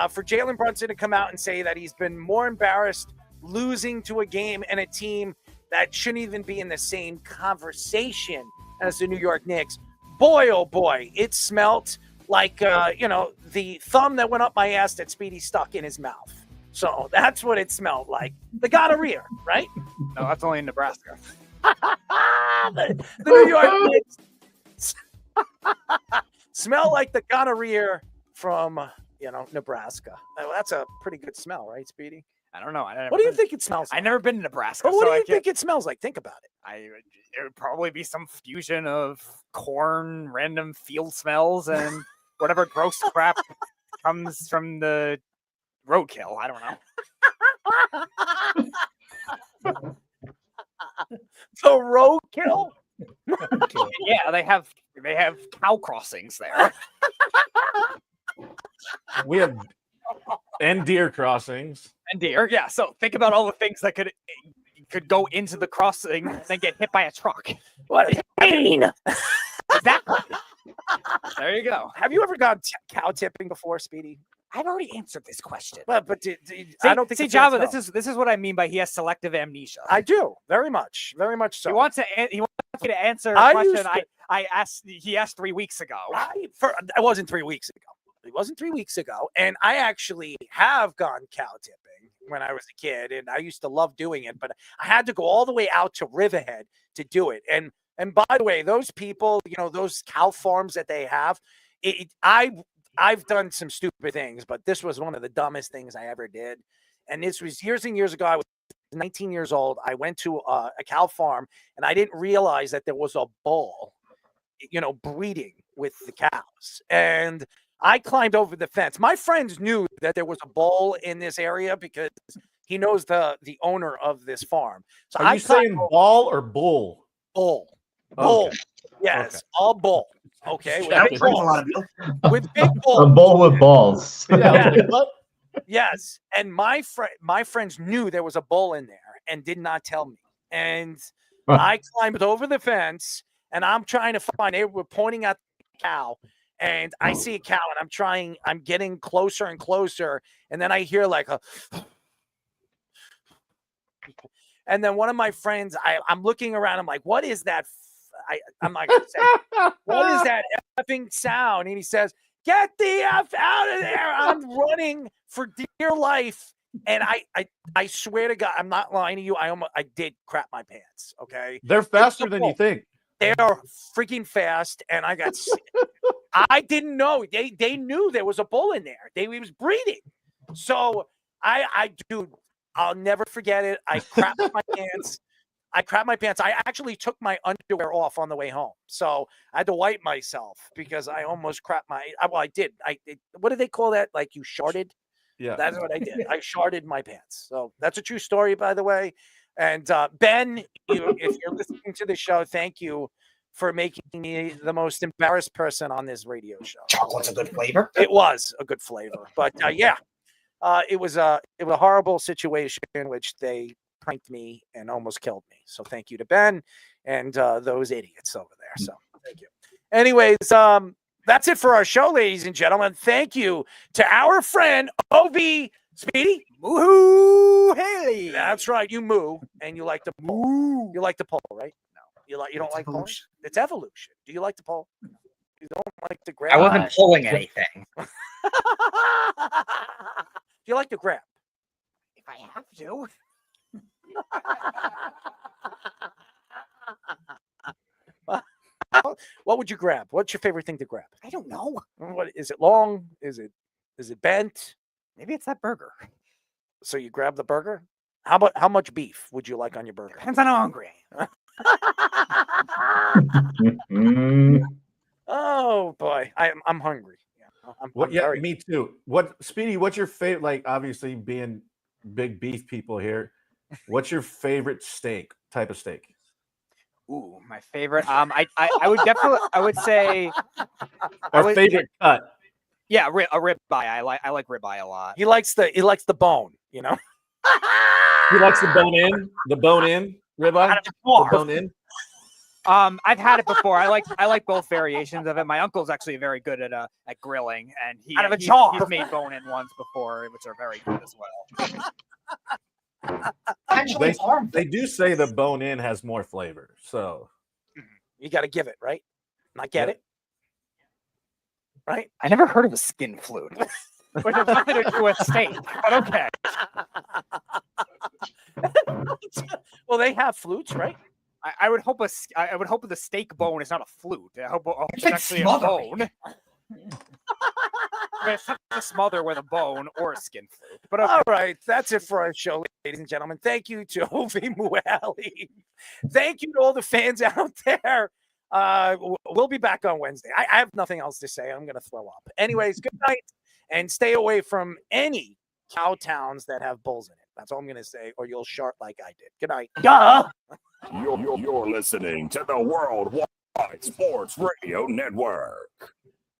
A: for Jalen Brunson to come out and say that he's been more embarrassed losing to a game and a team that shouldn't even be in the same conversation as the New York Knicks. Boy, oh boy, it smelt like, the thumb that went up my ass that Speedy stuck in his mouth. So that's what it smelled like. The gonorrhea, right?
V: No, that's only in Nebraska.
A: the New York Knicks smell like the gonorrhea from, Nebraska. That's a pretty good smell, right, Speedy?
V: I don't know.
A: What do you think it smells like?
V: I've never been to Nebraska.
A: But what
V: so
A: do you think it smells like? Think about it.
V: It would probably be some fusion of corn, random field smells, and whatever gross crap comes from the roadkill. I don't know.
A: The roadkill?
V: Yeah, they have cow crossings there.
C: We have and deer crossings.
V: And deer, yeah. So think about all the things that could go into the crossing and then get hit by a truck.
A: What pain!
V: Exactly. There you go.
A: Have you ever gone cow tipping before, Speedy?
V: I've already answered this question.
A: But I don't think.
V: See, Java, this is what I mean by he has selective amnesia.
A: I do very much so.
V: He wants me to answer a question I asked. He asked 3 weeks ago.
A: It wasn't 3 weeks ago. It wasn't 3 weeks ago, and I actually have gone cow tipping when I was a kid, and I used to love doing it. But I had to go all the way out to Riverhead to do it. And by the way, those people, those cow farms that they have, I've done some stupid things, but this was one of the dumbest things I ever did. And this was years and years ago. I was 19 years old. I went to a cow farm, and I didn't realize that there was a bull, breeding with the cows. And I climbed over the fence. My friends knew that there was a bull in this area because he knows the owner of this farm. So
C: Are you saying ball or bull?
A: Bull.
C: Okay.
A: Yes,
C: Okay.
A: all bull. Okay.
V: With
A: big balls.
E: A bowl with balls.
A: Yes. And my friends knew there was a bull in there and did not tell me. And I climbed over the fence, and I'm trying to find. They were pointing at the cow. And I see a cow, and I'm getting closer and closer. And then I hear like and then one of my friends, I'm looking around. I'm like, what is that? I'm not going to say, what is that effing sound? And he says, get the F out of there. I'm running for dear life. And I swear to God, I'm not lying to you. I did crap my pants. Okay.
C: They're faster than you think.
A: They are freaking fast. And I got sick. I didn't know. They knew there was a bull in there. He was breeding. So dude, I'll never forget it. I crapped my pants. I actually took my underwear off on the way home. So I had to wipe myself because I almost crapped I did. What do they call that? Like you sharded?
C: Yeah.
A: That's what I did. I sharded my pants. So that's a true story, by the way. And Ben, if you're listening to the show, thank you for making me the most embarrassed person on this radio show.
H: Chocolate's a good flavor.
A: It was a good flavor, but it was a horrible situation in which they pranked me and almost killed me. So thank you to Ben and those idiots over there. So thank you. Anyways, that's it for our show, ladies and gentlemen. Thank you to our friend Ovie Speedy Mughelli. That's right, you moo, and you like to pull. You like to pull, right? No, you don't like pulling. It's evolution. Do you like to pull? You don't like to grab.
H: I wasn't pulling anything.
A: Do you like to grab?
V: If I have to.
A: What would you grab? What's your favorite thing to grab?
V: I don't know.
A: What is it? Long? Is it bent?
V: Maybe it's that burger.
A: So you grab the burger? How much beef would you like on your burger?
V: Depends on how hungry I
E: Mm.
A: Oh boy, I'm hungry. Yeah,
C: me too. Speedy? What's your favorite? Like, obviously, being big beef people here, what's your favorite type of steak?
V: Ooh, my favorite. I would definitely. I would say.
C: Favorite cut.
V: Yeah, a rib eye. I like rib eye a lot.
A: He likes the bone. You know.
C: He likes the bone in. The bone in rib eye. The bone in.
V: I've had it before. I like both variations of it. My uncle's actually very good at grilling, and he's made bone in ones before, which are very good as well.
C: They do say the bone in has more flavor, so
A: you got to give it, right? Not get it, right?
V: I never heard of a skin flute, which has nothing to do with steak. But okay.
A: Well, they have flutes, right?
V: I would hope I would hope the steak bone is not a flute. I hope it's
H: It's
V: actually a
H: smothering.
V: bone. I mean, it's not a smother with a bone or a skin flute. But
A: All right, that's it for our show, ladies and gentlemen. Thank you to Ovie Mughelli. Thank you to all the fans out there. We'll be back on Wednesday. I have nothing else to say. I'm going to throw up. Anyways, good night, and stay away from any cow towns that have bulls in it. That's all I'm going to say, or you'll shart like I did. Good night.
P: Duh! You're listening to the Worldwide Sports Radio Network.